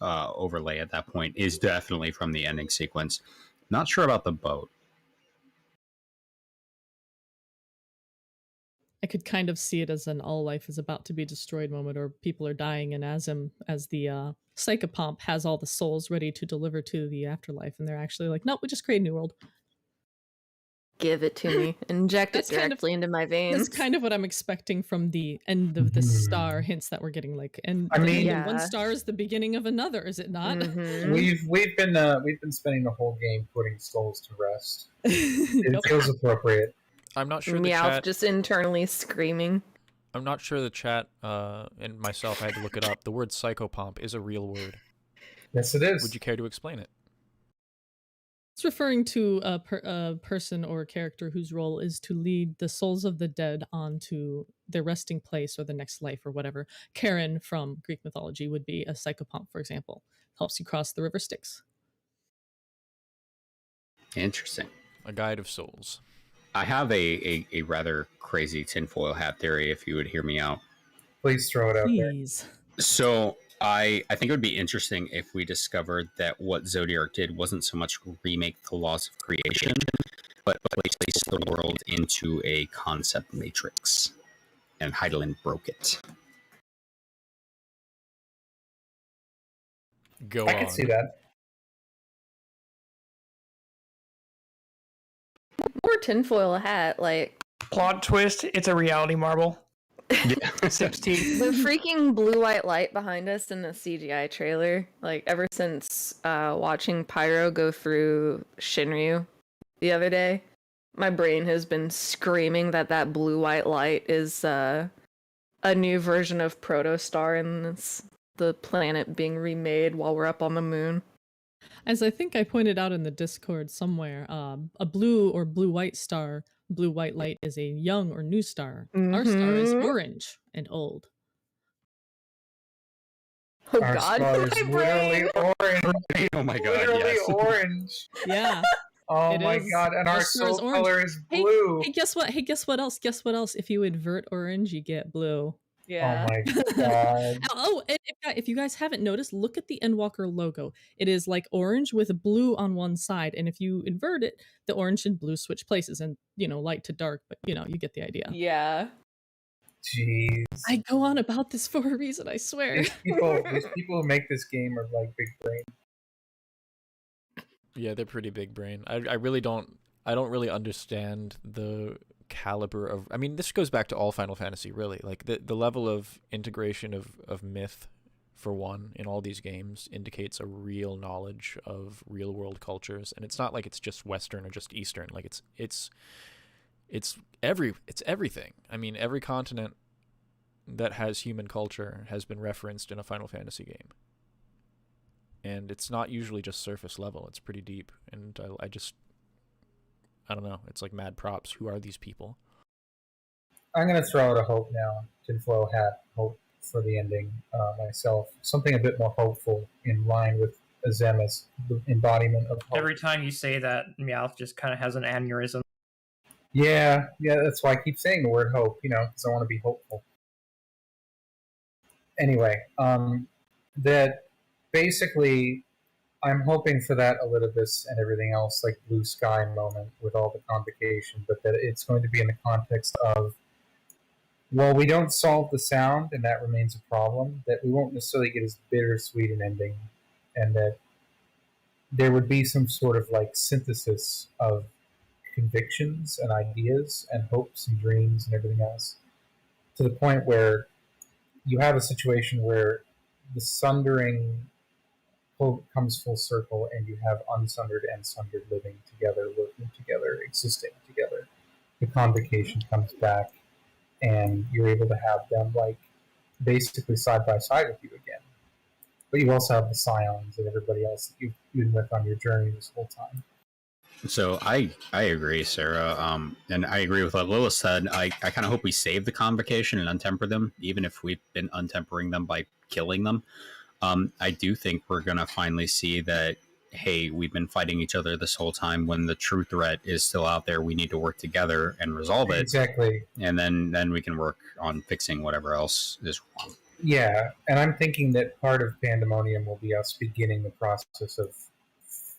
S6: overlay at that point is definitely from the ending sequence. Not sure about the boat.
S4: I could kind of see it as an all life is about to be destroyed moment, or people are dying, and Azem, as the psychopomp, has all the souls ready to deliver to the afterlife, and they're actually like, nope, we just create a new world.
S5: Give it to me. Inject it directly into my veins.
S4: That's kind of what I'm expecting from the end of the star hints that we're getting. One star is the beginning of another, is it not?
S5: Mm-hmm.
S3: We've been spending the whole game putting souls to rest. It feels appropriate.
S1: I'm not sure
S5: Meowth
S1: the chat...
S5: just internally screaming.
S1: I'm not sure the chat and myself, I had to look it up. The word psychopomp is a real word.
S3: Yes, it is.
S1: Would you care to explain it?
S4: It's referring to a person or a character whose role is to lead the souls of the dead onto their resting place or the next life or whatever. Karen from Greek mythology would be a psychopomp, for example. Helps you cross the river Styx.
S6: Interesting.
S1: A guide of souls.
S6: I have a rather crazy tinfoil hat theory, if you would hear me out.
S3: Please throw it out there.
S6: So I think it would be interesting if we discovered that what Zodiark did wasn't so much remake the laws of creation, but place the world into a concept matrix. And Hydaelyn broke it.
S1: Go
S3: I
S1: on.
S3: can see that.
S5: Or tinfoil hat,
S2: Plot twist, it's a reality marble. 16.
S5: The freaking blue-white light behind us in the CGI trailer, ever since watching Pyro go through Shinryu the other day, my brain has been screaming that blue-white light is a new version of Protostar, and it's the planet being remade while we're up on the moon.
S4: As I think I pointed out in the Discord somewhere, a blue or blue-white star, blue-white light is a young or new star.
S5: Mm-hmm.
S4: Our star is orange and old.
S5: Oh
S3: Our
S5: god,
S3: star is
S5: my brain!
S3: literally orange.
S6: Oh my god,
S3: Literally
S6: yes.
S3: orange.
S4: Yeah.
S3: Oh
S4: It
S3: my
S4: is.
S3: god, and
S4: Our
S3: our
S4: star is
S3: soul
S4: orange.
S3: color is blue.
S4: Hey, guess what? Hey, guess what else? Guess what else? If you invert orange, you get blue.
S5: Yeah.
S3: Oh my god.
S4: Oh, and if you guys haven't noticed, look at the Endwalker logo. It is like orange with blue on one side, and if you invert it, the orange and blue switch places, and light to dark. But you get the idea.
S5: Yeah.
S3: Jeez.
S4: I go on about this for a reason, I swear.
S3: These people who make this game are like big brain.
S1: Yeah, they're pretty big brain. I don't really understand the caliber of, I mean, this goes back to all Final Fantasy, really. Like the level of integration of myth, for one, in all these games indicates a real knowledge of real world cultures, and it's not like it's just Western or just Eastern. Like it's everything. I mean, every continent that has human culture has been referenced in a Final Fantasy game. And it's not usually just surface level. It's pretty deep. And I don't know. It's like mad props. Who are these people?
S3: I'm going to throw out a hope now. Tinfoil hat hope for the ending myself. Something a bit more hopeful in line with Azema's embodiment of hope.
S2: Every time you say that, Meowth just kind of has an aneurysm.
S3: Yeah, that's why I keep saying the word hope, because I want to be hopeful. Anyway, that basically I'm hoping for that Elidibus and everything else, like blue sky moment with all the convocation, but that it's going to be in the context of, well, we don't solve the sound, and that remains a problem, that we won't necessarily get as bittersweet an ending, and that there would be some sort of like synthesis of convictions and ideas and hopes and dreams and everything else, to the point where you have a situation where the sundering comes full circle, and you have unsundered and sundered living together, working together, existing together. The convocation comes back, and you're able to have them like basically side by side with you again. But you also have the scions and everybody else that you've been with on your journey this whole time.
S6: So I agree, Sarah, and I agree with what Lilith said. I kind of hope we save the convocation and untemper them, even if we've been untempering them by killing them. I do think we're going to finally see that, hey, we've been fighting each other this whole time. When the true threat is still out there, we need to work together and resolve it.
S3: Exactly.
S6: And then we can work on fixing whatever else is wrong.
S3: Yeah, and I'm thinking that part of Pandemonium will be us beginning the process of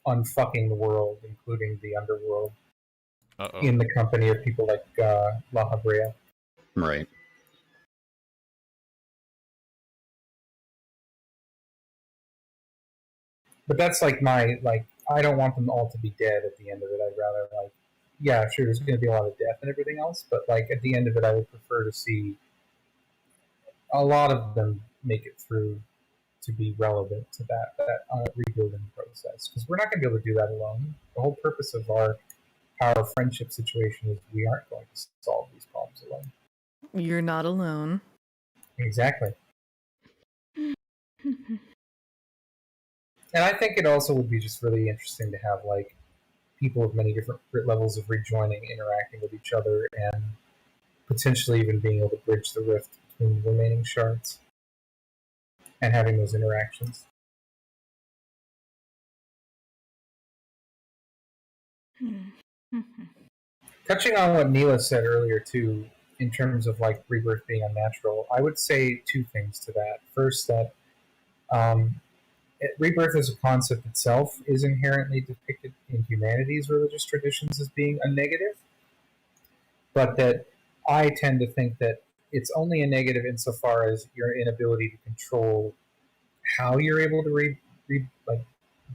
S3: unfucking the world, including the Underworld, in the company of people like La Habrea.
S6: Right.
S3: But that's like I don't want them all to be dead at the end of it. I'd rather yeah, sure, there's going to be a lot of death and everything else, but like at the end of it, I would prefer to see a lot of them make it through to be relevant to that rebuilding process. Because we're not going to be able to do that alone. The whole purpose of our friendship situation is we aren't going to solve these problems alone.
S5: You're not alone.
S3: Exactly. And I think it also would be just really interesting to have like people of many different levels of rejoining interacting with each other, and potentially even being able to bridge the rift between the remaining shards and having those interactions. Touching on what Neela said earlier too, in terms of like rebirth being unnatural, I would say two things to that. First, that rebirth as a concept itself is inherently depicted in humanity's religious traditions as being a negative, but that I tend to think that it's only a negative insofar as your inability to control how you're able to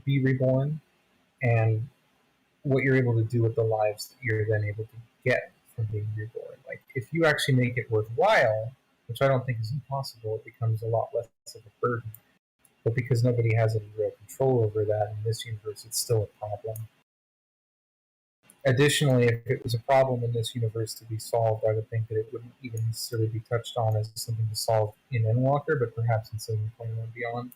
S3: be reborn, and what you're able to do with the lives that you're then able to get from being reborn. Like, if you actually make it worthwhile, which I don't think is impossible, it becomes a lot less of a burden. But because nobody has any real control over that in this universe, it's still a problem. Additionally, if it was a problem in this universe to be solved, I would think that it wouldn't even necessarily be touched on as something to solve in Endwalker, but perhaps in 7.1 and beyond.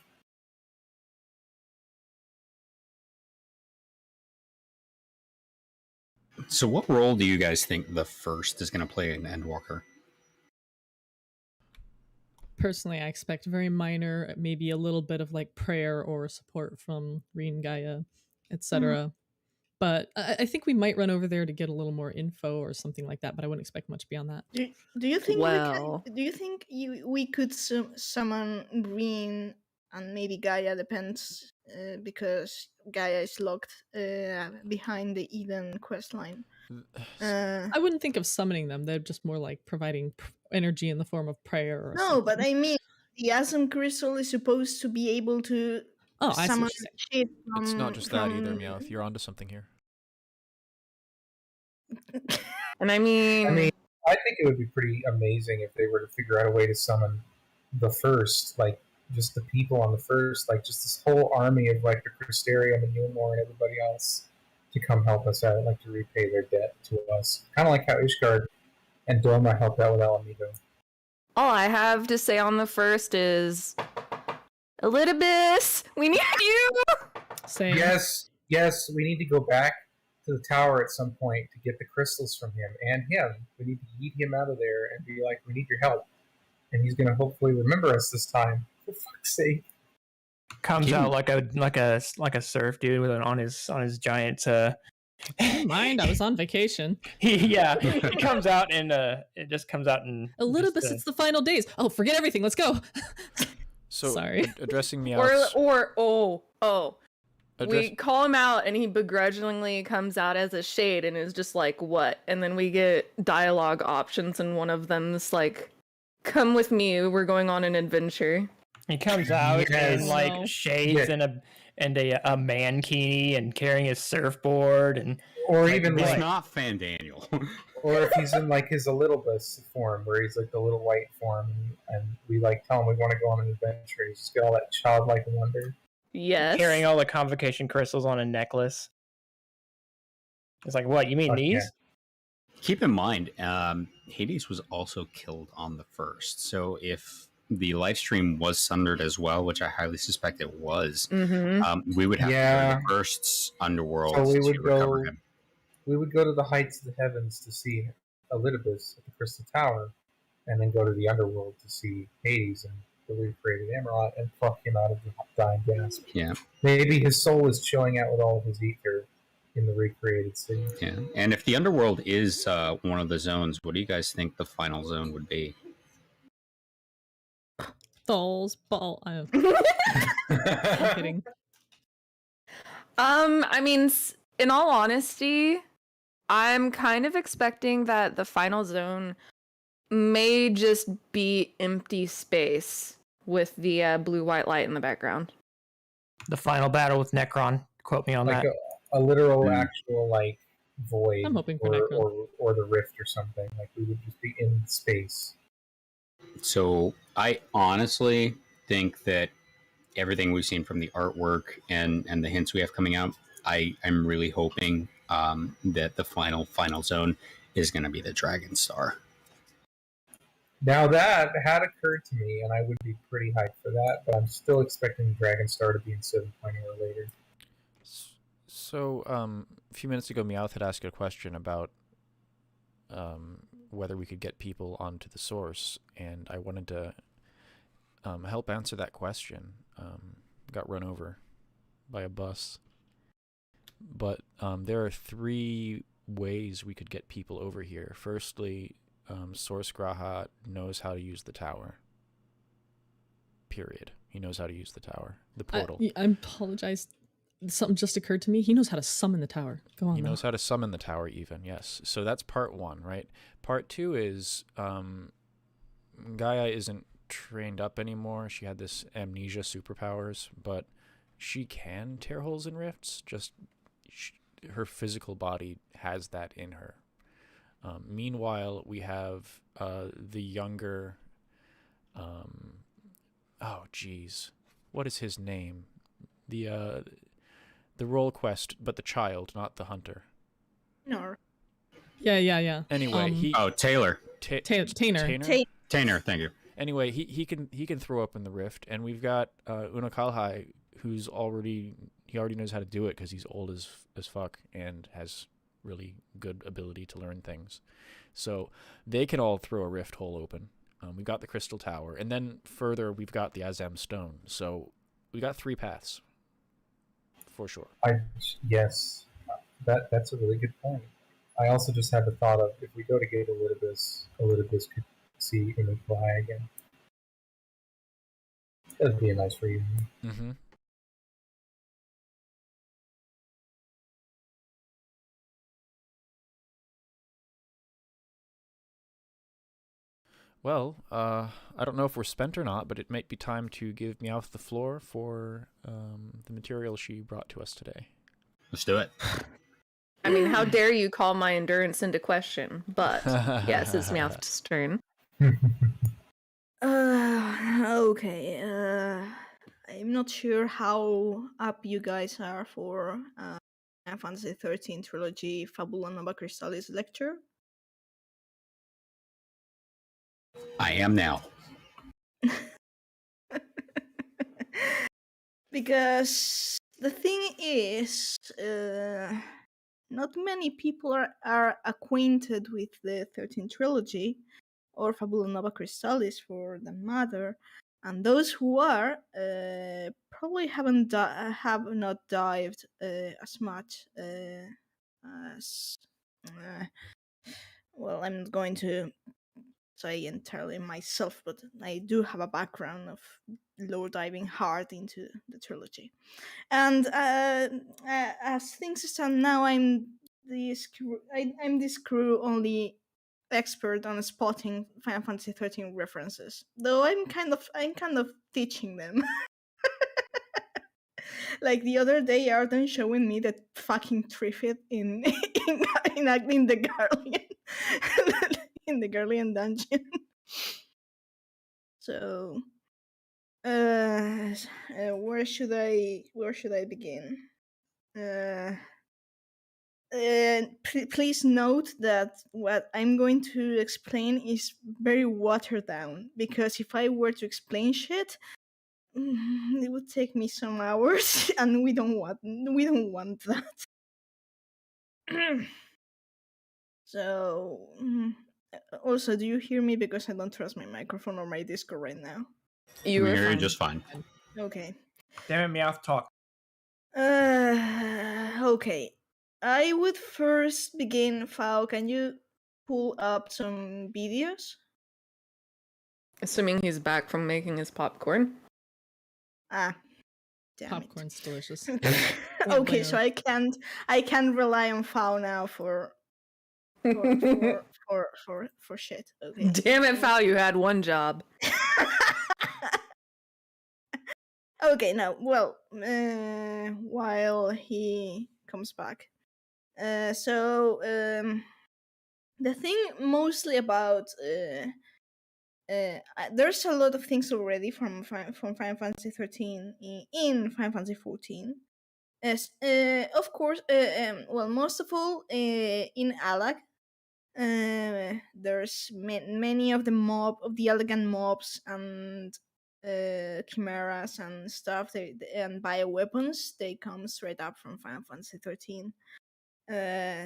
S6: So what role do you guys think the first is going to play in Endwalker?
S4: Personally, I expect very minor, maybe a little bit of like prayer or support from Reen, Gaia, etc. But I think we might run over there to get a little more info or something like that. But I wouldn't expect much beyond that.
S7: Do you think
S5: Well,
S7: we could summon Green and maybe Gaia, depends, because Gaia is locked behind the Eden questline.
S4: I wouldn't think of summoning them. They're just more like providing energy in the form of prayer. Or
S7: no,
S4: something.
S7: but I mean, the Asm Crystal is supposed to be able to summon shit from...
S1: It's not just that either, Meowth. You're onto something here.
S5: and I mean,
S3: I think it would be pretty amazing if they were to figure out a way to summon the first, like, just the people on the first, like, just this whole army of, like, the Crystarium and Eulmore and everybody else to come help us out, like, to repay their debt to us. Kind of like how Ishgard and Doma helped out with Alameda.
S5: all I have to say on the first is, Elidibus, we need you!
S4: Same.
S3: Yes, we need to go back to the tower at some point to get the crystals from him and him. We need to yeet him out of there and be like, we need your help. And he's going to hopefully remember us this time. For fuck's sake.
S2: Comes out like a surf dude with on his giant.
S4: Never mind, I was on vacation.
S2: He comes out and it just comes out and
S4: Elidibus, it's the final days. Oh, forget everything. Let's go.
S1: So
S4: sorry.
S1: Addressing me
S5: We call him out and he begrudgingly comes out as a shade and is just like, what? And then we get dialogue options and one of them's like, come with me, we're going on an adventure.
S2: He comes out in like shades and a mankini and carrying his surfboard
S3: or even
S6: it's
S3: like,
S6: not Fandaniel.
S3: or if he's in like his Elidibus form, where he's like the little white form, and we like tell him we want to go on an adventure. He's just got all that childlike wonder.
S5: Yes.
S2: Carrying all the convocation crystals on a necklace. It's like, what, you mean these?
S6: Keep in mind, Hades was also killed on the first. So if the live stream was sundered as well, which I highly suspect it was, we would have to go to the first's Underworld to recover him.
S3: We would go to the heights of the heavens to see Elidibus at the Crystal Tower, and then go to the Underworld to see Hades and the recreated Amaurot and pluck him out of the dying gasp.
S6: Yeah.
S3: Maybe his soul is chilling out with all of his ether in the recreated city.
S6: Yeah. And if the Underworld is one of the zones, what do you guys think the final zone would be?
S4: Thol's ball. I'm kidding.
S5: I mean, in all honesty, I'm kind of expecting that the final zone may just be empty space with the blue-white light in the background.
S2: The final battle with Necron. Quote me on
S3: like
S2: that.
S3: A literal, actual, like, void.
S4: I'm hoping for Necron.
S3: Or the rift or something. Like, we would just be in space.
S6: So I honestly think that everything we've seen from the artwork and the hints we have coming out, I'm really hoping that the final zone is going to be the Dragon Star.
S3: Now that had occurred to me, and I would be pretty hyped for that, but I'm still expecting Dragon Star to be in 7.0 or later.
S1: So, a few minutes ago, Meowth had asked a question about whether we could get people onto the source, and I wanted to help answer that question. Got run over by a bus. But there are 3 ways we could get people over here. Firstly, Source Graha knows how to use the tower. Period. He knows how to use the tower. The portal.
S4: I apologize. Something just occurred to me. He knows how to summon the tower. Go on.
S1: He knows how to summon the tower even, yes. So that's part 1, right? Part 2 is Gaia isn't trained up anymore. She had this amnesia superpowers, but she can tear holes in rifts. Just her physical body has that in her. Meanwhile, we have the younger... oh, geez. What is his name? The role quest, but the child, not the hunter.
S7: No.
S4: Yeah.
S1: Anyway,
S6: Taylor.
S4: Tainer.
S6: Tainer, thank you.
S1: Anyway, he can throw up in the rift, and we've got Unokalhai, who's already knows how to do it because he's old as fuck and has really good ability to learn things. So they can all throw a rift hole open. We've got the Crystal Tower, and then further we've got the Azam Stone. So we got 3 paths for sure.
S3: Yes. That's a really good point. I also just had the thought of if we go to Gate Elidibus could see Inukai again. That'd be a nice reunion.
S1: Mm-hmm. Well, I don't know if we're spent or not, but it might be time to give Meowth the floor for the material she brought to us today.
S6: Let's do it.
S5: I mean, how dare you call my endurance into question? But yes, it's Meowth's turn.
S7: Okay. I'm not sure how up you guys are for Fantasy XIII Trilogy Fabula Nova Crystallis lecture.
S6: I am now.
S7: Because the thing is, not many people are acquainted with the 13th trilogy, or Fabula Nova Crystallis for the matter, and those who are probably have not dived as much as well. I'm not going to say entirely myself, but I do have a background of low diving hard into the trilogy, and as things stand now, I'm this crew only expert on spotting Final Fantasy XIII references, though I'm kind of teaching them. Like the other day, Arden showing me that fucking Trifid in the Garlean in the Garlean dungeon. So, where should I begin? Please note that what I'm going to explain is very watered down, because if I were to explain shit, it would take me some hours, and we don't want that. So, also, do you hear me? Because I don't trust my microphone or my Discord right now.
S5: You
S6: We
S5: were
S6: hear you
S5: fine.
S6: just fine.
S7: Okay.
S2: Damn it, Meowth, talk.
S7: Okay. I would first begin, Fao, can you pull up some videos?
S5: Assuming he's back from making his popcorn.
S7: Ah, damn
S4: Popcorn's delicious.
S7: Okay, so I can't rely on Fao now for shit. Okay.
S5: Damn it, Foul, you had one job.
S7: Okay, now, well, while he comes back. The thing mostly about there's a lot of things already from Final Fantasy XIII in Final Fantasy XIV. As of course, well, most of all, in Alag, there's many of the elegant mobs and chimeras and stuff. And bioweapons, they come straight up from Final Fantasy XIII.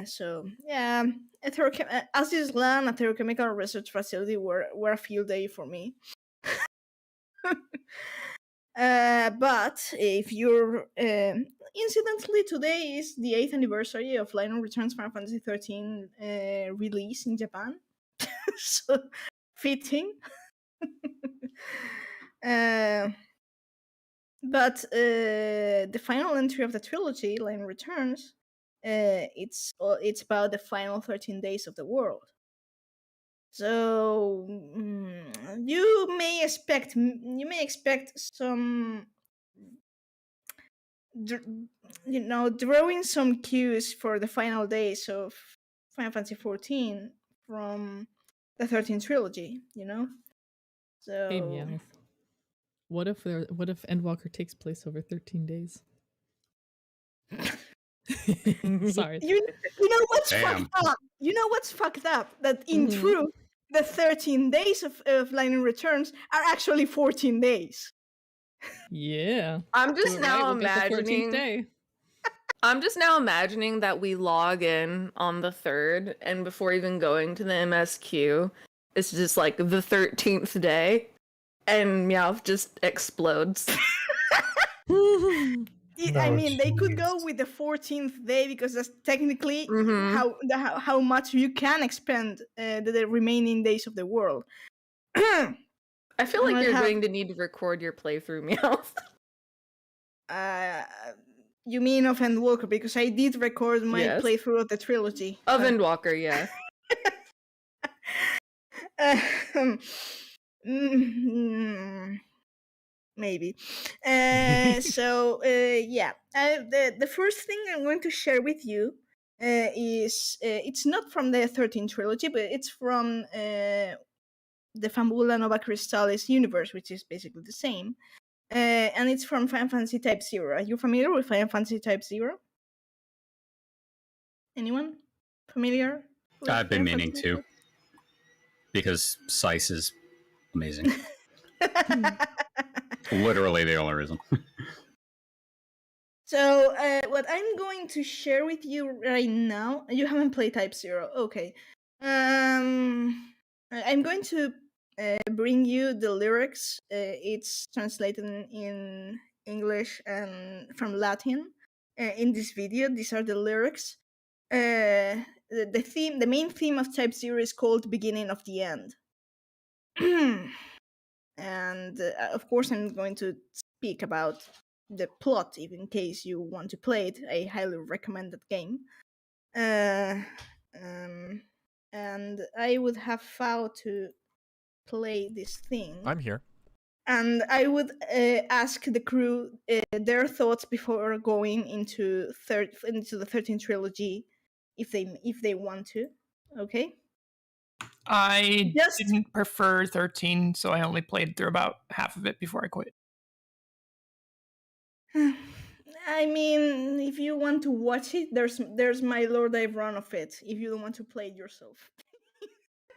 S7: So yeah, Azizlan, a theochemical research facility, were a field day for me. But if you're incidentally, today is the 8th anniversary of Line of Returns Final Fantasy XIII release in Japan, so fitting. But the final entry of the trilogy, Line of Returns, it's about the final 13 days of the world. So you may expect some, drawing some cues for the final days of Final Fantasy XIV from the 13th trilogy. So.
S4: Hey, Meowth. What if Endwalker takes place over 13 days? Sorry.
S7: You know what's
S6: Damn.
S7: fucked up? You know what's fucked up? That in truth, the 13 days of Lightning Returns are actually 14 days.
S4: Yeah.
S5: I'm just
S4: Do it
S5: now
S4: right, we'll get the 14th
S5: imagining.
S4: day.
S5: I'm just now imagining that we log in on the 3rd, and before even going to the MSQ, it's just like the 13th day, and Meowth just explodes.
S7: I
S3: Oh,
S7: mean, they could go
S3: jeez.
S7: with the 14th day because that's technically
S5: Mhm.
S7: how much you can expend the remaining days of the world.
S5: I feel like
S7: I
S5: you're
S7: have-
S5: going to need to record your playthrough, Meowth.
S7: You mean of Endwalker? Because I did record my
S5: Yes.
S7: playthrough of the trilogy.
S5: Of Endwalker, yes.
S7: Maybe. Yeah. The first thing I'm going to share with you is it's not from the 13th trilogy, but it's from the Fambula Nova Crystallis universe, which is basically the same. And it's from Final Fantasy Type 0. Are you familiar with Final Fantasy Type 0? Anyone familiar? with
S6: I've been
S7: Final
S6: meaning
S7: Fantasy
S6: to, because Sice is amazing. Literally the only reason.
S7: So, what I'm going to share with you right now, you haven't played Type 0, okay. I'm going to bring you the lyrics. It's translated in English and from Latin. In this video, these are the lyrics. The main theme of Type 0 is called Beginning of the End. And of course, I'm going to speak about the plot, even in case you want to play it. I highly recommend that game. And I would have vowed to play this thing.
S1: I'm here.
S7: And I would ask the crew their thoughts before going into the 13th trilogy, if they want to. Okay.
S2: I
S7: Just-
S2: didn't prefer 13, so I only played through about half of it before I quit.
S7: I mean, if you want to watch it, there's my Lord I've run of it. If you don't want to play it yourself.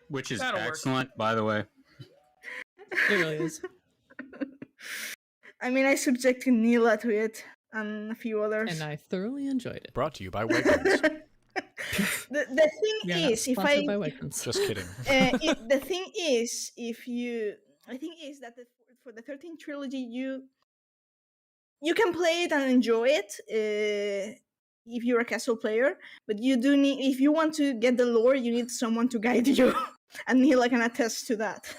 S6: Which is
S2: That'll work.
S6: excellent, by the way.
S4: It really is.
S7: I mean, I subjected Neela to it and a few others.
S4: And I thoroughly enjoyed it.
S1: Brought to you by Wegmans.
S7: the thing
S4: We are not
S7: is, if
S4: sponsored
S7: I
S4: by Wegmans.
S1: Just kidding.
S7: the thing is, I think is that for the 13th trilogy, you can play it and enjoy it if you're a casual player, but you do need, if you want to get the lore, you need someone to guide you, and Neela can attest to that.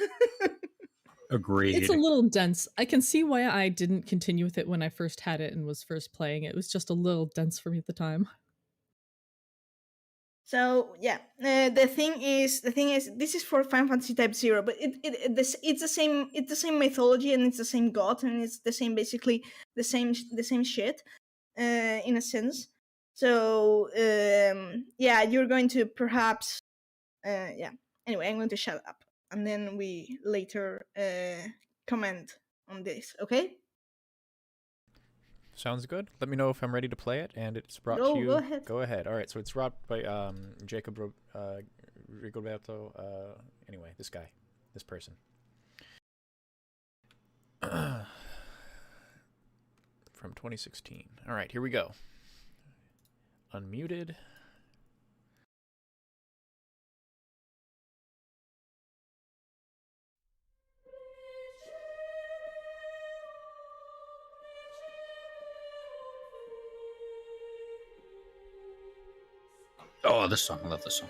S6: Agreed.
S4: It's a little dense. I can see why I didn't continue with it when I first had it and was first playing it. It was just a little dense for me at the time.
S7: So yeah, the thing is, this is for Final Fantasy Type 0, but it's the same mythology, and it's the same god, and it's the same, basically the same shit, in a sense. So yeah, you're going to perhaps yeah. Anyway, I'm going to shut up, and then we later comment on this. Okay?
S1: Sounds good. Let me know if I'm ready to play it, and it's brought
S7: Go-
S1: to you.
S7: go ahead.
S1: Go ahead. All right. So it's brought by Jacob Rigoberto. Anyway, this guy, this person. From 2016. All right, here we go. Unmuted.
S6: Oh, this song. I love this song.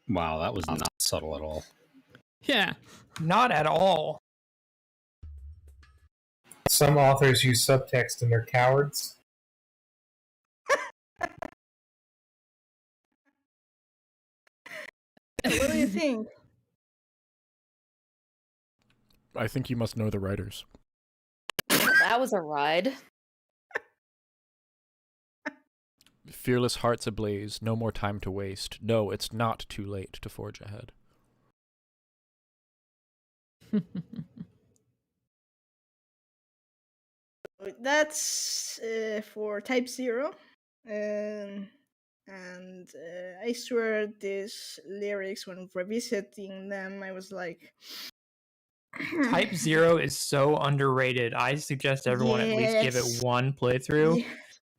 S6: Wow, that was not subtle at all.
S4: Yeah.
S2: Not at all.
S3: Some authors use subtext and they're cowards.
S7: What do you think?
S1: I think you must know the writers.
S5: That was a ride.
S1: Fearless hearts ablaze, no more time to waste. No, it's not too late to forge ahead.
S7: That's for Type 0. And I swear these lyrics, when revisiting them, I was like...
S2: Type 0 is so underrated. I suggest everyone at least give it one playthrough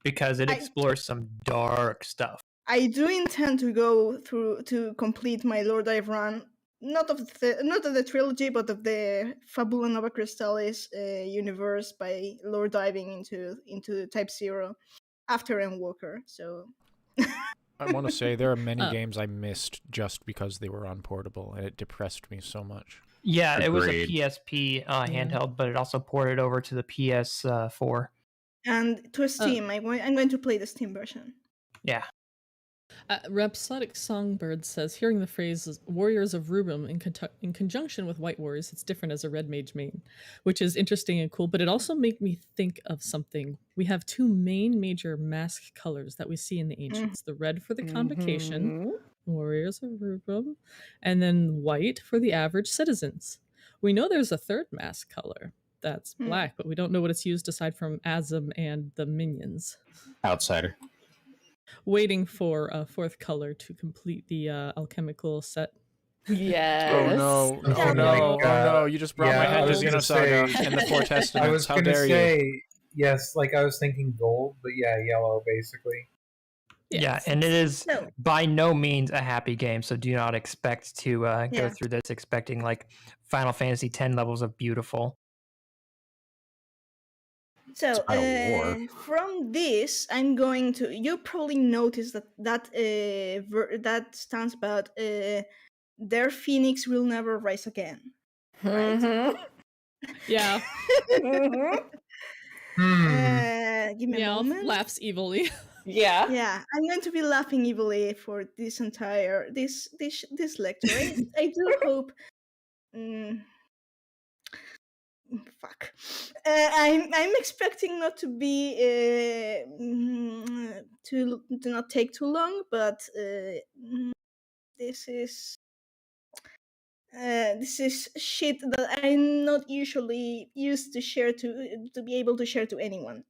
S2: because it explores some dark stuff.
S7: I do intend to go through to complete my Lord Dive run, not of the trilogy, but of the Fabula Nova Crystallis universe by Lord Diving into Type 0 after Endwalker. So
S1: I want to say there are many games I missed just because they were on portable, and it depressed me so much.
S2: Yeah,
S6: Agreed.
S2: it was a PSP handheld, but it also ported over to the PS4.
S7: And to Steam. I'm going to play the Steam version.
S2: Yeah.
S4: Rhapsodic Songbird says, hearing the phrase Warriors of Rubrum in conjunction with White Warriors, it's different as a Red Mage main, which is interesting and cool, but it also made me think of something. We have two main major mask colors that we see in the Ancients, the red for the Convocation, Warriors of Rubrum, and then white for the average citizens. We know there's a third mask color that's black, but we don't know what it's used aside from Azim and the minions.
S6: Outsider.
S4: Waiting for a fourth color to complete the alchemical set.
S5: Yes.
S1: Oh no! Oh no! Oh no! You just brought my head to Xenosaga and the Four Testaments.
S3: I was
S1: How
S3: going to
S1: dare
S3: say,
S1: you?
S3: yes, like I was thinking gold, but yeah, yellow, basically.
S2: Yeah, and it is by no means a happy game, so do not expect to go through this expecting like Final Fantasy X levels of beautiful.
S7: So from this, I'm going to. You probably noticed that stands about their phoenix will never rise again. Right?
S4: Yeah.
S7: Give me a moment.
S4: Laughs evilly.
S5: Yeah.
S7: Yeah, I'm going to be laughing evilly for this entire this lecture. I do hope. Fuck. I'm expecting not to be to not take too long, but this is shit that I'm not usually used to share to be able to share to anyone.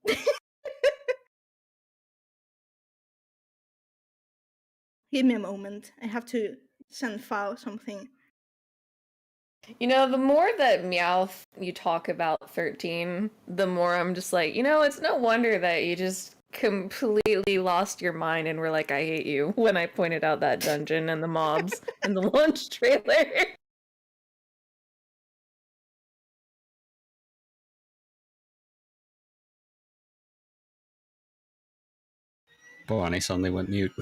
S7: Give me a moment. I have to send Fao something.
S5: You know, the more that Meowth you talk about 13, the more I'm just like, you know, it's no wonder that you just completely lost your mind and were like, I hate you, when I pointed out that dungeon and the mobs in the launch trailer.
S6: Bonnie suddenly went mute.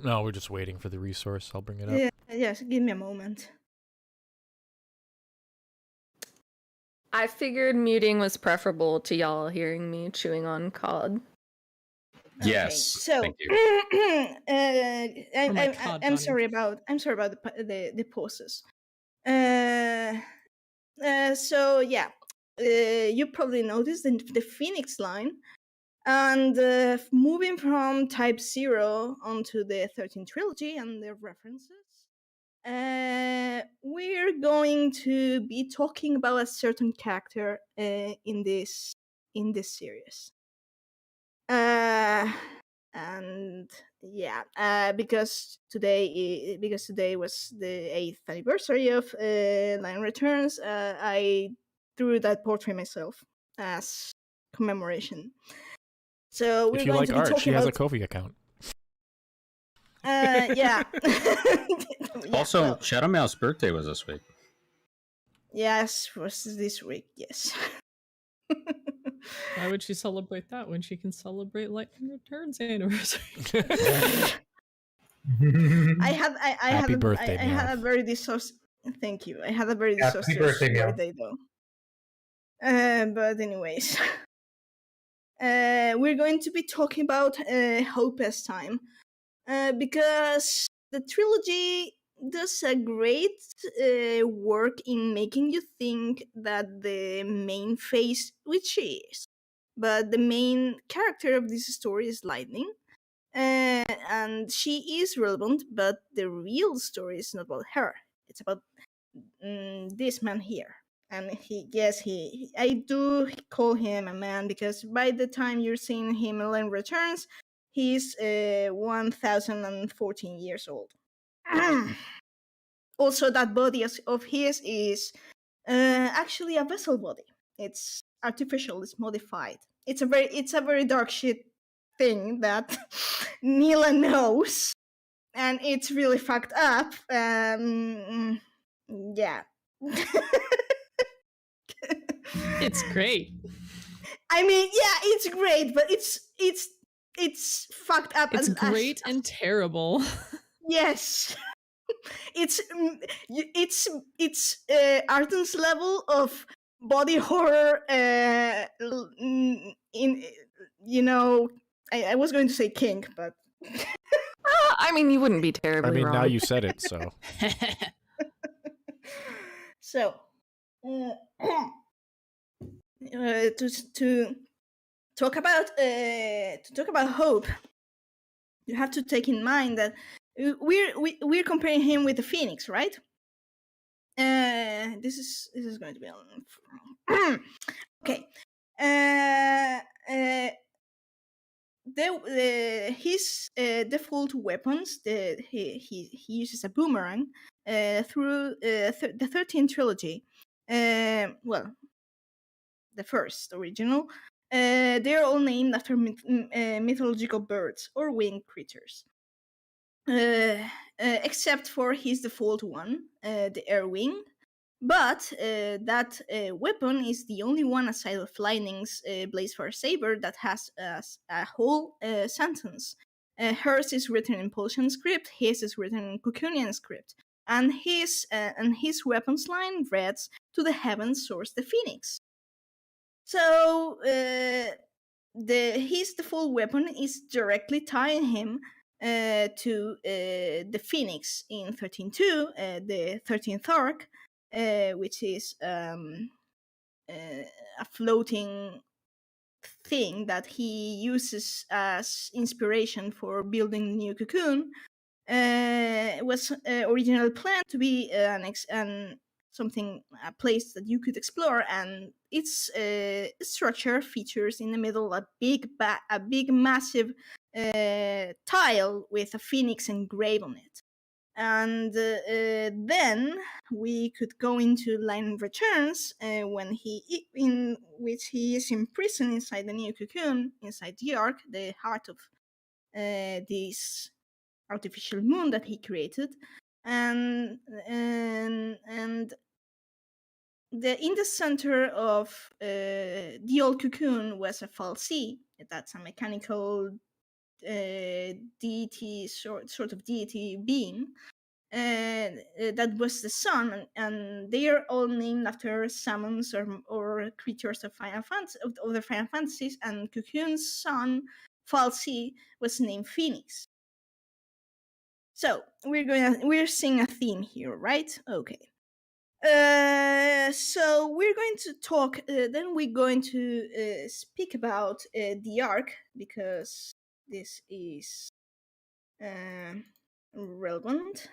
S1: No, we're just waiting for the resource. I'll bring it up.
S7: Yeah, yes, give me a moment.
S5: I figured muting was preferable to y'all hearing me chewing on cod.
S6: Yes.
S7: So,
S6: thank you.
S7: I'm sorry about the pauses. So yeah, you probably noticed the Phoenix line, and moving from Type 0 onto the 13 trilogy and their references. We're going to be talking about a certain character in this series. And yeah, because today was the 8th anniversary of Line Returns, I drew that portrait myself as commemoration. So we're
S1: if you
S7: going
S1: like
S7: to be
S1: art,
S7: talking
S1: she has a
S7: about...
S1: Ko-fi account.
S7: Yeah.
S6: Also,
S7: well,
S6: Shadow Meow's birthday was this week.
S7: yes, was this week, yes.
S4: Why would she celebrate that when she can celebrate Lightning Returns anniversary?
S1: Happy birthday,
S7: I had a
S1: Meowth.
S7: very disastrous. Thank you. I had a very disastrous birthday though. But anyways, we're going to be talking about Hopeless Time, because the trilogy does a great work in making you think that the main face, which she is, but the main character of this story is Lightning. And she is relevant, but the real story is not about her. It's about this man here. And I do call him a man because by the time you're seeing him in Line Returns, he's 1,014 years old. Also, that body of his is actually a vessel body. It's artificial. It's modified. It's a very dark shit thing that Neela knows, and it's really fucked up. Yeah.
S4: It's great.
S7: I mean, yeah, it's great, but it's fucked up.
S4: It's great and terrible.
S7: Yes. It's Arden's level of body horror. I was going to say kink, but
S5: I mean, you wouldn't be terribly wrong.
S1: Now you said it, so.
S7: So, to talk about Hope, you have to take in mind that we're comparing him with the Phoenix, right? This is going to be okay. His default weapons, he uses a boomerang through the 13th trilogy. Well, the first original. They're all named after mythological birds or winged creatures, except for his default one, the air wing. But that weapon is the only one aside of Lightning's Blazefire Saber that has a whole sentence. Hers is written in Polscian script, his is written in Cocoonian script, and his weapons line reads, "To the heavens soars the phoenix." So his default weapon is directly tying him to the Phoenix in 13.2, the 13th arc, which is a floating thing that he uses as inspiration for building the new cocoon. Was originally planned to be a place that you could explore, and its structure features in the middle a big massive tile with a phoenix engraved on it. And then we could go into Line Returns, in which he is imprisoned inside the new cocoon, inside the Ark, the heart of this artificial moon that he created, and in the center of the old cocoon was a fal'Cie. That's a mechanical deity, sort of deity being. That was the sun, and they are all named after summons or creatures of Final Fantasy, of the Final Fantasies. And Cocoon's son, fal'Cie, was named Phoenix. So we're seeing a theme here, right? Okay. So we're going to talk. Then we're going to speak about the Ark, because this is relevant.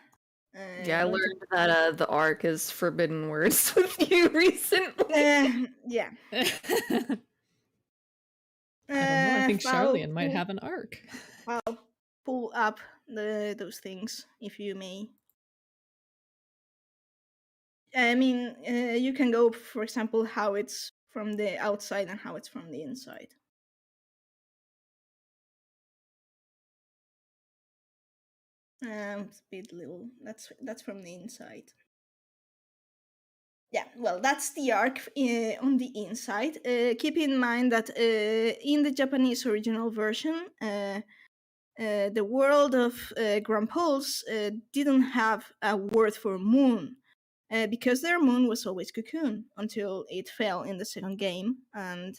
S5: Yeah, I learned that the Ark is forbidden words with you recently.
S7: Yeah.
S4: I don't know. I think Charlian might have an arc.
S7: I'll pull up those things, if you may. I mean, you can go, for example, how it's from the outside and how it's from the inside. It's a bit little. That's from the inside. Yeah, well, that's the Ark on the inside. Keep in mind that in the Japanese original version, the world of Grandpulse didn't have a word for moon, because their moon was always Cocoon until it fell in the second game, and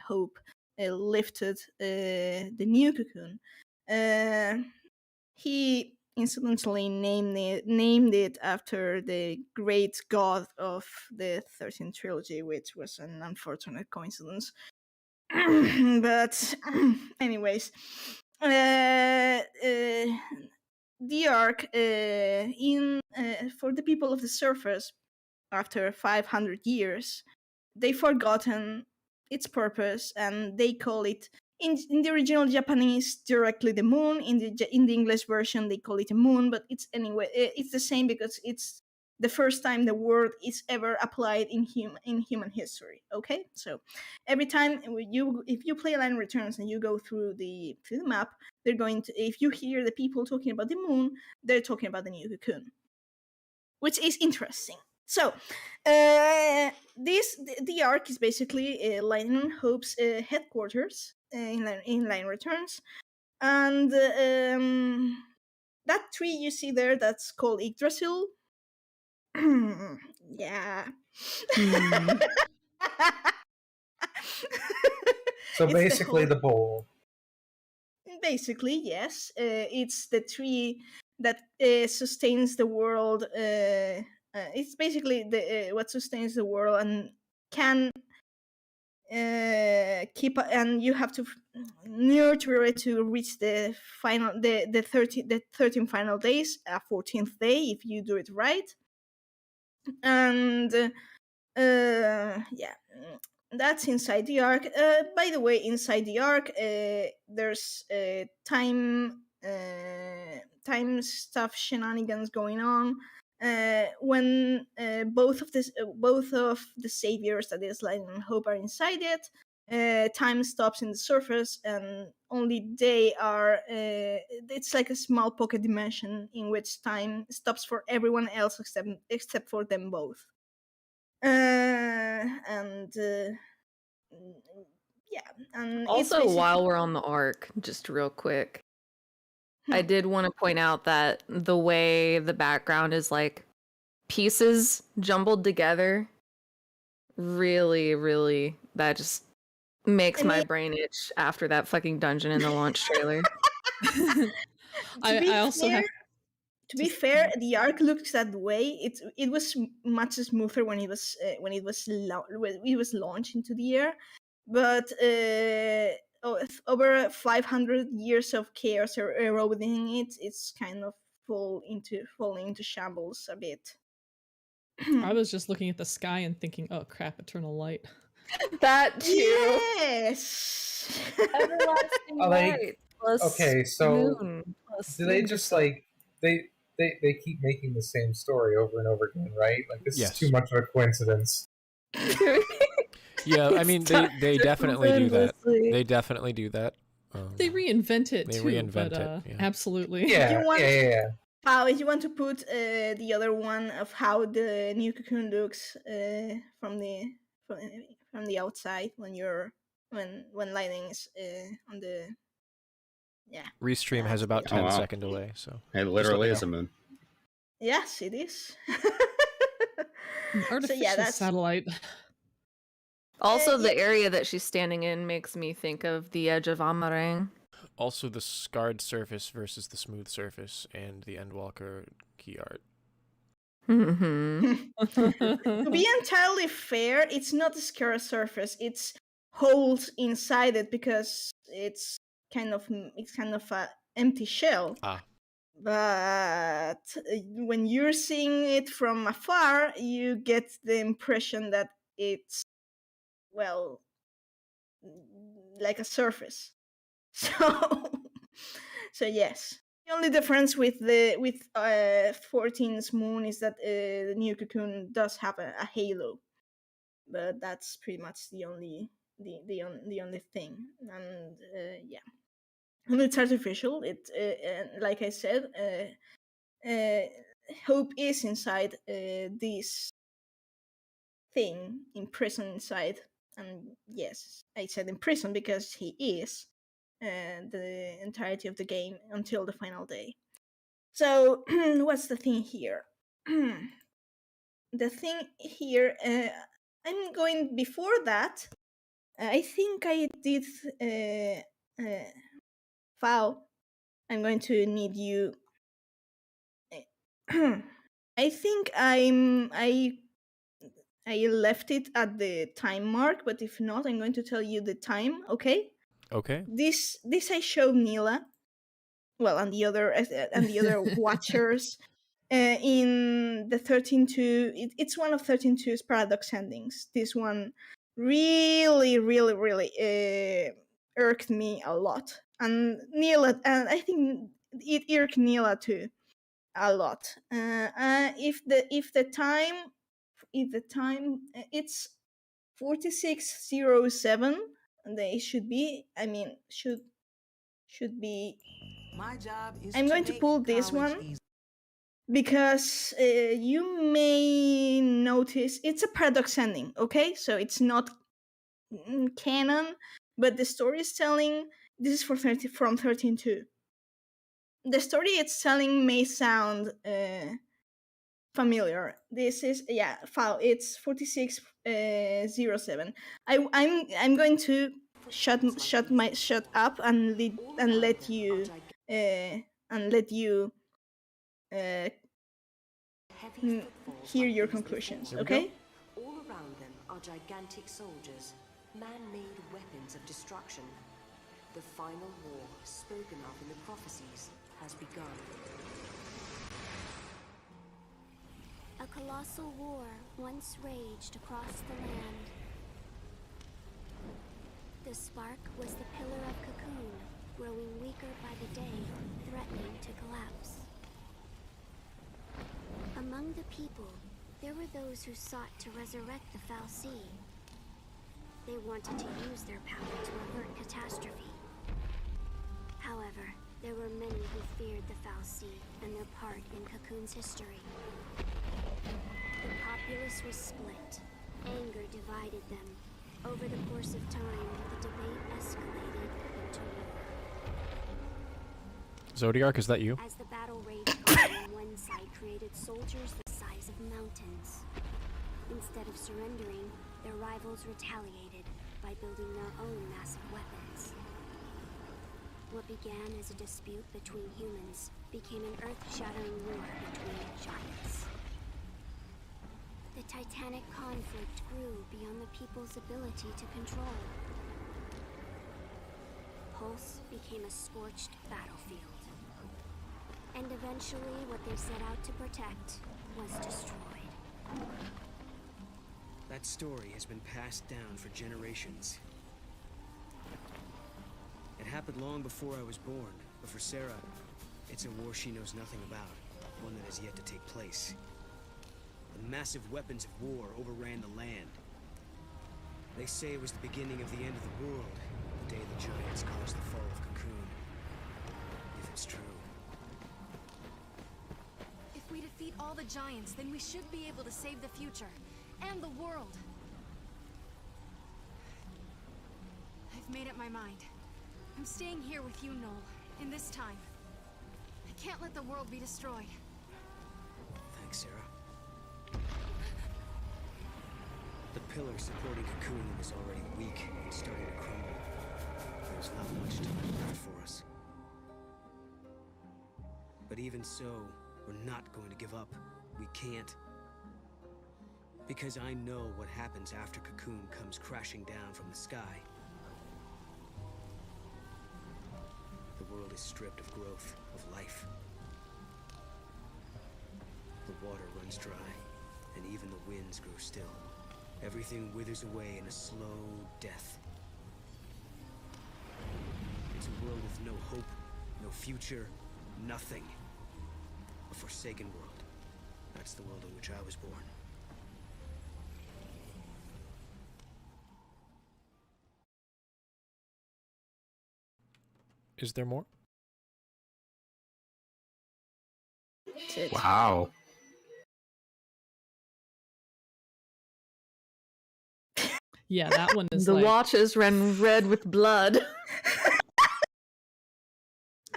S7: Hope lifted the new Cocoon. He incidentally named it after the great god of the 13th trilogy, which was an unfortunate coincidence. But anyways, the arc for the people of the surface, after 500 years, they've forgotten its purpose, and they call it in the original Japanese directly the moon. In the English version they call it a moon, but it's the same because it's the first time the word is ever applied in human history. Okay, so every time if you play Line Returns and you go through the map, they're going to, if you hear the people talking about the moon, they're talking about the new Cocoon, which is interesting. So the arc is basically Line Hope's headquarters in Line Returns, and that tree you see there, that's called Yggdrasil. Yeah.
S3: So basically the bowl.
S7: Basically, yes. It's the tree that sustains the world. It's basically what sustains the world and can keep, and you have to nurture it to reach the final, the 13 final days, 14th day if you do it right. And yeah, that's inside the arc. By the way, inside the arc, there's time stuff shenanigans going on. When both of the saviors, that is Light and Hope, are inside it, time stops in the surface, and only they are. It's like a small pocket dimension in which time stops for everyone else except for them both. And yeah, and
S5: also while we're on the arc, just real quick, I did want to point out that the way the background is like pieces jumbled together, really, that just makes my brain itch after that fucking dungeon in the launch trailer.
S4: I also have.
S7: To be fair, the arc looks that way. It was much smoother when it was launched into the air, but over 500 years of chaos eroding it, it's kind of falling into shambles a bit.
S4: I was just looking at the sky and thinking, "Oh crap, eternal light."
S5: That too.
S7: Yes.
S5: Everlasting light.
S3: Okay, so do they just like they keep making the same story over and over again, right? Like this is too much of a coincidence.
S1: Yeah, I mean they definitely do that. They definitely do that.
S4: They reinvent it
S1: they
S4: too.
S1: Reinvent
S4: but,
S1: it. Yeah.
S4: Absolutely.
S3: Yeah.
S7: How you want to put the other one of how the new Cocoon looks from the outside when lighting is on the
S1: Restream has about 10 second delay, so
S6: it literally is a moon.
S7: Yes, it is.
S4: Artificial satellite.
S5: Also, the area that she's standing in makes me think of the edge of Amaurot.
S1: Also, the scarred surface versus the smooth surface, and the Endwalker key art.
S7: To be entirely fair, it's not a scarred surface; it's holes inside it because it's kind of a empty shell. But when you're seeing it from afar, you get the impression that it's, well, like a surface. So yes. The only difference with 14's moon is that the new Cocoon does have a halo, but that's pretty much the only thing. And yeah, and it's artificial. It like I said, Hope is inside this thing, imprisoned inside. And yes, I said in prison because he is. the entirety of the game until the final day. So what's the thing here? The thing here, I'm going before that. I think I did. Foul. I'm going to need you. I think I left it at the time mark, but if not, I'm going to tell you the time. Okay.
S1: Okay.
S7: This I showed Nila. Well, and the other watchers. In the 13.2, it's one of 13.2's paradox endings. This one really irked me a lot, and Neela, and I think it irked Neela too a lot. If the time it's 4607, they should be. I mean, should be.
S8: My job is
S7: I'm going to pull this one. Because you may notice it's a paradox ending, okay? So it's not canon, but the story is telling. This is from 13.2. The story it's telling may sound familiar. This is file. It's 4607. I'm going to shut up and let you hear your conclusions, okay?
S8: All around them are gigantic soldiers, man-made weapons of destruction. The final war, spoken of in the prophecies, has begun.
S9: A colossal war once raged across the land. The spark was the pillar of cocoon, growing weaker by the day, threatening to collapse. Among the people, there were those who sought to resurrect the fal'Cie. They wanted to use their power to avert catastrophe. However, there were many who feared the fal'Cie and their part in Cocoon's history. The populace was split. Anger divided them. Over the course of time, the debate escalated into war.
S1: Zodiark, is that you?
S9: As the battle raged on, one side created soldiers the size of mountains. Instead of surrendering, their rivals retaliated by building their own massive weapons. What began as a dispute between humans became an earth-shattering war between giants. The titanic conflict grew beyond the people's ability to control. Pulse became a scorched battlefield. And eventually, what they set out to protect was destroyed.
S10: That story has been passed down for generations. It happened long before I was born, but for Sarah, it's a war she knows nothing about, one that has yet to take place. The massive weapons of war overran the land. They say it was the beginning of the end of the world, the day the giants caused the fall of Cocoon. If it's true.
S11: If we defeat all the giants, then we should be able to save the future, and the world. I've made up my mind. I'm staying here with you, Noel, in this time. I can't let the world be destroyed.
S10: Thanks, Sarah. The pillar supporting Cocoon is already weak and starting to crumble. There's not much time left for us. But even so, we're not going to give up. We can't. Because I know what happens after Cocoon comes crashing down from the sky. The world is stripped of growth, of life. The water runs dry, and even the winds grow still. Everything withers away in a slow death. It's a world with no hope, no future, nothing. A forsaken world. That's the world in which I was born.
S1: Is there more?
S6: Wow.
S4: Yeah, that one is
S5: The
S4: like...
S5: watches ran red with blood.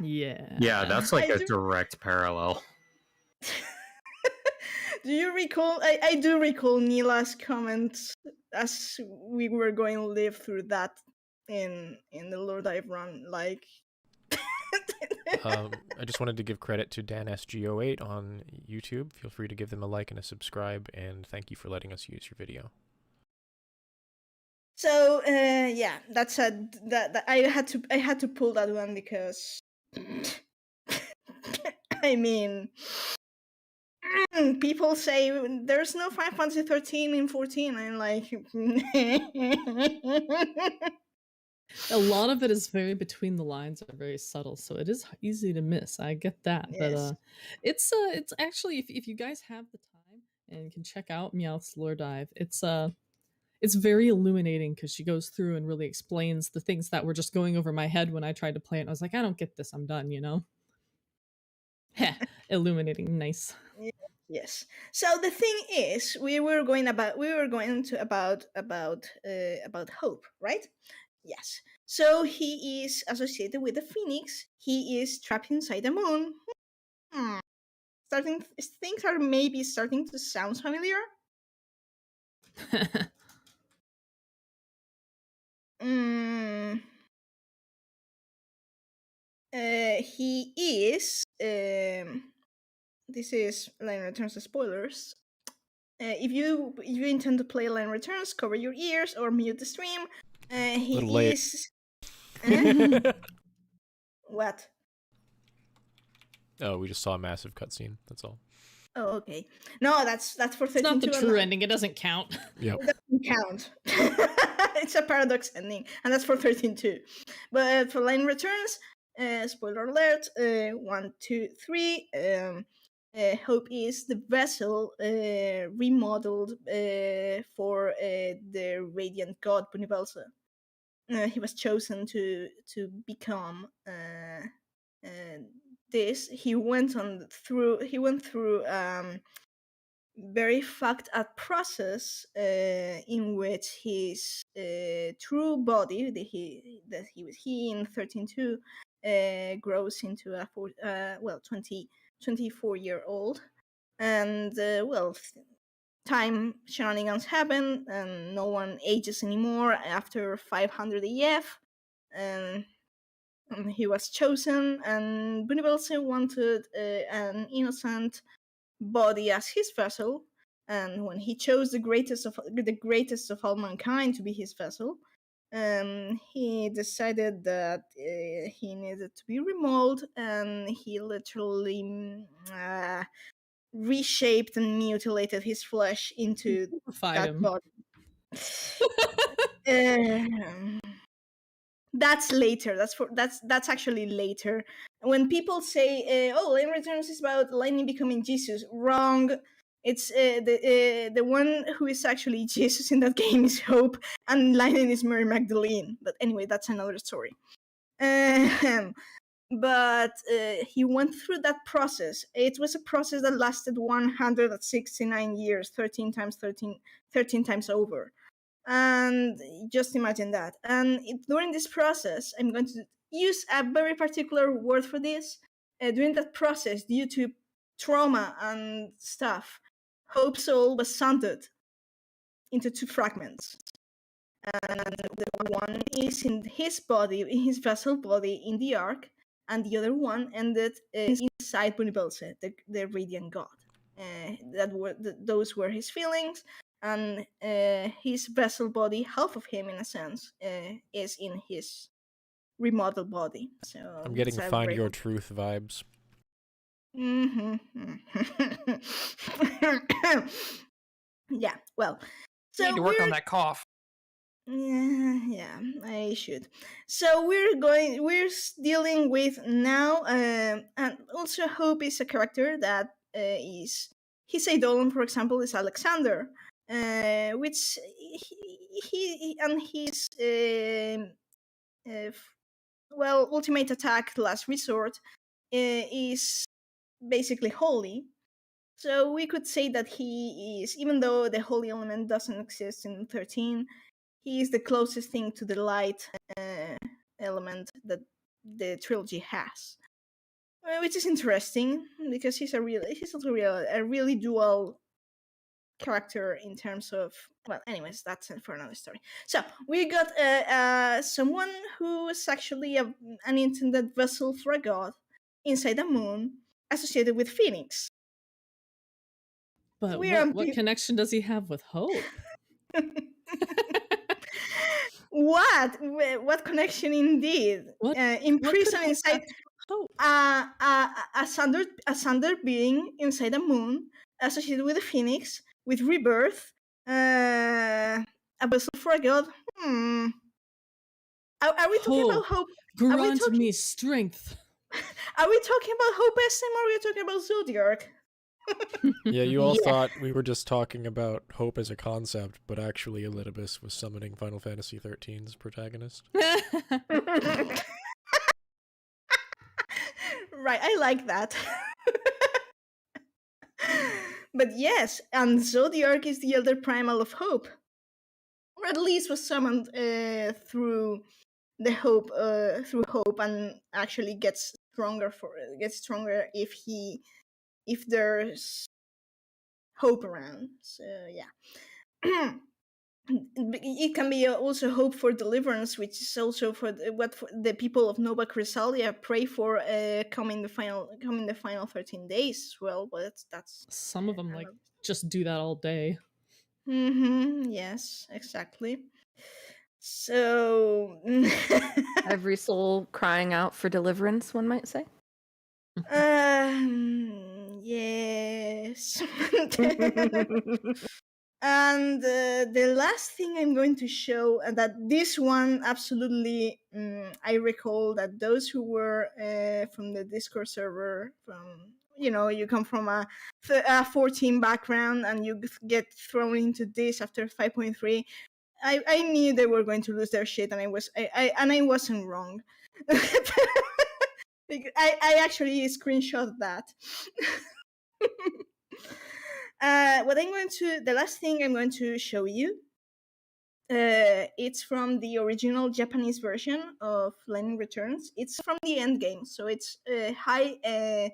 S4: Yeah.
S6: Yeah, that's like a
S7: do-
S6: direct parallel.
S7: Do you recall? I do recall Nila's comments as we were going to live through that in the Lord I've run. Like,
S1: I just wanted to give credit to DanSGO8 on YouTube. Feel free to give them a like and a subscribe, and thank you for letting us use your video.
S7: so yeah, that's that I had to pull that one because I mean, people say there's no Final Fantasy 13 in 14. I'm like,
S4: a lot of it is very between the lines, are very subtle, so it is easy to miss. I get that,
S7: Yes.
S4: but it's actually, if you guys have the time and can check out Meowth's lore dive, it's very illuminating because she goes through and really explains the things that were just going over my head when I tried to play it. And I was like, I don't get this. I'm done. You know. Heh, illuminating, nice.
S7: Yes. So the thing is, we were going to about Hope, right? Yes. So he is associated with the Phoenix. He is trapped inside the moon. Things are maybe starting to sound familiar. He is. This is Line Returns spoilers. If you intend to play Line Returns, cover your ears or mute the stream. He is. What?
S1: Oh, we just saw a massive cutscene. That's all.
S7: Oh, okay. No, that's for 13.
S4: It's not the true ending. It doesn't count.
S1: Yep.
S7: It doesn't count. It's a paradox ending, and that's for 13-2. But for Line Returns, spoiler alert, 1, 2, 3. Hope is the vessel remodeled for the radiant god Bunibelsa. He was chosen to become this. He went through very fucked up process in which his true body that he was in 13-2 grows into a 24-year-old, and time shenanigans happen and no one ages anymore after 500 EF, and he was chosen, and Bunibelsen wanted an innocent body as his vessel, and when he chose the greatest of all mankind to be his vessel, he decided that he needed to be remolded, and he literally reshaped and mutilated his flesh into that body. That's later. That's actually later. When people say, "Oh, Lightning Returns is about Lightning becoming Jesus," wrong. It's the one who is actually Jesus in that game is Hope, and Lightning is Mary Magdalene. But anyway, that's another story. But he went through that process. It was a process that lasted 169 years, 13 times over. And just imagine that. And during this process, I'm going to use a very particular word for this. During that process, due to trauma and stuff, Hope's soul was sundered into 2 fragments. And the one is in his body, in his vessel body in the Ark, and the other one ended inside Bunibelsa, the radiant god. Those were his feelings, and his vessel body, half of him in a sense, is in his remodeled body. So
S1: I'm getting Find Your Truth vibes.
S7: Yeah, well, so
S2: you need to work on that cough.
S7: Yeah, I should. So we're dealing with now, and also Hope is a character that is his eidolon, for example, is Alexander, which he and his ultimate attack, last resort, is basically holy. So we could say that he is, even though the holy element doesn't exist in 13, he is the closest thing to the light element that the trilogy has. which is interesting because he's also a really dual character in terms of, well, anyways, that's for another story. So we got someone who is actually an intended vessel for a god inside the moon associated with Phoenix.
S4: But what connection does he have with Hope?
S7: What connection indeed? Imprisoned inside
S4: Hope?
S7: A sundered being inside the moon associated with the Phoenix, with rebirth, a vessel for a god. Are we talking about Hope?
S4: Grant me strength.
S7: Are we talking about Hope SM or are we talking about Zodiac?
S1: Yeah, you all thought we were just talking about Hope as a concept, but actually Elidibus was summoning Final Fantasy XIII's protagonist.
S7: Right, I like that. But yes, and Zodiac is the elder primal of Hope, or at least was summoned through the Hope, and actually gets stronger if there's Hope around. So yeah. It can be also hope for deliverance, which is also what the people of Nova Chrysalia pray for coming the final 13 days as well. But that's
S4: some of them just do that all day.
S7: Yes, exactly. So
S5: every soul crying out for deliverance, one might say.
S7: Yes. And the last thing I'm going to show, and that this one absolutely, I recall that those who were from the Discord server, you come from a 14 background and you get thrown into this after 5.3. I knew they were going to lose their shit, and I wasn't wrong. I actually screenshot that. The last thing I'm going to show you, it's from the original Japanese version of Lightning Returns. It's from the end game, so it's high end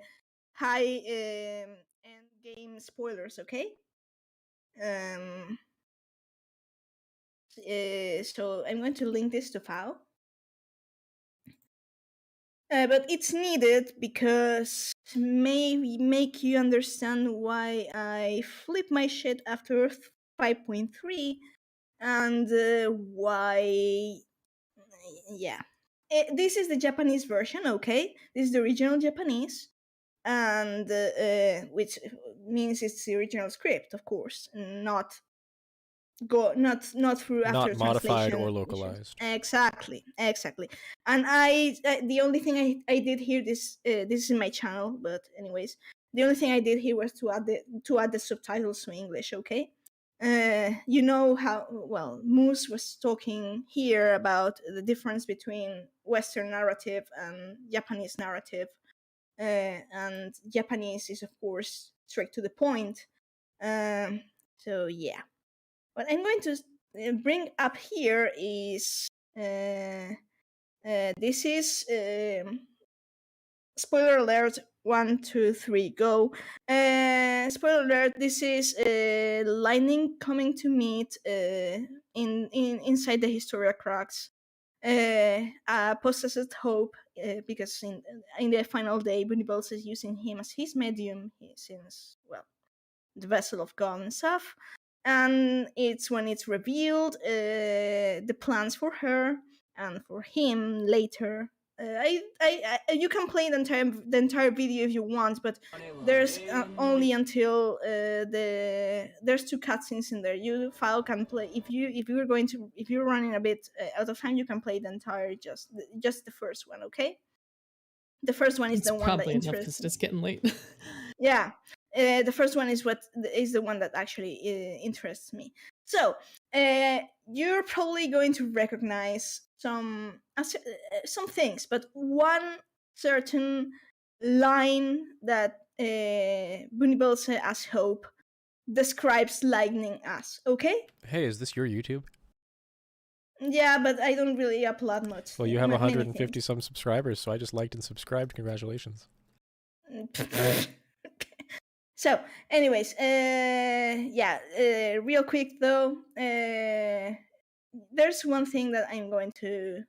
S7: game spoilers. Okay. So I'm going to link this to Fao. But it's needed because maybe make you understand why I flip my shit after 5.3 and why. Yeah. This is the Japanese version, okay? This is the original Japanese, and which means it's the original script, of course, not through
S1: not
S7: after
S1: modified
S7: translation
S1: or localized.
S7: Exactly. And the only thing I did here, this is in my channel, but anyways, the only thing I did here was to add the subtitles to English. Okay. You know how well Moose was talking here about the difference between Western narrative and Japanese narrative, and Japanese is of course straight to the point. So yeah. What I'm going to bring up here is this is spoiler alert 1, 2, 3, go. Spoiler alert, this is Lightning coming to meet inside the Historia Crux possessed Hope, because in the final day Bunibels is using him as his medium since, well, the vessel of God and stuff. And it's when it's revealed the plans for her and for him later. You can play the entire video if you want, but there's only until there's 2 cutscenes in there. You can play if you're running a bit out of time, you can play the entire just the first one. Okay, the first one is the one that interests me.
S4: It's getting late.
S7: Yeah. The first one is the one that actually interests me. So you're probably going to recognize some things, but one certain line that Bunibelse as Hope describes Lightning as. Okay.
S1: Hey, is this your YouTube?
S7: Yeah, but I don't really upload much.
S1: Well, you have 150 some subscribers, so I just liked and subscribed. Congratulations.
S7: So, anyways, real quick though, there's one thing that I'm going to,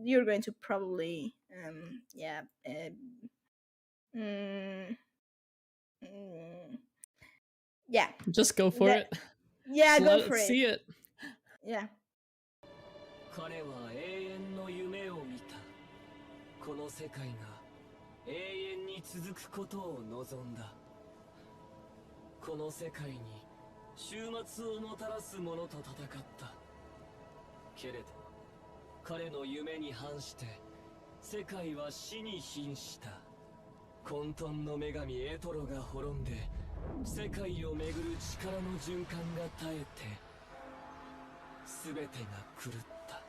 S7: you're going to probably, yeah.
S4: Just go for it.
S7: Yeah,
S4: Just
S7: go
S4: let
S7: for it.
S4: See it.
S7: Yeah.
S12: 彼は永遠の夢を見た。この世界が永遠に続くことを望んだ。この世界に終末をもたらす者と戦った。けれど彼の夢に反して世界は死に瀕した。混沌の女神エトロが滅んで世界をめぐる力の循環が絶えて全てが狂った。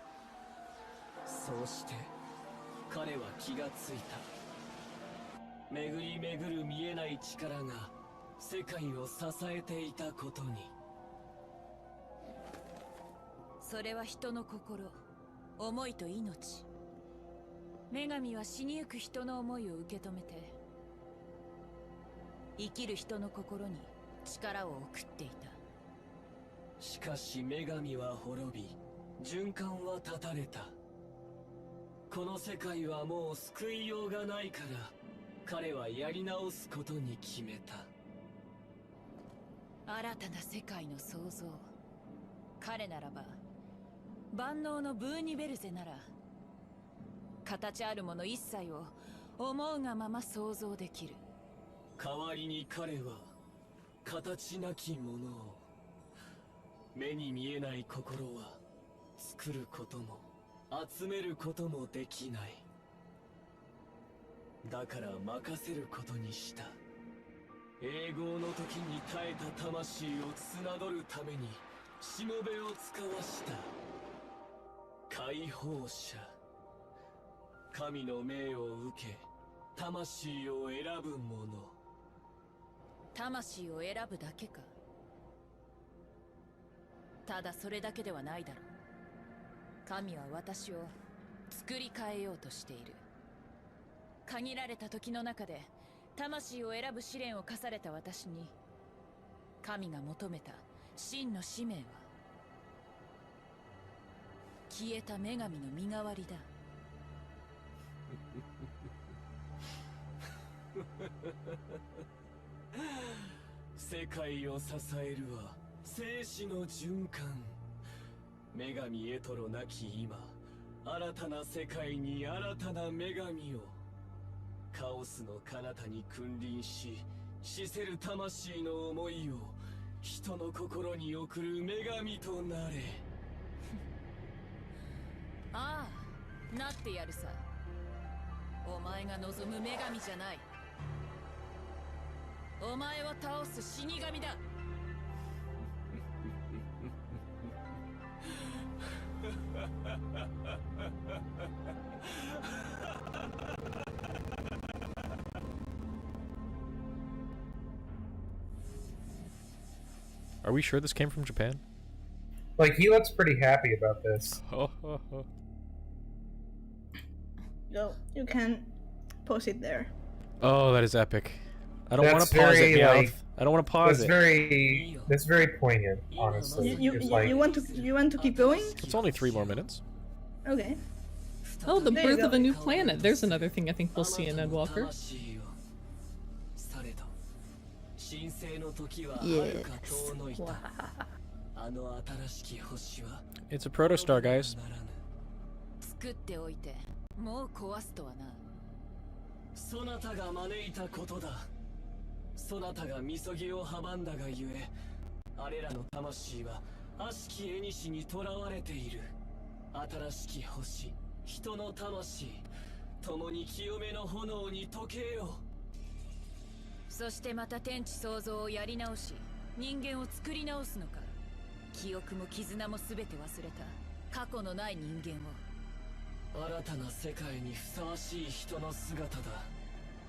S12: そうして彼は気がついた。巡り巡る見えない力が世界を支えていたことに。
S13: それは人の心、思いと命。女神は死にゆく人の思いを受け止めて生きる人の心に力を送っていた。
S12: しかし女神は滅び循環は断たれた。この世界はもう救いようがないから彼はやり直すことに決めた。
S13: 新たな世界の創造。彼ならば万能のブーニベルゼなら形あるもの一切を思うがまま想像できる。
S12: 代わりに彼は形なきものを、目に見えない心は作ることも集めることもできない。だから任せることにした。永劫の時に耐えた魂を募るためにしもべを使わした。解放者。神の命を受け魂を選ぶ者。
S13: 魂を選ぶだけか。ただそれだけではないだろう。神は私を作り変えようとしている。限られた時の中で魂を選ぶ試練を課された私に神が求めた真の使命は消えた女神の身代わりだ。
S12: 世界を支えるは生死の循環。女神エトロなき今、新たな世界に新たな女神を。カオスの彼方に君臨し、死せる魂の思いを人の心に送る女神となれ。
S13: ああ、なってやるさ。お前が望む女神じゃない。お前を倒す死神だ。
S1: Are we sure this came from Japan?
S3: Like, he looks pretty happy about this.
S7: Go, you can post it there.
S1: Oh, that is epic. I don't want to pause it, Meowth. I don't want to pause it.
S3: That's very poignant, honestly.
S7: You want to keep going?
S1: It's only 3 more minutes.
S7: Okay.
S4: Oh, the birth of a new planet. There's another thing I think we'll see in Endwalker.
S5: Yes.
S1: It's a protostar, guys.
S13: 作っておいてもう壊すとはな。
S12: そなたが招いたことだ。そなたがみそぎを阻んだがゆえ、あれらの魂は悪しき縁に囚われている。新しき星、人の魂、共に清めの炎に溶けよう。
S13: そしてまた天地創造をやり直し、人間を作り直すのか。記憶も絆も全て忘れた過去のない人間を。
S12: 新たな世界にふさわしい人の姿だ。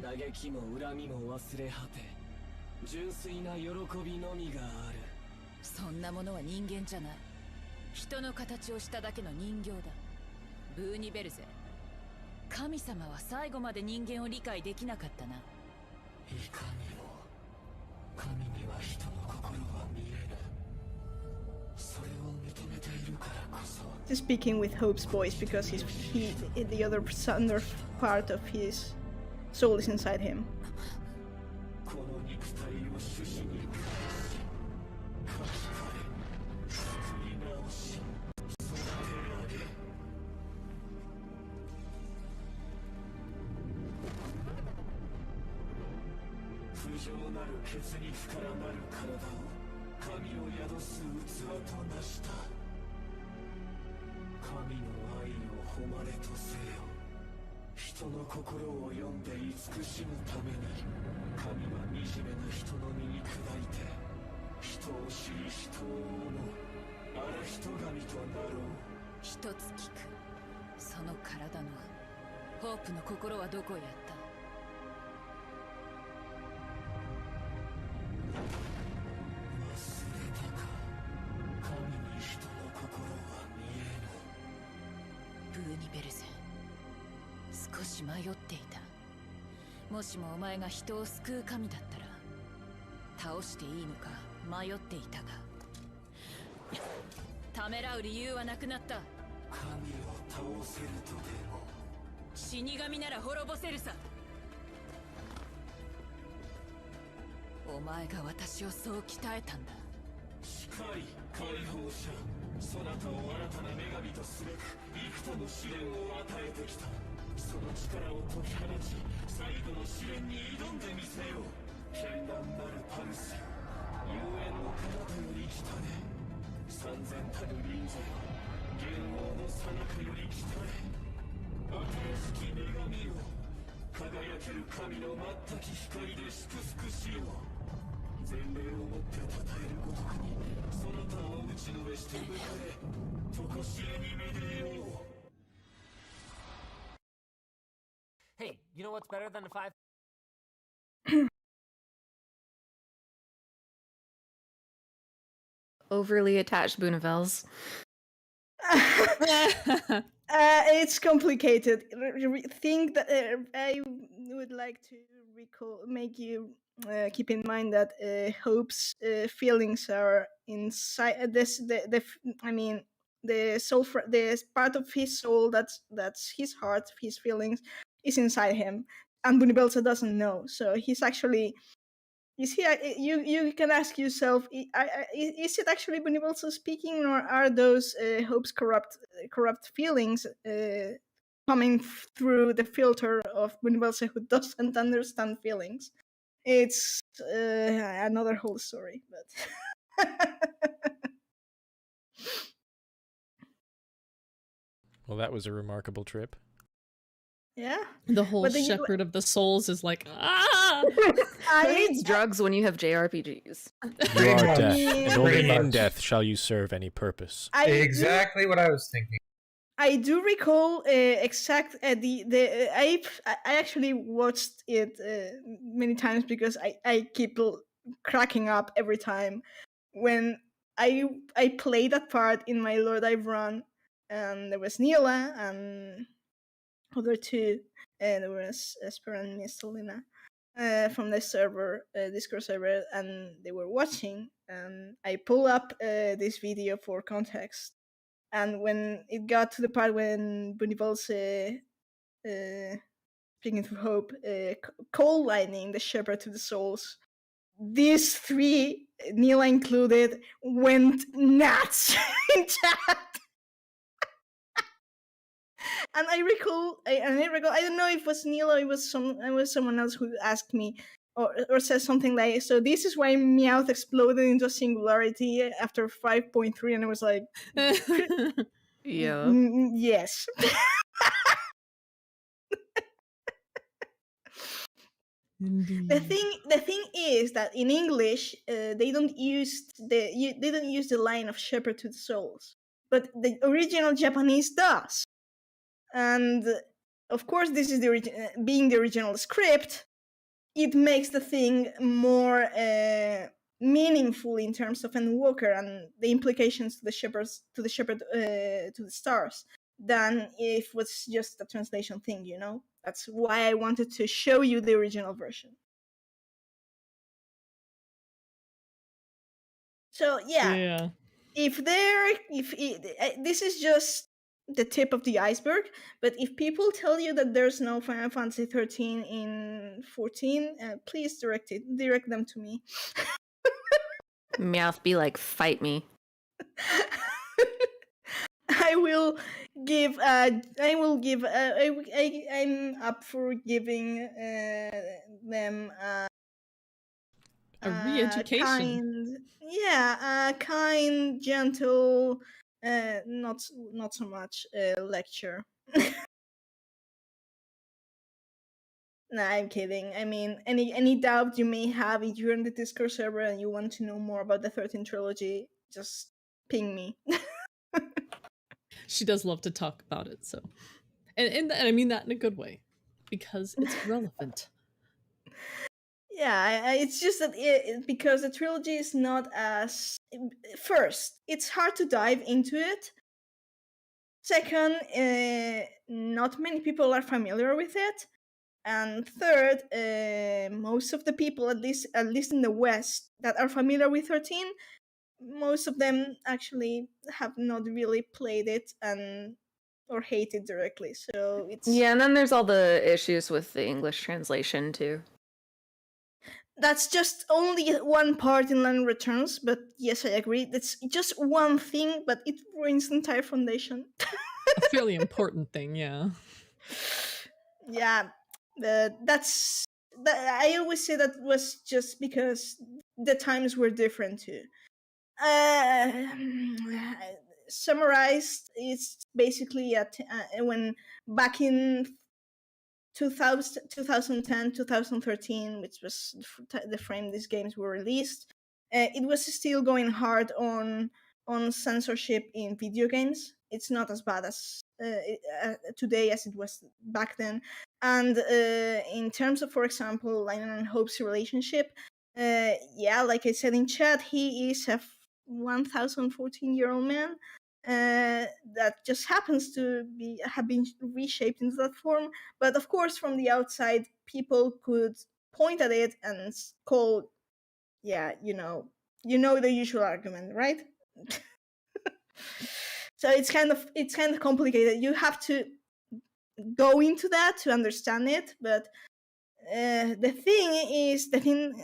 S12: 嘆きも恨みも忘れ果て、純粋な喜びのみがある。
S13: そんなものは人間じゃない。人の形をしただけの人形だ。ブーニベルゼ。神様は最後まで人間を理解できなかったな。
S7: He's speaking with Hope's voice because the other part of his soul is inside him.
S12: Hey, you know what's better than the 5?
S5: Overly attached Boonavels.
S7: It's complicated. Think that I would like to make you keep in mind that Hope's feelings are inside this. The soul, the part of his soul that's his heart, his feelings, is inside him, and Bunibelsa doesn't know. So he's actually. You can ask yourself: is it actually Bunibelsa speaking, or are those Hope's corrupt feelings coming through the filter of Bunibelsa, who doesn't understand feelings? It's another whole story, but.
S1: Well, that was a remarkable trip.
S7: Yeah.
S4: The whole shepherd of the souls is like, ah!
S5: Who needs drugs when you have JRPGs?
S1: You are death, and only in death shall you serve any purpose.
S3: Exactly what I was thinking.
S7: I do recall I actually watched it many times because I keep cracking up every time when I played that part in my Lord I've run, and there was Neela and other two, and there was Esper and Mistelina from the server, Discord server, and they were watching, and I pull up this video for context. And when it got to the part when Bunibelsa, speaking through Hope, cold lightning the shepherd to the souls, these three, Neela included, went nuts in chat. And I recall, I don't know if it was Neela or it was someone else who asked me or said something like, so this is why Meowth exploded into a singularity after 5.3, and I was like,
S5: yeah,
S7: yes. The thing is that in English they don't use the line of shepherd to the souls, but the original Japanese does. And of course, this is being the original script. It makes the thing more meaningful in terms of Endwalker and the implications to the shepherd to the stars than if it was just a translation thing. That's why I wanted to show you the original version. So yeah. If this is just the tip of the iceberg, but if people tell you that there's no Final Fantasy 13 in 14, please direct them to me.
S5: Meowth be like, fight me.
S7: I'm up for giving them
S4: a re-education.
S7: Kind, gentle, not so much lecture. Nah, I'm kidding. I mean, any doubt you may have if you're in the Discord server and you want to know more about the 13 trilogy, just ping me.
S4: She does love to talk about it, so, and I mean that in a good way, because it's relevant.
S7: Yeah, it's just that because the trilogy is not as... First, it's hard to dive into it. Second, not many people are familiar with it. And third, most of the people, at least in the West, that are familiar with 13, most of them actually have not really played it or hate it directly. So it's...
S5: Yeah, and then there's all the issues with the English translation too.
S7: That's just only one part in Land Returns, but yes, I agree. That's just one thing, but it ruins the entire foundation.
S4: A fairly important thing, yeah.
S7: Yeah, I always say that was just because the times were different too. Summarized, it's basically when back in 2010, 2013, which was the frame these games were released, it was still going hard on censorship in video games. It's not as bad as today as it was back then. And in terms of, for example, Lionel and Hope's relationship, like I said in chat, he is a 1,014-year-old man that just happens to have been reshaped into that form. But of course, from the outside, people could point at it and call, you know the usual argument, right? So it's kind of complicated. You have to go into that to understand it. But the thing,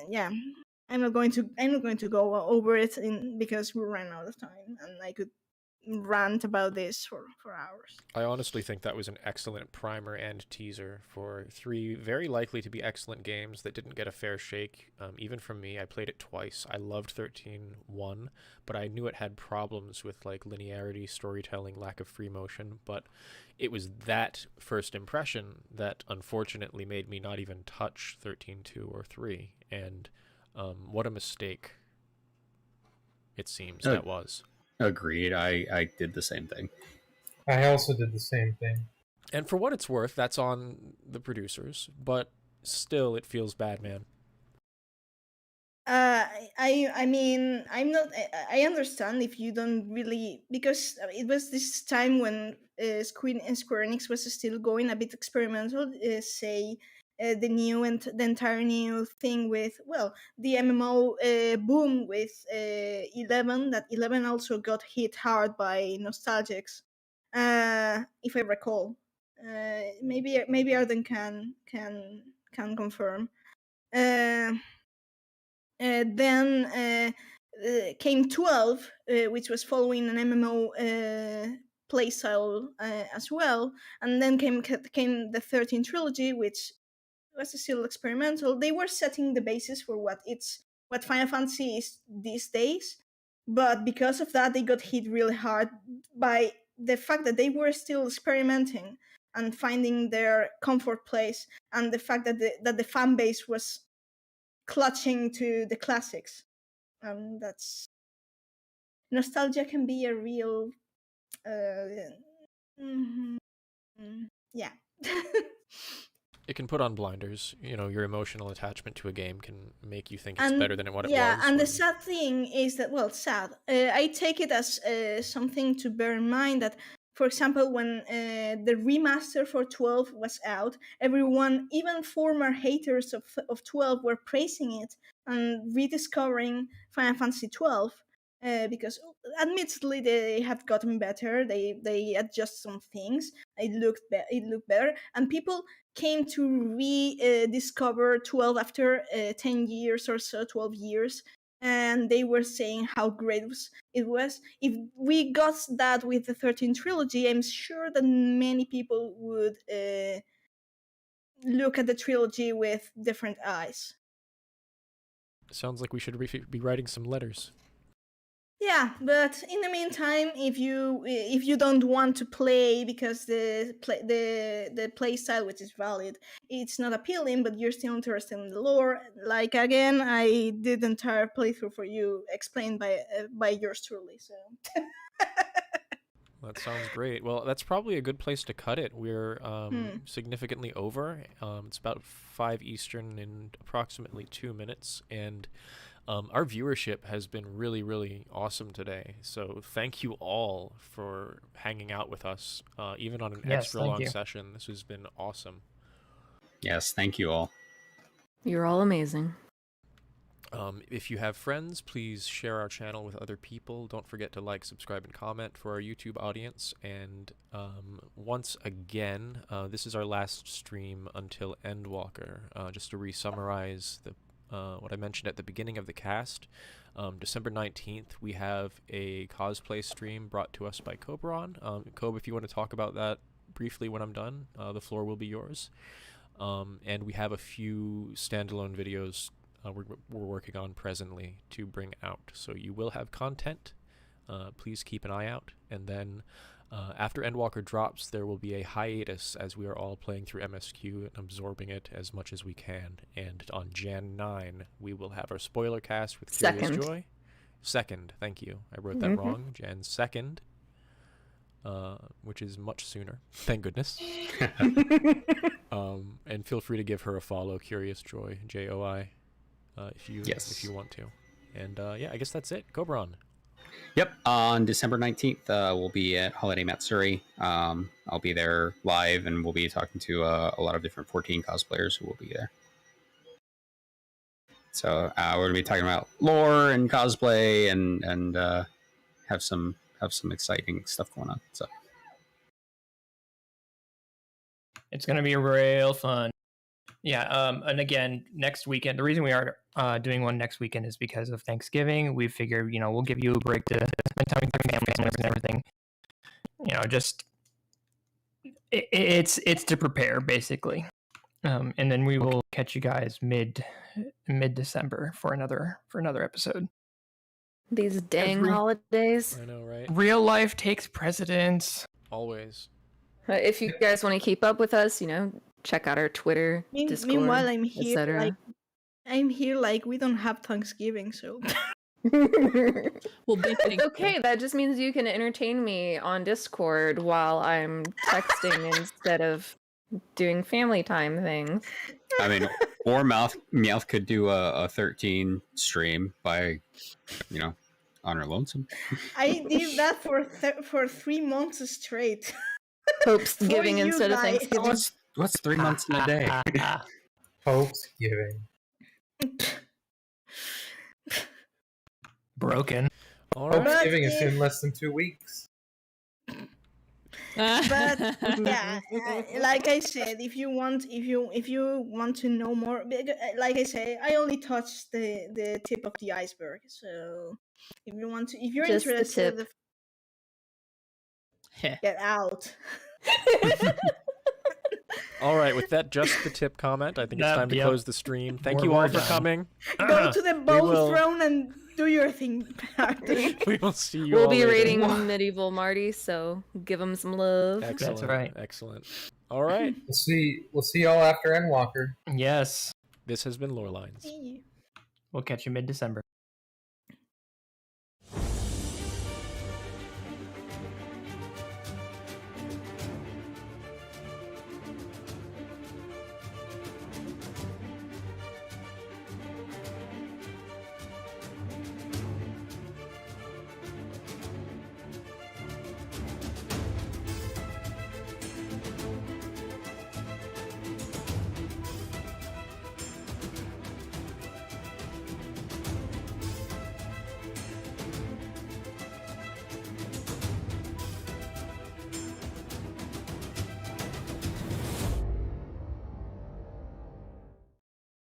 S7: I'm not going to go over it because we ran out of time, and I could rant about this for hours.
S1: I honestly think that was an excellent primer and teaser for 3 very likely to be excellent games that didn't get a fair shake, even from me. I played it twice. I loved 13.1, but I knew it had problems with like linearity, storytelling, lack of free motion, but it was that first impression that unfortunately made me not even touch 13.2 or 3, and what a mistake it seems that was.
S6: Agreed. I did the same thing.
S3: I also did the same thing.
S1: And for what it's worth, that's on the producers, but still, it feels bad, man.
S7: I mean, I understand if you don't really, because it was this time when Square Enix was still going a bit experimental, the entire new thing with, the MMO boom with 11. That 11 also got hit hard by nostalgics, if I recall. Maybe Arden can confirm. Then came 12, which was following an MMO playstyle as well, and then came the 13 trilogy, which was still experimental. They were setting the basis for what Final Fantasy is these days, but because of that, they got hit really hard by the fact that they were still experimenting and finding their comfort place, and the fact that the fan base was clutching to the classics. That's... nostalgia can be a real yeah.
S1: It can put on blinders. Your emotional attachment to a game can make you think it's better than what it was.
S7: Yeah, and the sad thing is that, I take it as something to bear in mind, that, for example, when the remaster for 12 was out, everyone, even former haters of 12, were praising it and rediscovering Final Fantasy 12. because admittedly they have gotten better. They adjust some things. It looked better, and people came to rediscover 12 after 10 years or so, 12 years, and they were saying how great it was. If we got that with the 13th trilogy, I'm sure that many people would look at the trilogy with different eyes.
S1: Sounds like we should be writing some letters.
S7: Yeah, but in the meantime, if you don't want to play because the play style, which is valid, it's not appealing, but you're still interested in the lore, like again, I did the entire playthrough for you, explained by yours truly. So.
S1: That sounds great. Well, that's probably a good place to cut it. We're significantly over. It's about 5 Eastern in approximately 2 minutes, and our viewership has been really, really awesome today. So thank you all for hanging out with us, even on an extra long session. This has been awesome.
S6: Yes, thank you all.
S5: You're all amazing.
S1: If you have friends, please share our channel with other people. Don't forget to like, subscribe, and comment for our YouTube audience. And once again, this is our last stream until Endwalker. Just to re-summarize what I mentioned at the beginning of the cast, December 19th, we have a cosplay stream brought to us by Coberon. Kobe, if you want to talk about that briefly when I'm done, the floor will be yours. And we have a few standalone videos we're working on presently to bring out. So you will have content. Please keep an eye out. And then after Endwalker drops, there will be a hiatus as we are all playing through MSQ and absorbing it as much as we can. And on Jan 9, we will have our spoiler cast with Curious Joy. 2nd, thank you. I wrote that wrong. Jan 2nd, which is much sooner. Thank goodness. And feel free to give her a follow, Curious Joy, Joi. If you want to. And yeah, I guess that's it. Coberon.
S6: Yep. On December 19th, we'll be at Holiday Matsuri. I'll be there live, and we'll be talking to a lot of different 14 cosplayers who will be there. So we're going to be talking about lore and cosplay, and have some exciting stuff going on. So
S2: it's going to be real fun. Yeah, and again, next weekend, the reason we are doing one next weekend is because of Thanksgiving. We figure, we'll give you a break to spend time with your families and everything. Just it's to prepare, basically. And then we will catch you guys mid-December for another episode.
S5: These dang holidays.
S1: I know, right?
S2: Real life takes precedence.
S1: Always.
S5: If you guys want to keep up with us, check out our Twitter, Discord,
S7: meanwhile, I'm here
S5: etc.
S7: like we don't have Thanksgiving, so.
S5: Well, it's okay. That just means you can entertain me on Discord while I'm texting instead of doing family time things.
S6: I mean, or Meowth could do a 13 stream by, on her lonesome.
S7: I did that for 3 months straight.
S5: Hopesgiving instead of Thanksgiving.
S6: What's 3 months in a day?
S3: Hopesgiving.
S2: Broken.
S1: All right.
S3: Hopesgiving is in less than 2 weeks.
S7: But yeah, like I said, if you want to know more, like I say, I only touched the tip of the iceberg. So if you're
S5: just
S7: interested, get out.
S1: All right, with that just the tip comment, I think it's time to close the stream. Thank you all for coming.
S7: Go to the bone throne and do your thing.
S1: We will see you
S5: all
S1: later.
S5: We'll be rating Medieval Marty, so give him some love.
S1: Excellent.
S2: That's right.
S1: Excellent. All right.
S3: We'll see y'all after Endwalker.
S2: Yes.
S1: This has been Lorelines.
S2: We'll catch you mid-December.